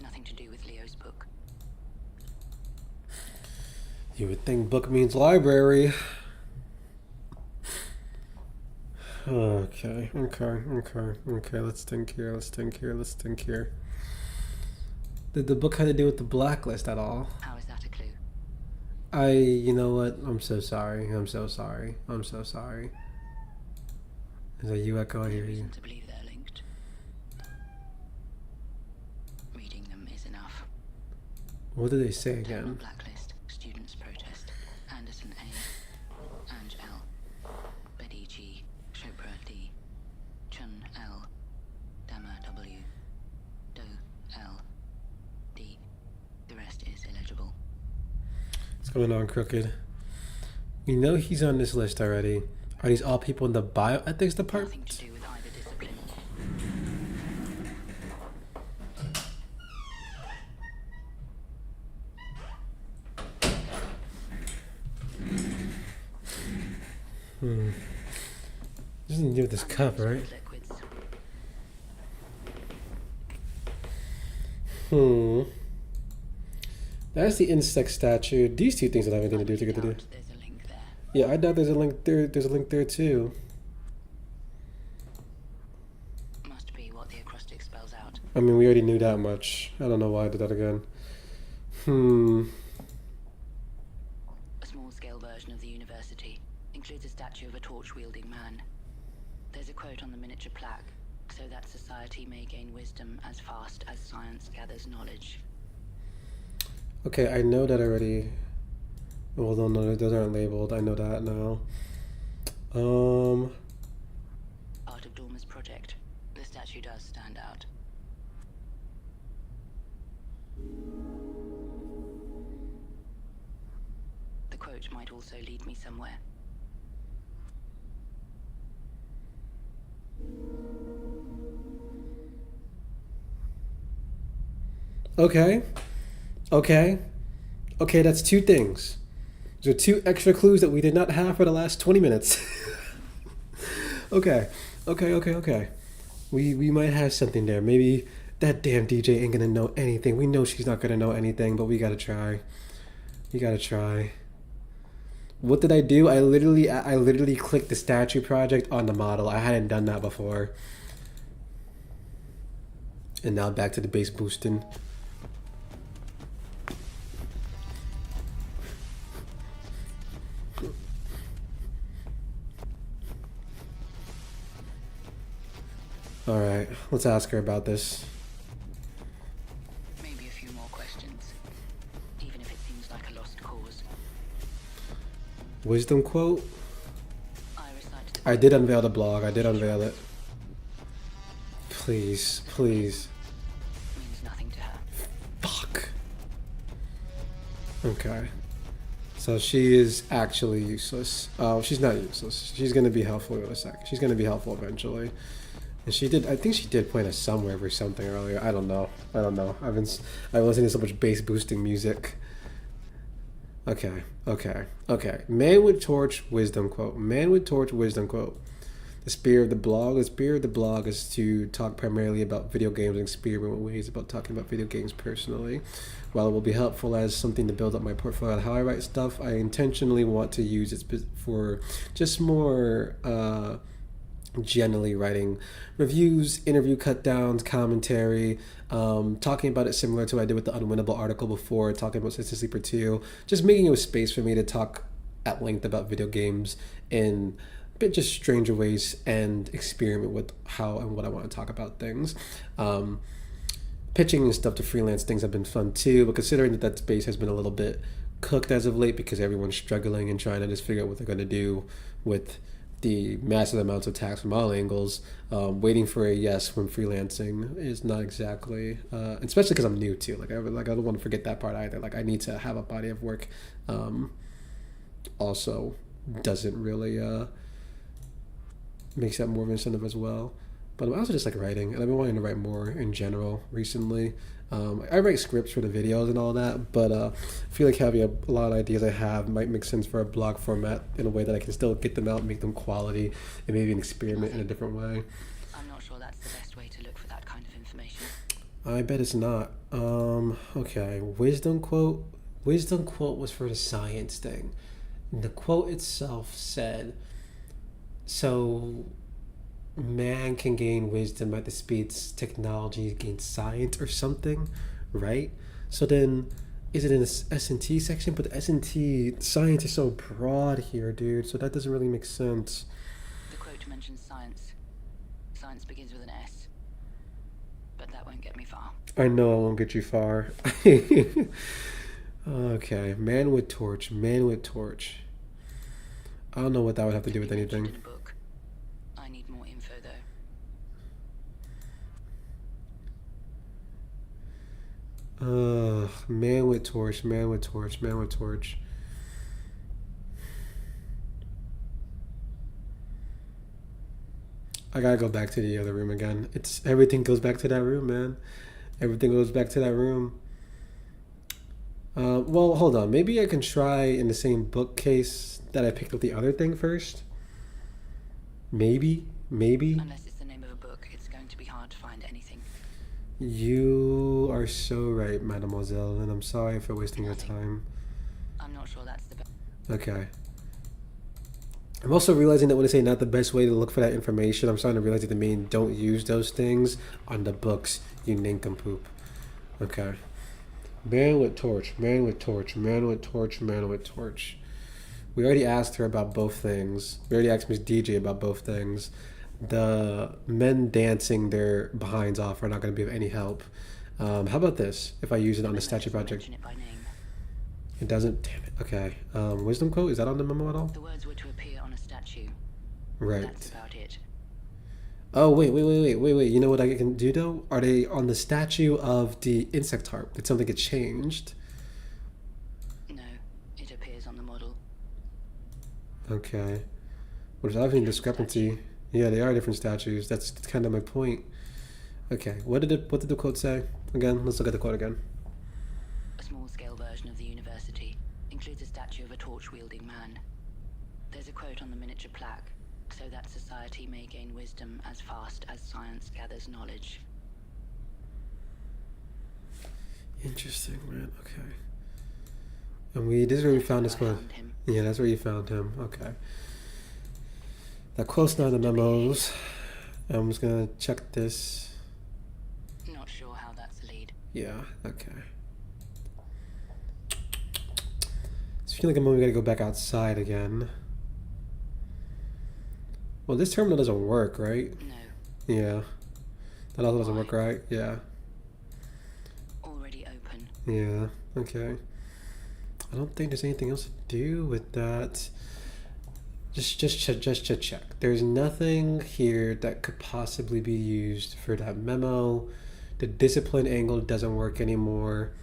Nothing to do with Leo's book. You would think book means library. Okay. Let's think here. Did the book have to do with the blacklist at all? How is that a clue? You know what? I'm so sorry. Is that you, Echo? I hear you. Reason to believe they're linked. Reading them is enough. What did they say Internal again? blacklist. Students protest. Anderson A. Ange L. Betty G. Chopra D. Chun L. Dama W. Doe L. D. The rest is illegible. What's going on, Crooked? We know he's on this list already. Are these all people in the bioethics Nothing department? to do with either discipline. Doesn't do with this cup, right? Liquids. Hmm. That's the insect statue. These two things don't have anything to do I together. doubt there's a link there. Yeah, I doubt there's a link there. There's a link there too. Must be what the acrostic spells out. I mean, we already knew that much. I don't know why I did that again. Hmm. A small-scale version of the university includes a statue of a torch-wielding man. There's a quote on the miniature plaque, so that society may gain wisdom as fast as science gathers knowledge. Okay, I know that already. Well, no, those aren't labeled. I know that now. Part of Dormer's project. The statue does stand out. The quote might also lead me somewhere. Okay. Okay. Okay, that's two things. Those are two extra clues that we did not have for the last 20 minutes. Okay. Okay. We might have something there. Maybe that damn DJ ain't gonna know anything. We know she's not gonna know anything, but we gotta try. We gotta try. What did I do? I literally clicked the statue project on the model. I hadn't done that before. And now back to the base boosting. All right, let's ask her about this. Maybe a few more questions, even if it seems like a lost cause. Wisdom quote? I recite the I did unveil the blog. I did unveil it. Please. means nothing to her. Fuck. Okay. So she is actually useless. Oh, she's not useless. She's gonna be helpful in a sec. She's gonna be helpful eventually. And she did. I think she did point us somewhere for something earlier. I don't know. I've been listening to so much bass boosting music. Okay. Man with torch, wisdom quote. Man with torch, wisdom quote. The spirit of the blog. The spirit of the blog is to talk primarily about video games and experiment with ways about talking about video games personally. While it will be helpful as something to build up my portfolio on how I write stuff, I intentionally want to use it for just more generally writing reviews, interview cut downs, commentary, talking about it similar to what I did with the Unwinnable article before, talking about Citizen Sleeper 2, just making it a space for me to talk at length about video games in a bit just stranger ways and experiment with how and what I want to talk about things. Pitching and stuff to freelance things have been fun too, but considering that space has been a little bit cooked as of late because everyone's struggling and trying to just figure out what they're going to do with the massive amounts of tax from all angles, waiting for a yes when freelancing is not exactly, especially because I'm new too. I don't want to forget that part either. Like I need to have a body of work. Also, doesn't really makes that more of an incentive as well. But I also just like writing, and I've been wanting to write more in general recently. I write scripts for the videos and all that, but I feel like having a lot of ideas I have might make sense for a blog format in a way that I can still get them out, make them quality, and maybe an experiment in a different way. I'm not sure that's the best way to look for that kind of information. I bet it's not. Okay, wisdom quote. Wisdom quote was for the science thing. And the quote itself said, so man can gain wisdom at the speeds technology gains science or something, right? So then is it in the S&T section? But the S&T science is so broad here, dude, so that doesn't really make sense. The quote mentions science. Science begins with an S. But that won't get me far. I know I won't get you far. Okay, man with torch. I don't know what that would have to do with Mentioned anything. in a book. I need more info though. Man with torch. I gotta go back to the other room again. It's everything goes back to that room, man. Everything goes back to that room. Well, hold on. Maybe I can try in the same bookcase that I picked up the other thing first. Maybe. Unless it's the name of a book, it's going to be hard to find anything. You are so right, mademoiselle, and I'm sorry for wasting your Nothing. time. I'm not sure that's the best. Okay. I'm also realizing that when I say not the best way to look for that information, I'm starting to realize that they mean don't use those things on the books, you nincompoop. Okay. Man with torch, man with torch, man with torch, man with torch. We already asked her about both things. We already asked Miss DJ about both things. The men dancing their behinds off are not going to be of any help. How about this? If I use it on the Memo statue doesn't project, mention it by name. it doesn't. Damn it. Okay. Wisdom quote, is that on the memo at all? The words were to appear on a statue. Right. That's about it. Oh wait. You know what I can do though? Are they on the statue of the insect harp? Did something get changed? No, it appears on the model. Okay. Well, there's obviously a discrepancy. Yeah, they are different statues. That's kind of my point. Okay. What did the quote say? Again, let's look at the quote again. A small-scale version of the university includes a statue of a torch-wielding man. There's a quote on the miniature plaque, so that society may gain wisdom as fast as science gathers knowledge. Interesting, man. Okay. And this is where we found this quote. Found him. Yeah, that's where you found him. Okay. That quote's not in the memos. I'm just gonna check this. Not sure how that's a lead. Yeah. Okay. It's feeling like a moment we gotta go back outside again. Well, this terminal doesn't work, right? No, Yeah. That also doesn't Why? work, right? Yeah. already open. Yeah. Okay. I don't think there's anything else to do with that. Just check. There's nothing here that could possibly be used for that memo. The discipline angle doesn't work anymore.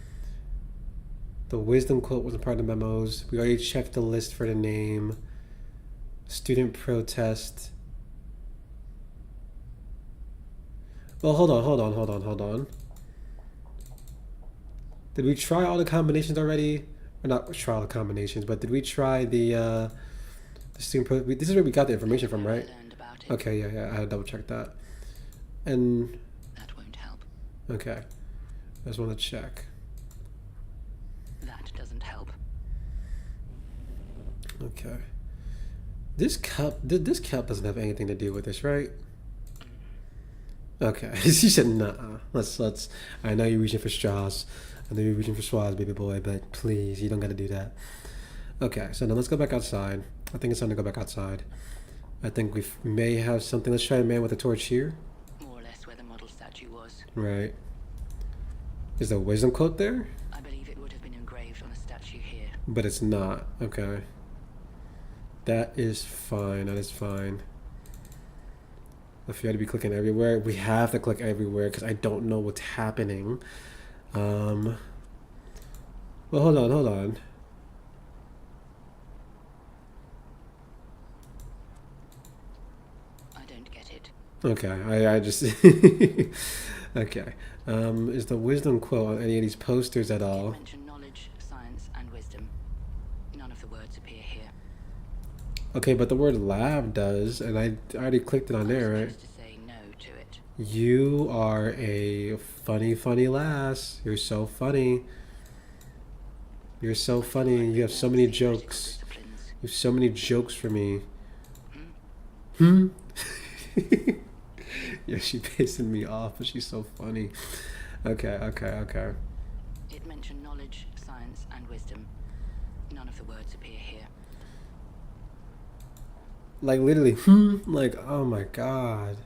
The wisdom quote wasn't part of the memos. We already checked the list for the name. Student protest. Well, hold on. Did we try all the combinations already? Or not try all the combinations, but did we try the student pro? This is where we got the information from, right? I learned about it. Okay, yeah. I had to double check that. And That won't help. okay, I just want to check. That doesn't help. Okay, this cup doesn't have anything to do with this, right? Okay, she said, "Nah." Let's. I know you're reaching for straws. I know you're reaching for straws, baby boy, but please, you don't got to do that. Okay, so now let's go back outside. I think it's time to go back outside. I think we may have something. Let's try a man with a torch here. More or less where the model statue was. Right. Is the wisdom quote there? I believe it would have been engraved on a statue here. But it's not. Okay. That is fine. That is fine. If you had to be clicking everywhere, we have to click everywhere because I don't know what's happening. Well, hold on. I don't get it. Okay, I just okay. Is the wisdom quote on any of these posters at It all? mentioned knowledge, science, and wisdom. None of the words appear here. Okay, but the word lab does, and I already clicked it on there, I'm right? supposed to say no to it. You are a funny lass. You're so funny. You're so funny. You have so many jokes. Disciplines. You have so many jokes for me. Hmm? Yeah, she pissing me off, but she's so funny. Okay. It mentioned knowledge, science, and wisdom. None of the words appear here. Like literally, like oh my god.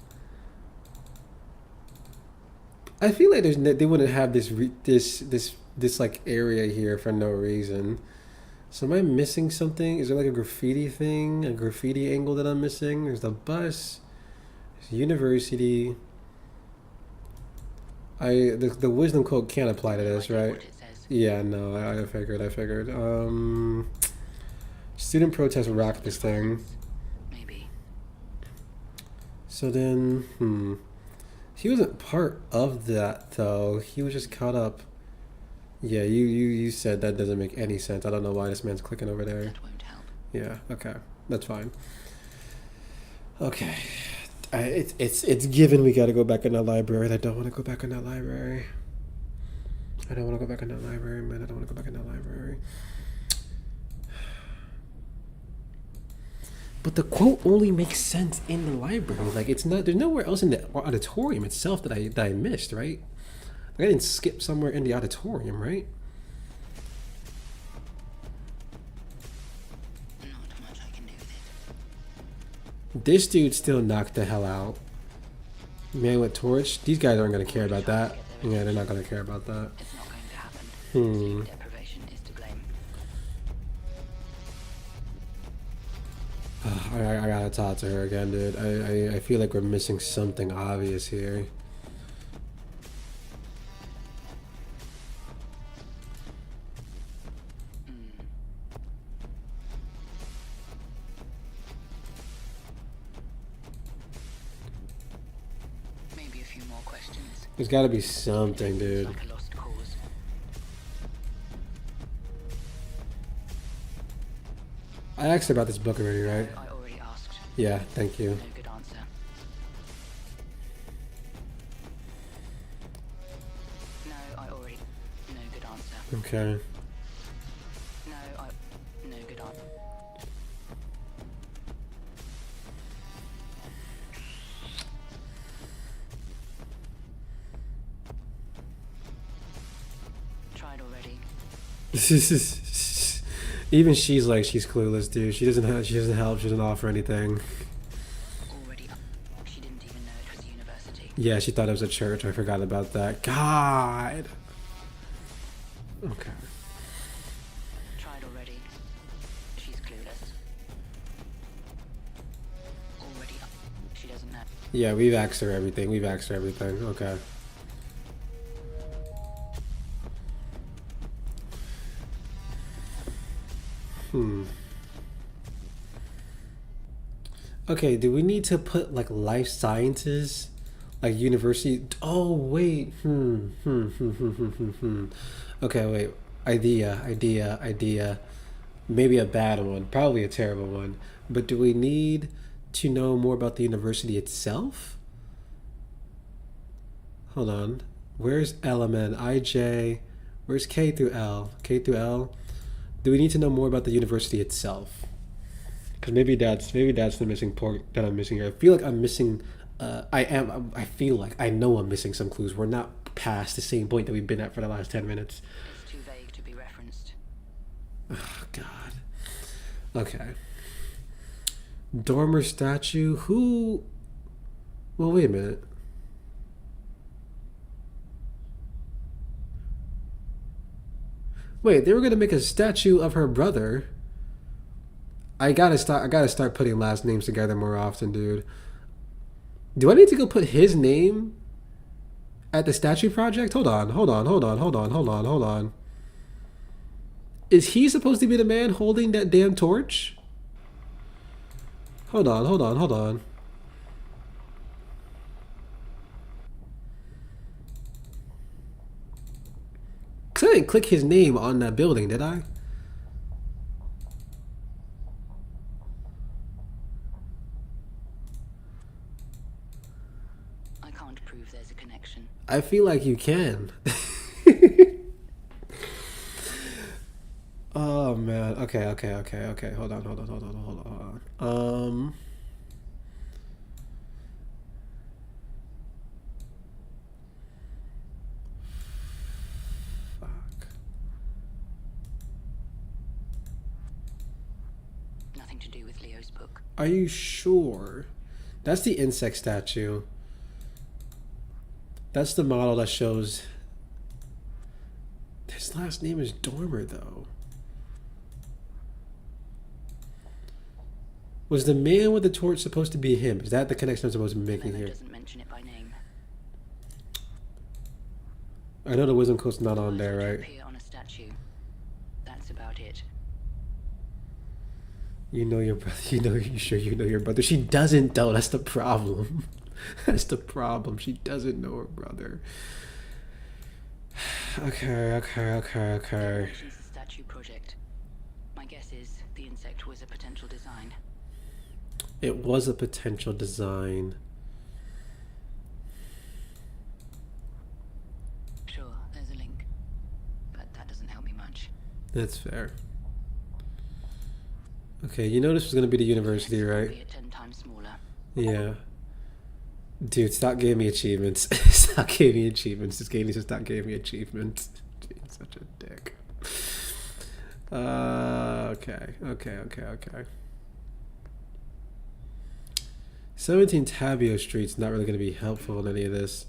I feel like they wouldn't have this like area here for no reason. So am I missing something? Is there like a graffiti thing, a graffiti angle that I'm missing? There's the bus, there's university. The wisdom quote can't apply to this, No idea right? what it says. Yeah, no, I figured. Student protest rocked this thing. Maybe. So then, he wasn't part of that though. He was just caught up. Yeah, you said that doesn't make any sense. I don't know why this man's clicking over there. That won't help. Yeah, okay, that's fine. Okay, It's given we gotta go back in that library. And I don't want to go back in that library. I don't want to go back in that library, man. I don't want to go back in that library. But the quote only makes sense in the library. Like it's not. There's nowhere else in the auditorium itself that I missed, right? Like I didn't skip somewhere in the auditorium, right? Not much I can do with it. This dude still knocked the hell out. Man with torch. These guys aren't gonna care about that. Yeah, they're not gonna care about that. It's not going to happen. Hmm. Sleep deprivation is to blame. I gotta talk to her again, dude. I feel like we're missing something obvious here. Maybe a few more questions. There's gotta be something, dude. Like a lost cause. I asked her about this book already, right? I already asked. Yeah, thank you. No good answer. No, I already. No good answer. Okay. No good answer. Tried already. Even she's like she's clueless, dude. She doesn't help. She doesn't offer anything. Already. She didn't even know it was a university. Yeah, she thought it was a church. I forgot about that. God. Okay. Tried already. She's clueless. Already. She doesn't know. Yeah, we've asked her everything. We've asked her everything. Okay. Okay, do we need to put like life sciences, like university? Oh wait. Okay, wait. Idea. Maybe a bad one. Probably a terrible one. But do we need to know more about the university itself? Hold on. Where's LMN? IJ. Where's K through L? K through L. Do we need to know more about the university itself? Because maybe that's the missing part that I'm missing here. I feel like I'm missing. I feel like I know I'm missing some clues. We're not past the same point that we've been at for the last 10 minutes. It's too vague to be referenced. Oh, God. Okay. Dormer statue. Who? Well, wait a minute. Wait, they were gonna make a statue of her brother. I gotta start putting last names together more often, dude. Do I need to go put his name at the statue project? Hold on. Is he supposed to be the man holding that damn torch? Hold on. Cause I didn't click his name on that building, did I? I can't prove there's a connection. I feel like you can. Oh man. Okay. Hold on. Fuck. Nothing to do with Leo's book. Are you sure? That's the insect statue. That's the model that shows. His last name is Dormer, though. Was the man with the torch supposed to be him? Is that the connection I'm supposed to be making Memo here? doesn't mention it by name. I know the wisdom coast's not on there, right? Appear on a statue. That's about it. You know your brother. You sure you know your brother? She doesn't, though. That's the problem. That's the problem. She doesn't know her brother. Okay. Mentions the statue project. My guess is the insect was a potential design. It was a potential design. That's fair. Okay, you know this was gonna be the university, right? Albeit 10 times smaller. Yeah. Dude, stop giving me achievements. Stop giving me achievements. This game needs to stop giving me achievements. Dude, such a dick. Okay. 17 Tabio Street's not really going to be helpful in any of this.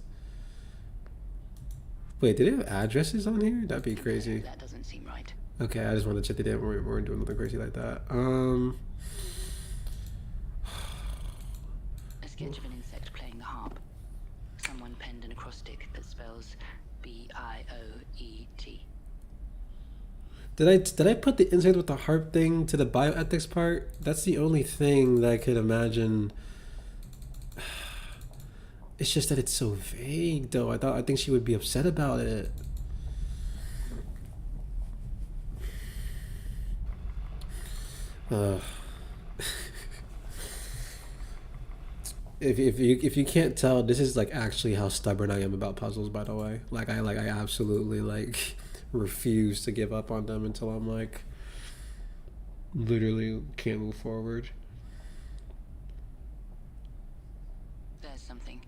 Wait, did they have addresses on here? That'd be crazy. That doesn't seem right. Okay, I just want to check they didn't. We weren't doing nothing crazy like that. A sketch of an insect playing the harp. Someone penned an acrostic that spells B-I-O-E-T. Did I put the insect with the harp thing to the bioethics part? That's the only thing that I could imagine. It's just that it's so vague, though. I think she would be upset about it. If you can't tell, this is like actually how stubborn I am about puzzles. By the way, I absolutely like refuse to give up on them until I'm like literally can't move forward. There's something.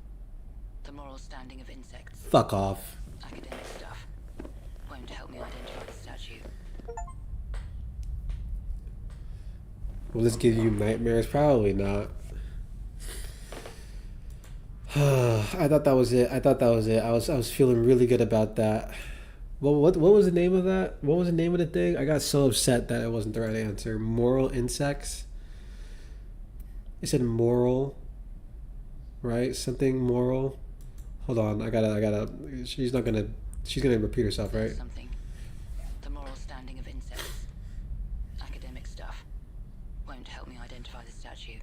The moral standing of insects. Fuck off. Academic stuff. Won't help me identify the statue. Will this give you nightmares? Probably not. I thought that was it. I was feeling really good about that. What was the name of that? What was the name of the thing? I got so upset that it wasn't the right answer. Moral insects. It said moral, right? Something moral. Hold on. I gotta. She's gonna repeat herself, right? There's something. The moral standing of insects. Academic stuff. Won't help me identify the statue.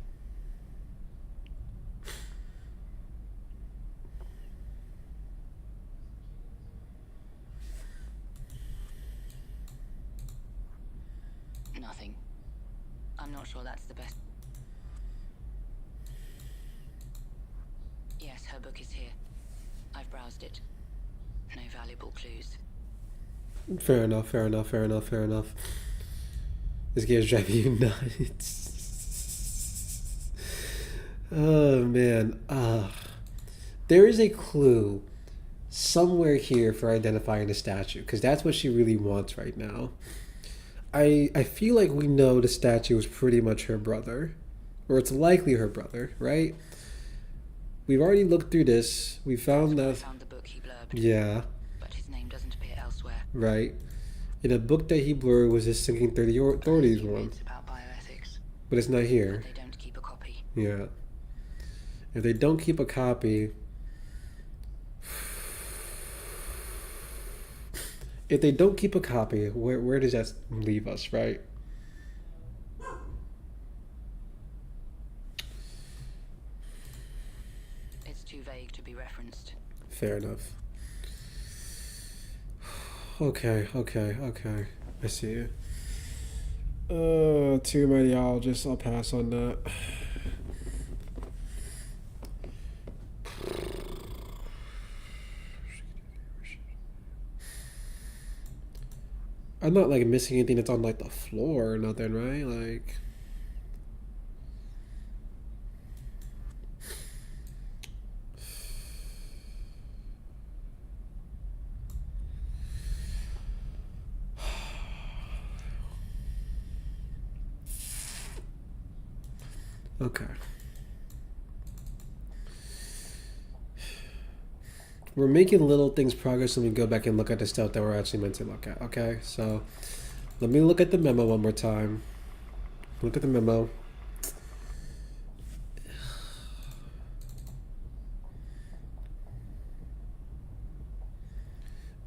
Nothing. I'm not sure that's the best. Yes, her book is here. I've browsed it. No valuable clues. Fair enough. This game's driving you nuts. Oh man. There is a clue somewhere here for identifying the statue, because that's what she really wants right now. I feel like we know the statue is pretty much her brother, or it's likely her brother, right? We've already looked through this. We found I that. found the book he blurbed, Yeah, but his name doesn't appear elsewhere. right. In a book that he blurred was his Sinking 30 Authorities He one, reads about bioethics, but it's not here. but they don't keep a copy. Yeah. If they don't keep a copy, where does that leave us, right? It's too vague to be referenced. Fair enough. Okay. I see it. Two radiologists. I'll pass on that. I'm not like missing anything that's on like the floor or nothing, right? Like. Okay. We're making little things progress when we go back and look at the stuff that we're actually meant to look at. Okay, so let me look at the memo one more time. Look at the memo.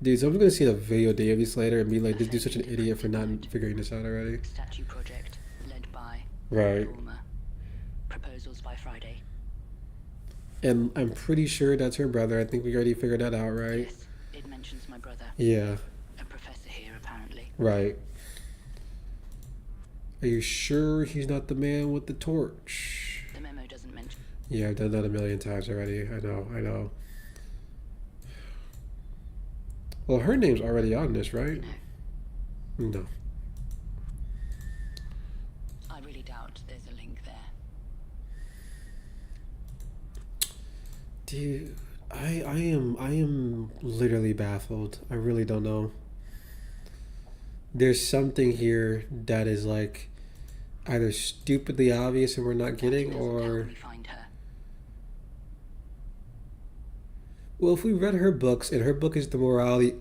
Dude, someone's gonna see the video days later and be like, this dude's such an idiot for not figuring this out already. Statue project, led by Right. Norma. Proposals by Friday. And I'm pretty sure that's her brother. I think we already figured that out, right? Yes, it mentions my brother. Yeah, A professor here, apparently. right. Are you sure he's not the man with the torch? The memo doesn't mention. Yeah, I've done that a million times already. I know. Well, her name's already on this, right? No. No. I really doubt there's a link there. Dude, I am literally baffled. I really don't know. There's something here that is like either stupidly obvious and we're not getting, That doesn't help or me find her. well, if we read her books and her book is the morality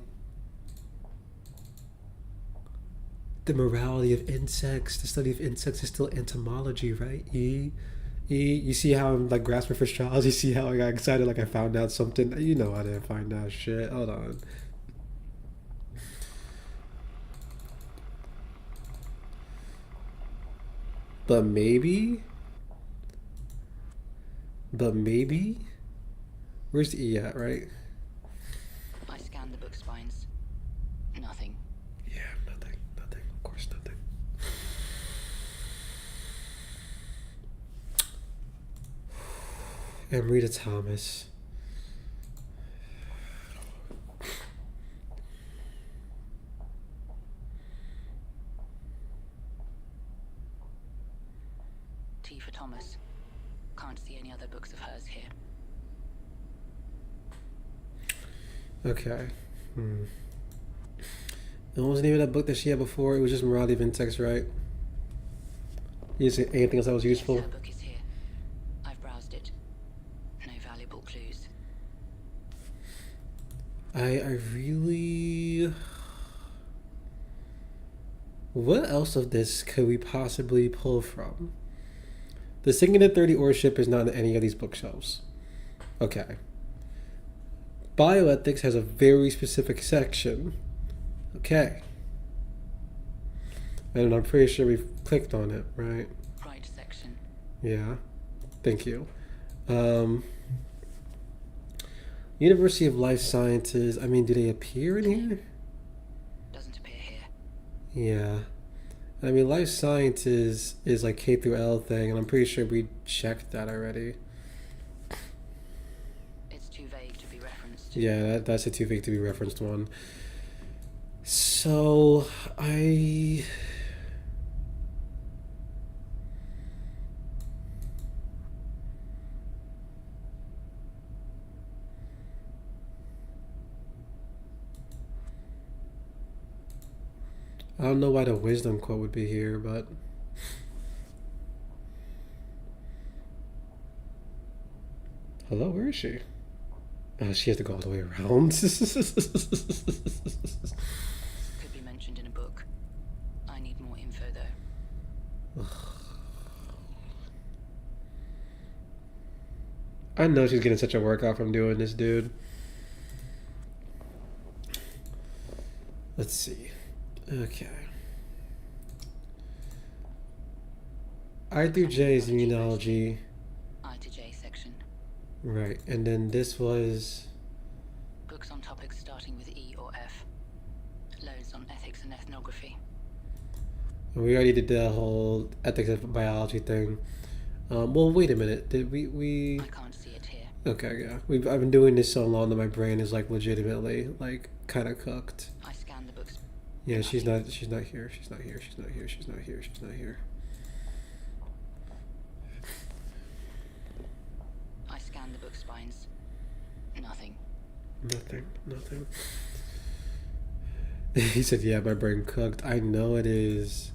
of insects, the study of insects is still entomology, right? You see how I'm like grasping for straws? You see how I got excited like I found out something? You know I didn't find out shit. Hold on. But maybe, but maybe, where's the E at, right? I scanned the book spines. Nothing. Yeah, nothing, nothing, of course nothing. Amrita Thomas. T for Thomas. Can't see any other books of hers here. Okay. And what was the name of that book that she had before? It was just Morality of Insects, right? You see anything else that was useful? Yes, her book is here. I've browsed it. No valuable clues. I really. What else of this could we possibly pull from? The Sinking at 30 Ore Ship is not in any of these bookshelves. Okay. Bioethics has a very specific section. Okay. And I'm pretty sure we've clicked on it, right? Right section. Yeah. Thank you. University of Life Sciences. I mean, do they appear in here? Doesn't appear here. Yeah. I mean, life sciences is like K through L thing, and I'm pretty sure we checked that already. It's too vague to be referenced. Yeah, that's a too big to be referenced one. So, I don't know why the wisdom quote would be here, but hello, where is she? She has to go all the way around. Could be mentioned in a book. I need more info though. I know she's getting such a workout from doing this, dude. Let's see. Okay. I through J is immunology. I to J section. Right. And then this was. Books on topics starting with E or F. Loads on ethics and ethnography. We already did the whole ethics of biology thing. Well, wait a minute. Did we? I can't see it here. Okay, yeah. I've been doing this so long that my brain is like legitimately like kind of cooked. I scanned the books. Yeah, she's not here. She's not here. She's not here. She's not here. She's not here. I scanned the book spines. Nothing. Nothing. He said, yeah, my brain cooked. I know it is.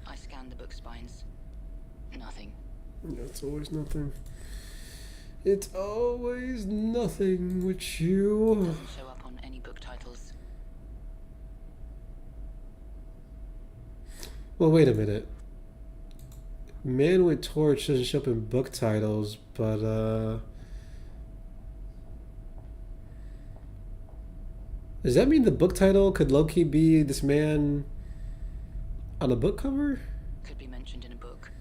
I scanned the book spines. Nothing. It's always nothing. It's always nothing with you. Doesn't show up on any book titles. Well, wait a minute. Man with Torch doesn't show up in book titles, but does that mean the book title could low-key be this man on a book cover? Could be mentioned in a book.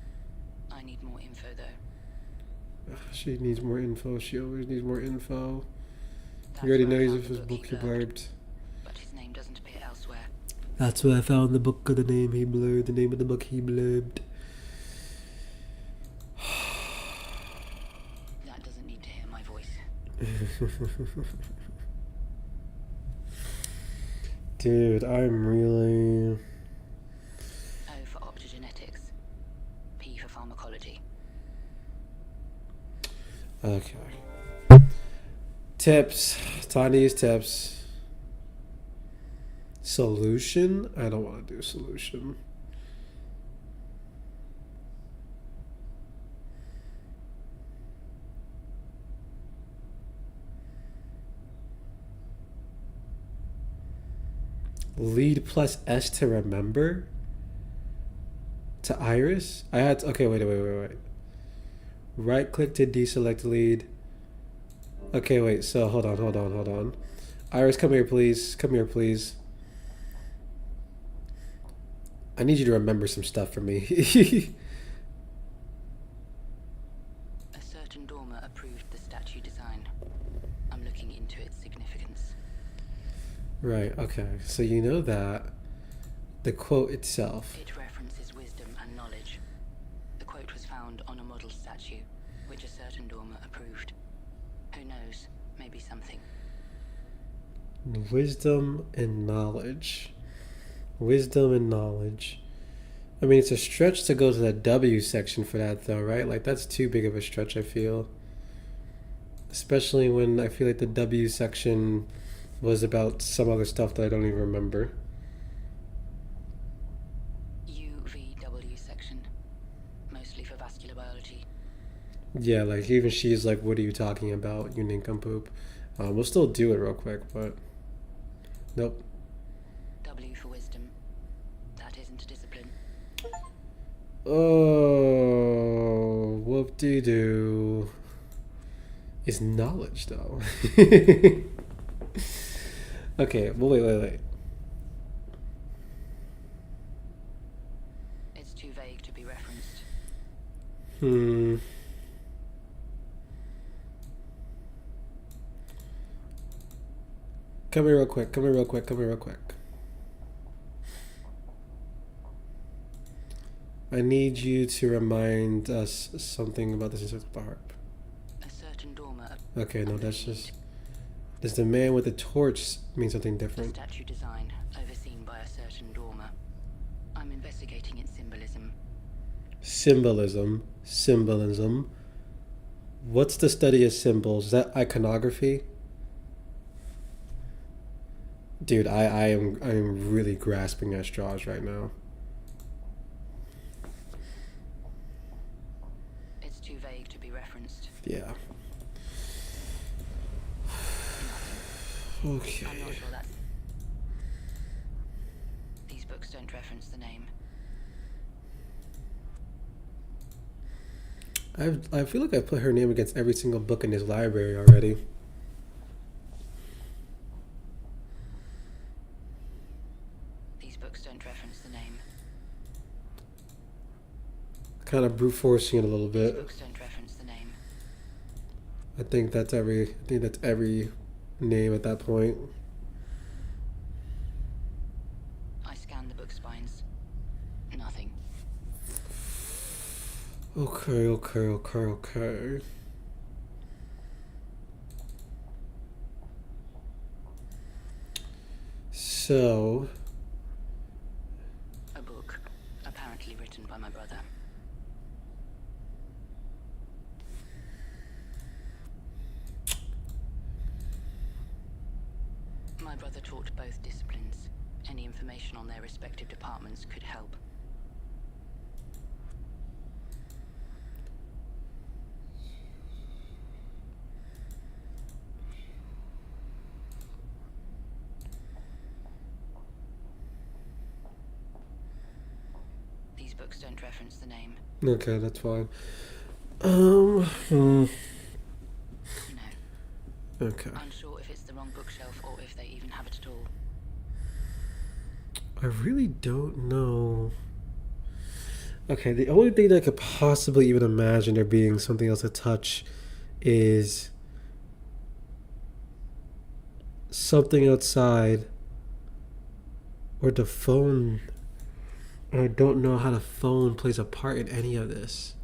I need more info though. She needs more info. She always needs more info. That's You already where I know found if the his book he blurbed, blurbed. but his name doesn't appear elsewhere. That's where I found the book of the name he blurred. The name of the book he blurbed. That doesn't need to hear my voice. Dude, I'm really... O for optogenetics. P for pharmacology. Okay. Tips. Time to use tips. Solution? I don't want to do solution. Lead plus S to remember? To iris? I had to, okay, wait. Right click to deselect lead. Okay, wait, so hold on. Iris, come here, please. Come here, please. I need you to remember some stuff for me. A certain Dormer approved the statue design. I'm looking into its significance. Right, okay. So you know that. The quote itself. It references wisdom and knowledge. The quote was found on a model statue, which a certain Dormer approved. Who knows? Maybe something. Wisdom and knowledge. Wisdom and knowledge. I mean, it's a stretch to go to the W section for that, though, right? Like, that's too big of a stretch, I feel. Especially when I feel like the W section was about some other stuff that I don't even remember. UVW section. Mostly for vascular biology. Yeah, like, even she's like, what are you talking about, you nincompoop? We'll still do it real quick, but... Nope. W for wisdom. That isn't a discipline. Oh, whoop-de-doo. Is knowledge, though. Okay, well, wait. It's too vague to be referenced. Come here real quick. I need you to remind us something about this insect with the harp. A certain Dormer. Okay, no, that's just... Does the man with the torch mean something The different? statue design, overseen by a certain Dormer. I'm investigating its symbolism. Symbolism. What's the study of symbols? Is that iconography? Dude, I am really grasping at straws right now. It's too vague to be referenced. Yeah. Okay. I'm not sure that's... These books don't reference the name. I feel like I put her name against every single book in this library already. These books don't reference the name. Kind of brute forcing it a little These bit. books don't reference the name. I think that's every name at that point. I scanned the book spines. Nothing. Okay. So, A book, apparently written by my brother. My brother taught both disciplines. Any information on their respective departments could help. These books don't reference the name. okay, that's fine. No. Okay. Unsure if it's the wrong bookshelf or if they even have it at all. I really don't know. Okay, the only thing that I could possibly even imagine there being something else to touch is something outside or the phone. I don't know how the phone plays a part in any of this.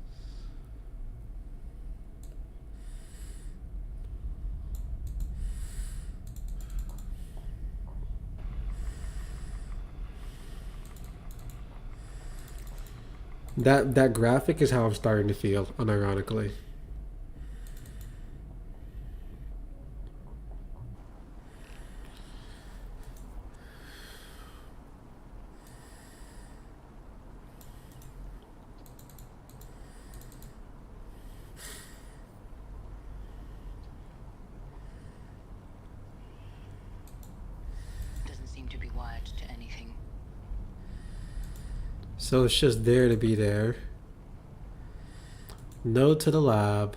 That graphic is how I'm starting to feel, unironically. Doesn't seem to be wired to anything. So it's just there to be there. No to the lab.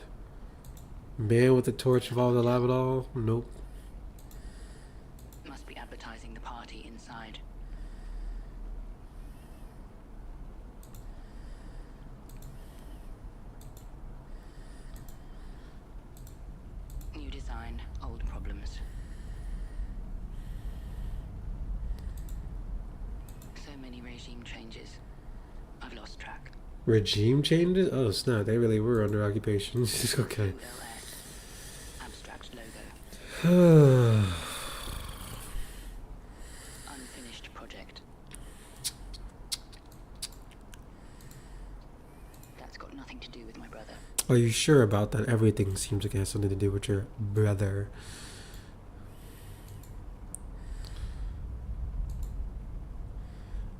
Man with the torch involved in the lab at all? Nope. Must be advertising the party inside. New design, old problems. So many regime changes. I've lost track. Regime changes? Oh snap, they really were under occupation. Okay. OLS. Abstract logo. Unfinished project. That's got nothing to do with my brother. Are you sure about that? Everything seems like it has something to do with your brother.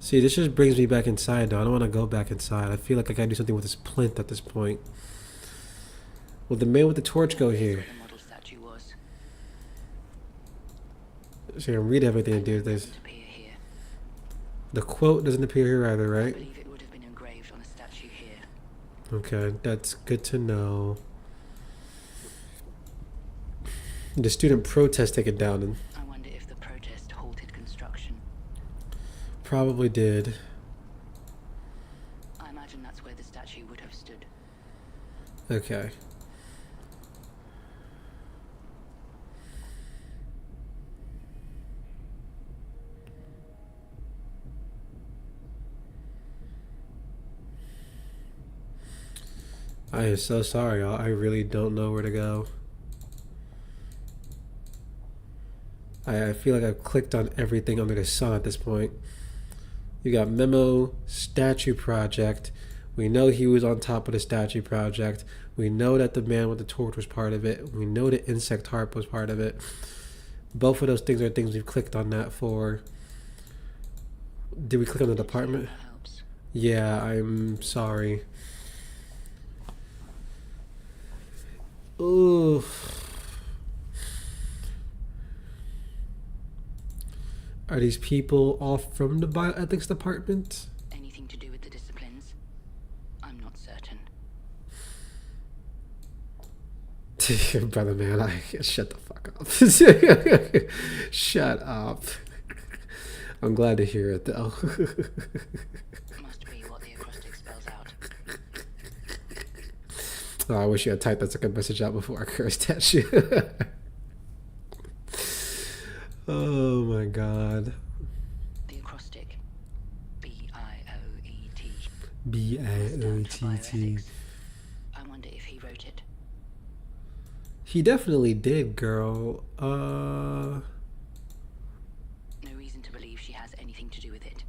See, this just brings me back inside, though. I don't want to go back inside. I feel like I gotta do something with this plinth at this point. Will the man with the torch go here? The model statue was. So I can read everything to do with this. Doesn't appear here. The quote doesn't appear here either, I right? believe it would have been engraved on a statue here. Okay, that's good to know. The student protest take it down, and I wonder if the protest halted construction. probably did. I imagine that's where the statue would have stood. Okay. I am so sorry, y'all. I really don't know where to go. I feel like I've clicked on everything under the sun at this point. You got memo, statue project. We know he was on top of the statue project. We know that the man with the torch was part of it. We know the insect harp was part of it. Both of those things are things we've clicked on that for. Did we click on the department? That helps. Yeah, I'm sorry. Ooh. Are these people all from the bioethics department? Anything to do with the disciplines? I'm not certain. Brother man, shut the fuck up. Shut up. I'm glad to hear it though. Must be what the acrostic spells out. Oh, I wish you had typed that second message out before I cursed at you. Oh my god. The acrostic. B-I-O-E-T. B-I-O-T-T. I wonder if he wrote it. He definitely did, girl. No reason to believe she has anything to do with it.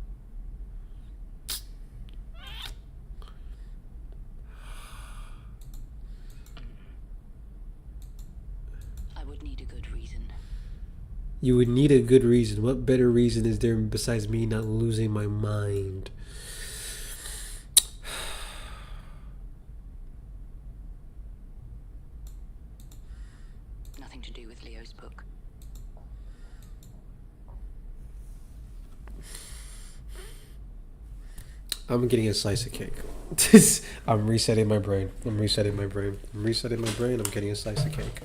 I would need a good reason. You would need a good reason. What better reason is there besides me not losing my mind? Nothing to do with Leo's book. I'm getting a slice of cake. I'm resetting my brain. I'm resetting my brain. I'm resetting my brain. I'm getting a slice of cake.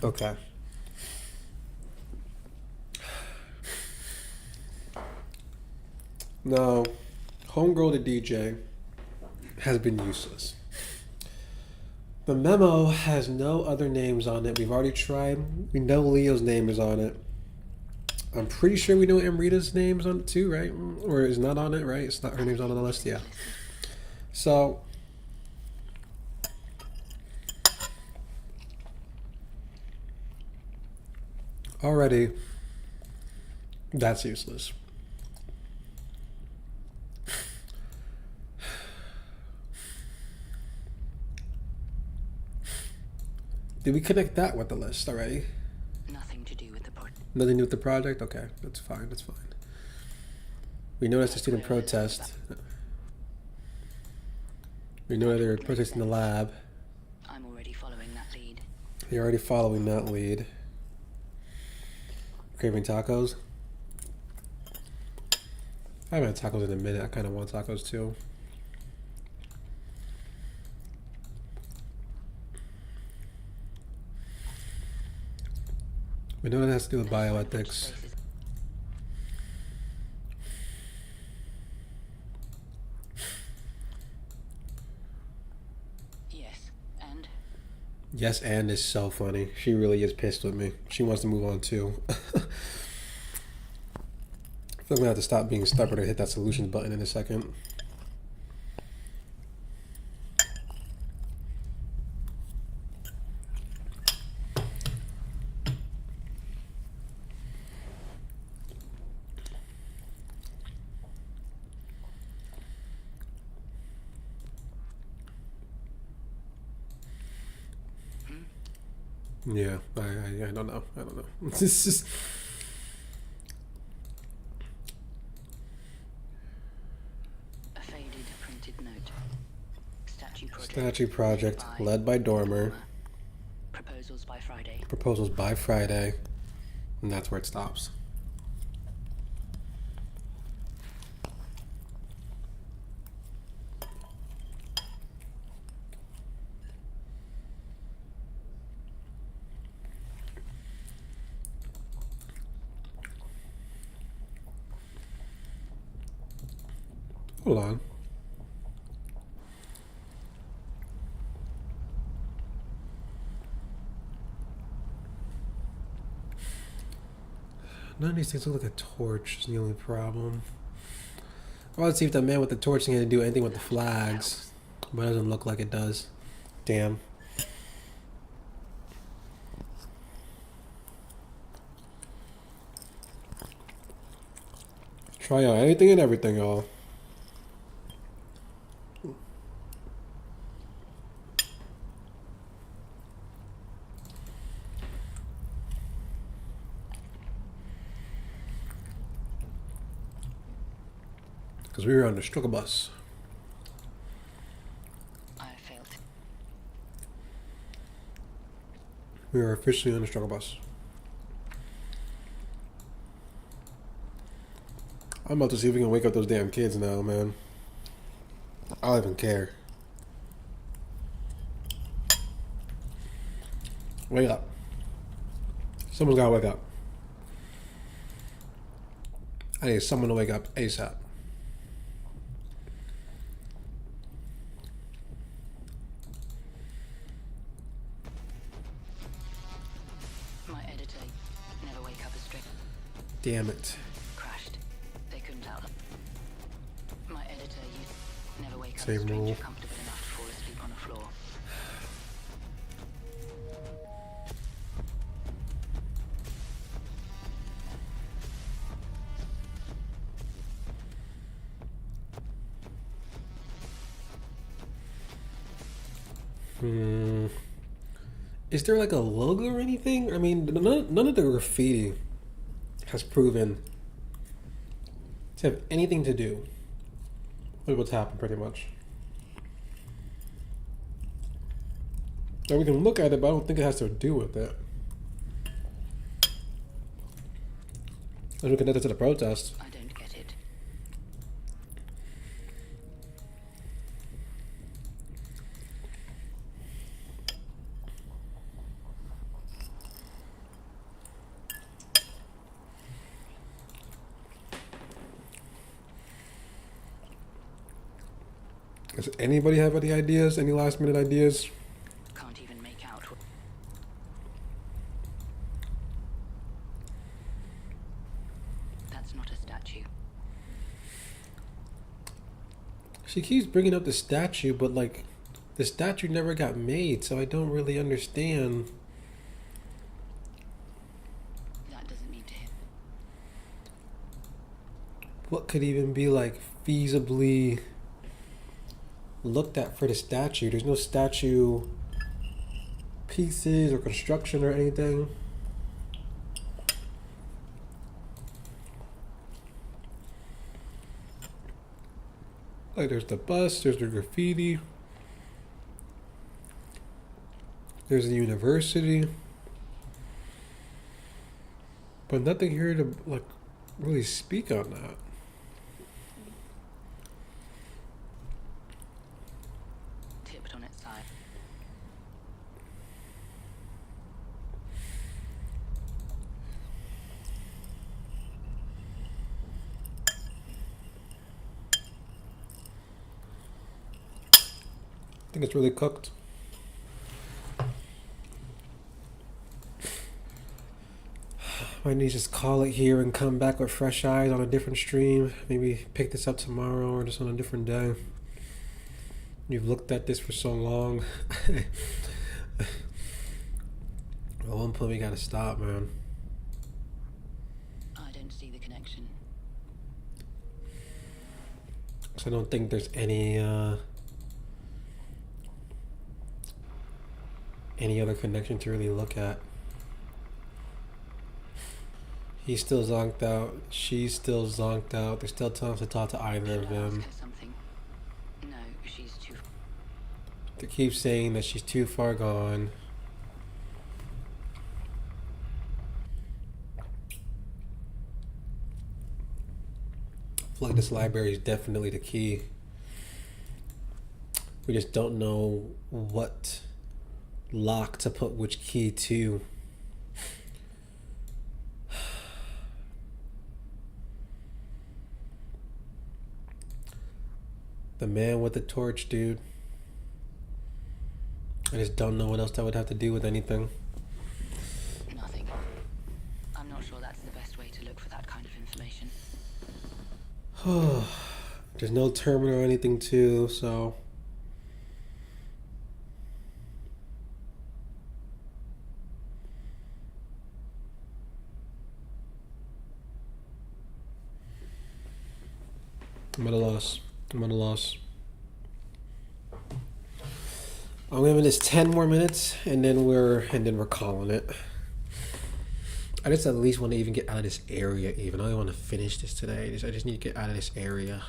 Okay. Now, Homegirl the DJ has been useless. The memo has no other names on it. We've already tried. We know Leo's name is on it. I'm pretty sure we know Amrita's name's on it too, right? Or is not on it, right? It's not her name's not on the list, yeah. So already that's useless. Did we connect that with the list already? Nothing to do with the project. Nothing to do with the project? Okay, that's fine, that's fine. We know that's a student protest. We know they're protesting the lab. I'm already following that lead. You're already following that lead. Craving tacos? I haven't had tacos in a minute. I kind of want tacos too. We know it has to do with bioethics. Yes, and Yes, and is so funny. She really is pissed with me. She wants to move on too. I feel like I'm gonna have to stop being stubborn and hit that solutions button in a second. Yeah, I don't know. I don't know. This is a faded printed note. Statue project led by Dormer. Proposals by Friday. Proposals by Friday, and that's where it stops. Hold on. None of these things look like a torch is the only problem. I want to see if that man with the torch can do anything with the flags, but it doesn't look like it does. Damn. Try out anything and everything, y'all. Because we were on the struggle bus. I failed. We are officially on the struggle bus. I'm about to see if we can wake up those damn kids now, man. I don't even care. Wake up. Someone's gotta wake up. I need someone to wake up ASAP. My editor never wake up a straight. Damn it. Crashed. They couldn't out. My editor, you never wake up Same a stranger rule. comfortable enough to fall asleep on a floor. Is there like a logo or anything? I mean, none of the graffiti has proven to have anything to do with what's happened, pretty much. Now we can look at it, but I don't think it has to do with it. As we connect it to the protest. I don't get it. Does anybody have any ideas? Any last minute ideas? Can't even make out what... That's not a statue. She keeps bringing up the statue, but like, the statue never got made, so I don't really understand. That doesn't need to hit. What could even be like feasibly looked at for the statue? There's no statue pieces or construction or anything. Like there's the bus, there's the graffiti, there's the university, but nothing here to like really speak on that. Tipped on its side. I think it's really cooked. Might need to just call it here and come back with fresh eyes on a different stream. Maybe pick this up tomorrow or just on a different day. You've looked at this for so long. At one point we gotta stop, man. I don't see the connection. So I don't think there's any other connection to really look at. He's still zonked out. She's still zonked out. There's still time to talk to either of Should I ask them. her something? No, she's too... They keep saying that she's too far gone. I feel like this library is definitely the key. We just don't know what lock to put which key to. The man with the torch, dude. I just don't know what else that would have to do with anything. Nothing. I'm not sure that's the best way to look for that kind of information. There's no terminal or anything too, so I'm at a loss. I'm at a loss. I'm giving this 10 more minutes and then we're calling it. I just at least want to even get out of this area even. I don't want to finish this today. I just need to get out of this area.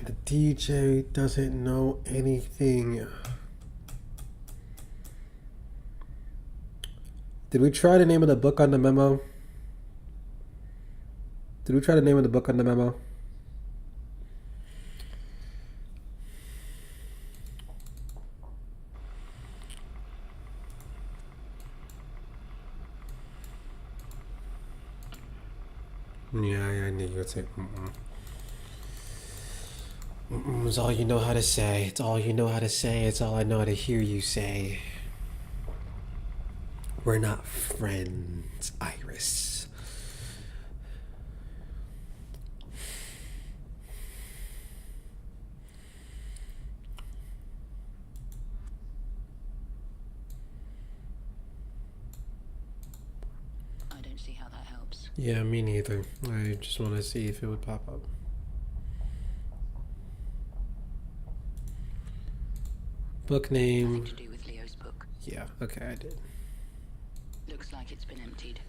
The DJ doesn't know anything. Did we try the name of the book on the memo? Did we try the name of the book on the memo? Yeah, I knew you would say mm-mm. It's all you know how to say. It's all you know how to say. It's all I know how to hear you say. We're not friends, Iris. I don't see how that helps. Yeah, me neither. I just want to see if it would pop up. Book name. Nothing to do with Leo's book. Yeah, okay, I did. Looks like it's been emptied.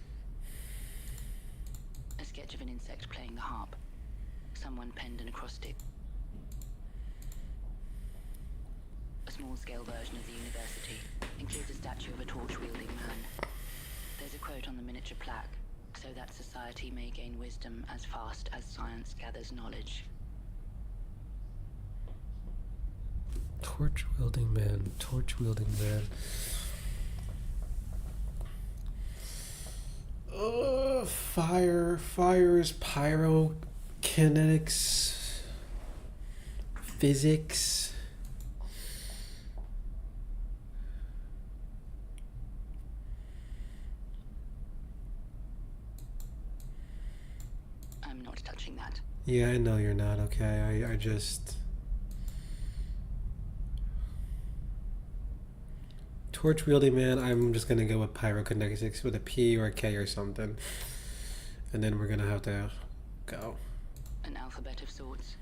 A sketch of an insect playing the harp. Someone penned an acrostic. A small-scale version of the university includes a statue of a torch-wielding man. There's a quote on the miniature plaque. so that society may gain wisdom as fast as science gathers knowledge. Torch wielding man, torch wielding man. Fire is pyrokinetics, physics. I'm not touching that. Yeah, I know you're not, okay? I just... Torch wielding man, I'm just gonna go with pyrokinetics with a P or a K or something. And then we're gonna have to go. An alphabet of sorts.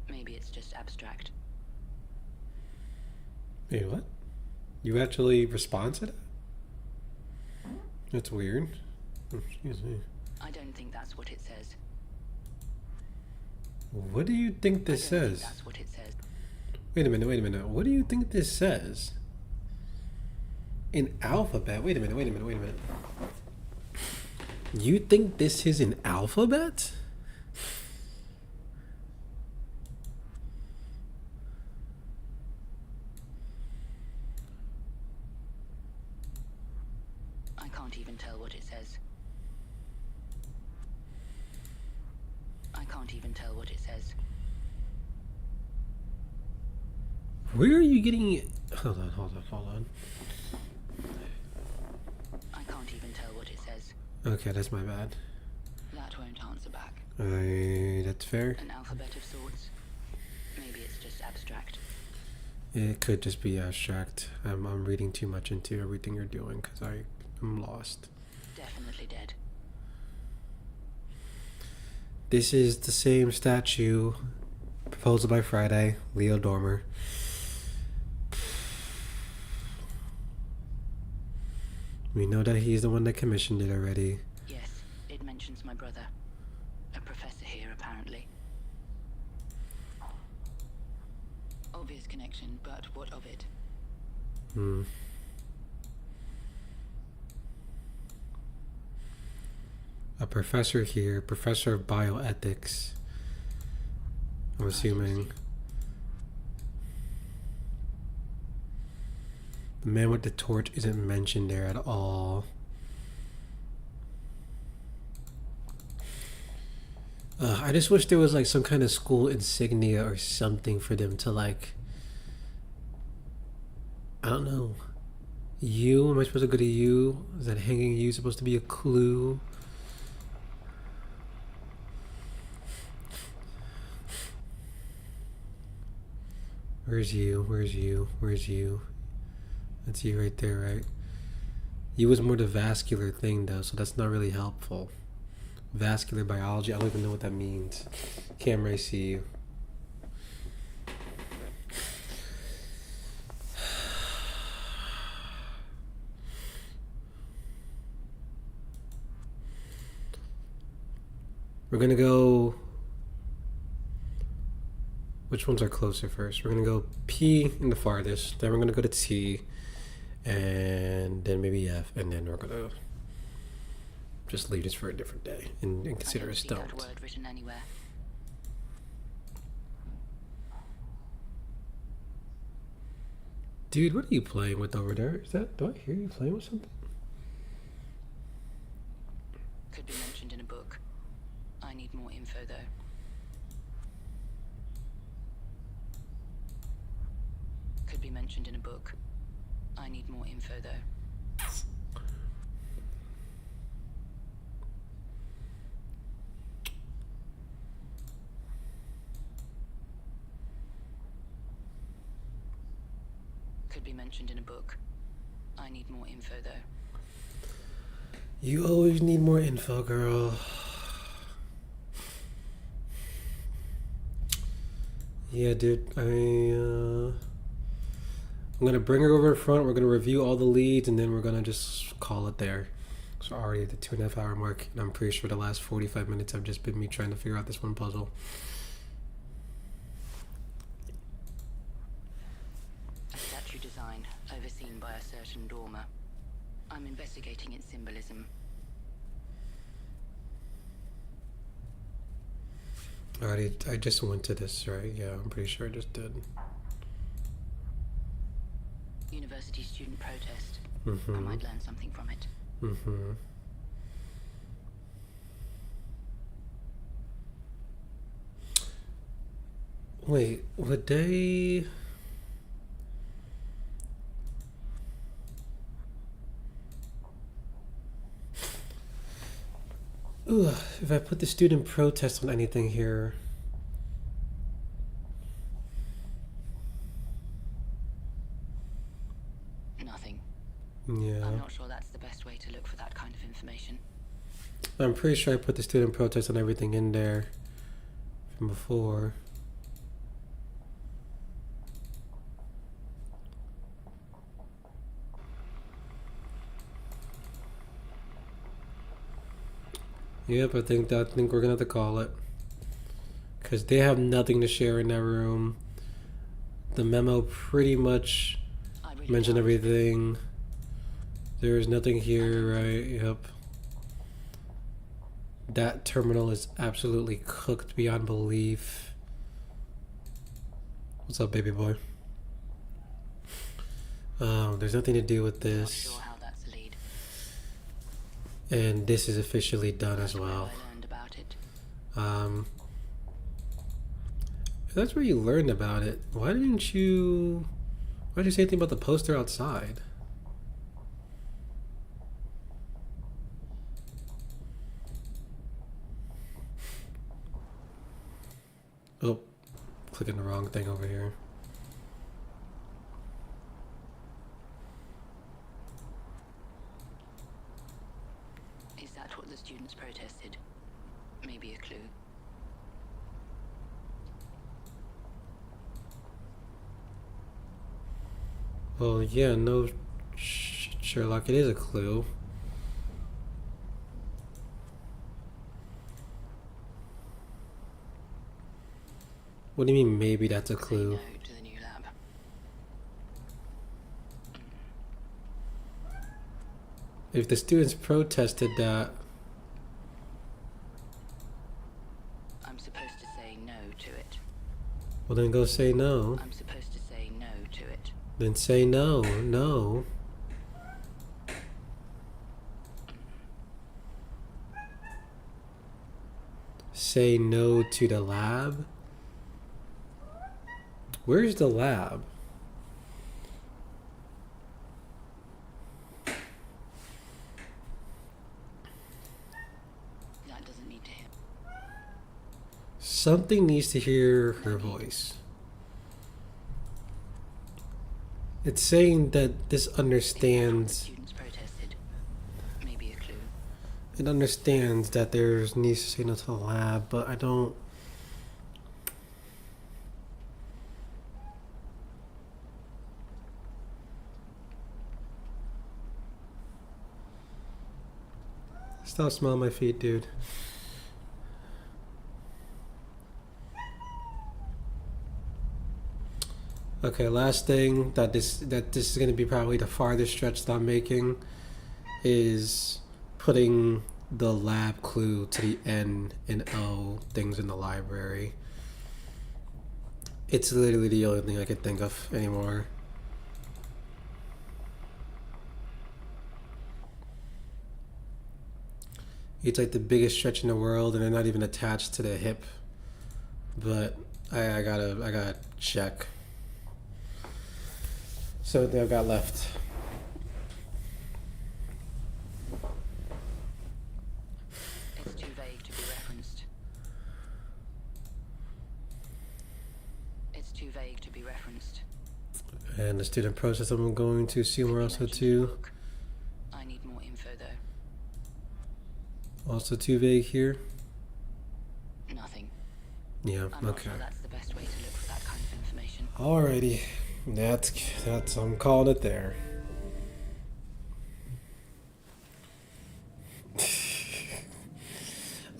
Maybe it's just abstract. Wait, what? You actually respond to that? That's weird. Excuse me. I don't think that's what it says. What do you think this I don't think says? that's what it says. Wait a minute. What do you think this says? An alphabet? Wait a minute. You think this is an alphabet? I can't even tell what it says. I can't even tell what it says. Where are you getting it? Hold on. I can't even tell what it says. Okay, that's my bad. That won't answer back. That's fair. An alphabet of sorts. Maybe it's just abstract. It could just be abstract. I'm reading too much into everything you're doing because I'm lost. Definitely dead. This is the same statue proposal by Friday, Leo Dormer. We know that he's the one that commissioned it already. Yes, it mentions my brother. A professor here, apparently. Obvious connection, but what of it? A professor here, professor of bioethics. I'm assuming. The man with the torch isn't mentioned there at all. I just wish there was like some kind of school insignia or something for them to like. I don't know. U? Am I supposed to go to U? Is that hanging U supposed to be a clue? Where's you? Where's you? Where's you? That's you right there, right? U was more the vascular thing though, so that's not really helpful. Vascular biology, I don't even know what that means. Camera, I see you. We're gonna go... Which ones are closer first? We're gonna go P in the farthest, then we're gonna go to T, and then maybe F, and then we're gonna just leave this for a different day and consider it I don't see that stoned. word written anywhere. Dude, what are you playing with over there? Is that, do I hear you playing with something? Could be mentioned in a book. I need more info, though. Could be mentioned in a book. I need more info, though. Could be mentioned in a book. I need more info, though. You always need more info, girl. Yeah, dude, I'm gonna bring her over in front. We're gonna review all the leads, and then we're gonna just call it there. So already at the 2.5 hour mark, and I'm pretty sure the last 45 minutes have just been me trying to figure out this one puzzle. A statue design overseen by a certain Dormer. I'm investigating its symbolism. I just went to this, right? Yeah, I'm pretty sure I just did. University student protest. I Mm-hmm. might learn something from it. Mm-hmm. Wait, would they... Ooh, if I put the student protest on anything here... Nothing. Yeah. I'm not sure that's the best way to look for that kind of information. I'm pretty sure I put the student protest and everything in there from before. Yep, I think we're gonna have to call it. Cause they have nothing to share in that room. The memo pretty much I really mentioned doubt- everything. There's nothing here, right? Yep. That terminal is absolutely cooked beyond belief. What's up, baby boy? There's nothing to do with Not this. sure how that's a lead. And this is officially done as That's where well. I learned about it. If that's where you learned about it, why didn't you say anything about the poster outside? Oh, clicking the wrong thing over here. Is that what the students protested? Maybe a clue. Well, yeah, no, Sherlock, it is a clue. What do you mean, maybe that's a Say clue? no to the new lab. If the students protested that, I'm supposed to say no to it. well, then go say no. I'm supposed to say no to it. Then say no, no. Say no to the lab? Where's the lab? That doesn't need to hear. Something needs to hear her voice. It's saying that this Is that what the understands. students protested? Maybe a clue. It understands that there's needs to say no to the lab, but I don't. Stop smelling my feet, dude. Okay, last thing that this is going to be probably the farthest stretch that I'm making is putting the lab clue to the N and O things in the library. It's literally the only thing I can think of anymore. It's like the biggest stretch in the world, and they're not even attached to the hip. But I gotta check. So what I've got left. It's too vague to be referenced. It's too vague to be referenced. And the student process I'm going to Seymour Maybe also mentioned too. the book. I need more info though. Also too vague here. Nothing. Yeah, I'm not okay. sure that's the best way to look for that kind of information. Alrighty. That's I'm calling it there.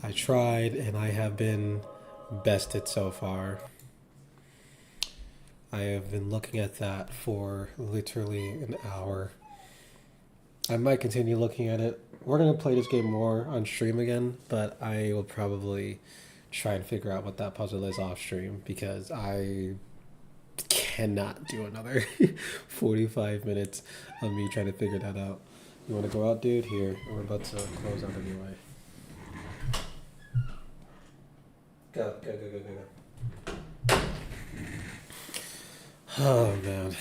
I tried and I have been bested so far. I have been looking at that for literally an hour. I might continue looking at it. We're gonna play this game more on stream again, but I will probably try and figure out what that puzzle is off stream because I cannot do another 45 minutes of me trying to figure that out. You want to go out, dude? Here, we're about to close out anyway. Go. Oh, man.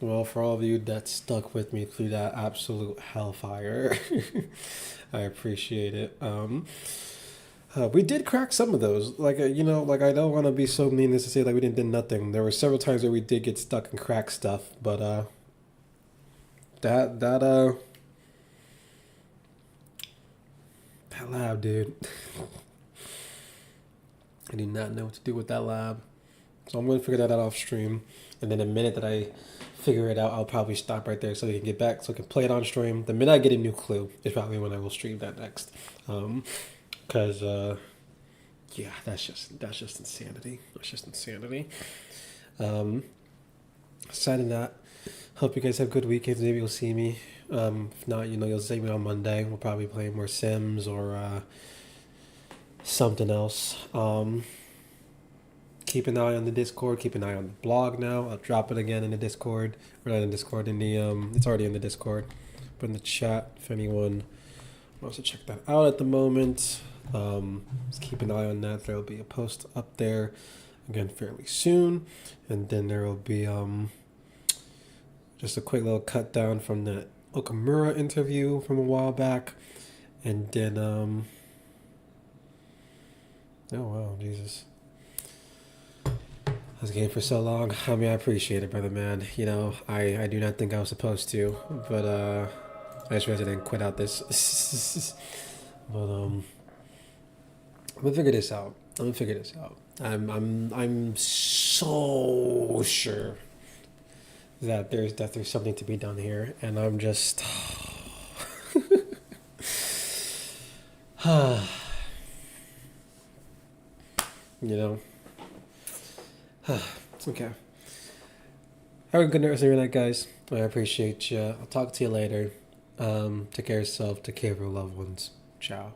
Well, for all of you that stuck with me through that absolute hellfire, I appreciate it. We did crack some of those. Like, like I don't want to be so mean as to say like we didn't do nothing. There were several times where we did get stuck and crack stuff, but that lab, dude. I do not know what to do with that lab. So I'm going to figure that out off stream. And then the minute that I figure it out, I'll probably stop right there so we can get back, so I can play it on stream. The minute I get a new clue is probably when I will stream that next. Because, yeah, that's just insanity. That's just insanity. Aside from that, hope you guys have good weekends. Maybe you'll see me. If not, you'll see me on Monday. We'll probably play more Sims or something else. Keep an eye on the Discord. Keep an eye on the blog now. I'll drop it again in the Discord. Or not in the Discord, in the it's already in the Discord. But in the chat, if anyone wants to check that out at the moment, just keep an eye on that. There will be a post up there again fairly soon, and then there will be just a quick little cut down from the Okamura interview from a while back, and then oh wow, Jesus. I was game for so long. I mean, I appreciate it, brother, man. I do not think I was supposed to, but I just realized I didn't quit out this. But I'm gonna figure this out. I'm so sure that there's something to be done here, and I'm just okay. Have a good rest of your night, guys. I appreciate you. I'll talk to you later. Take care of yourself. Take care of your loved ones. Ciao.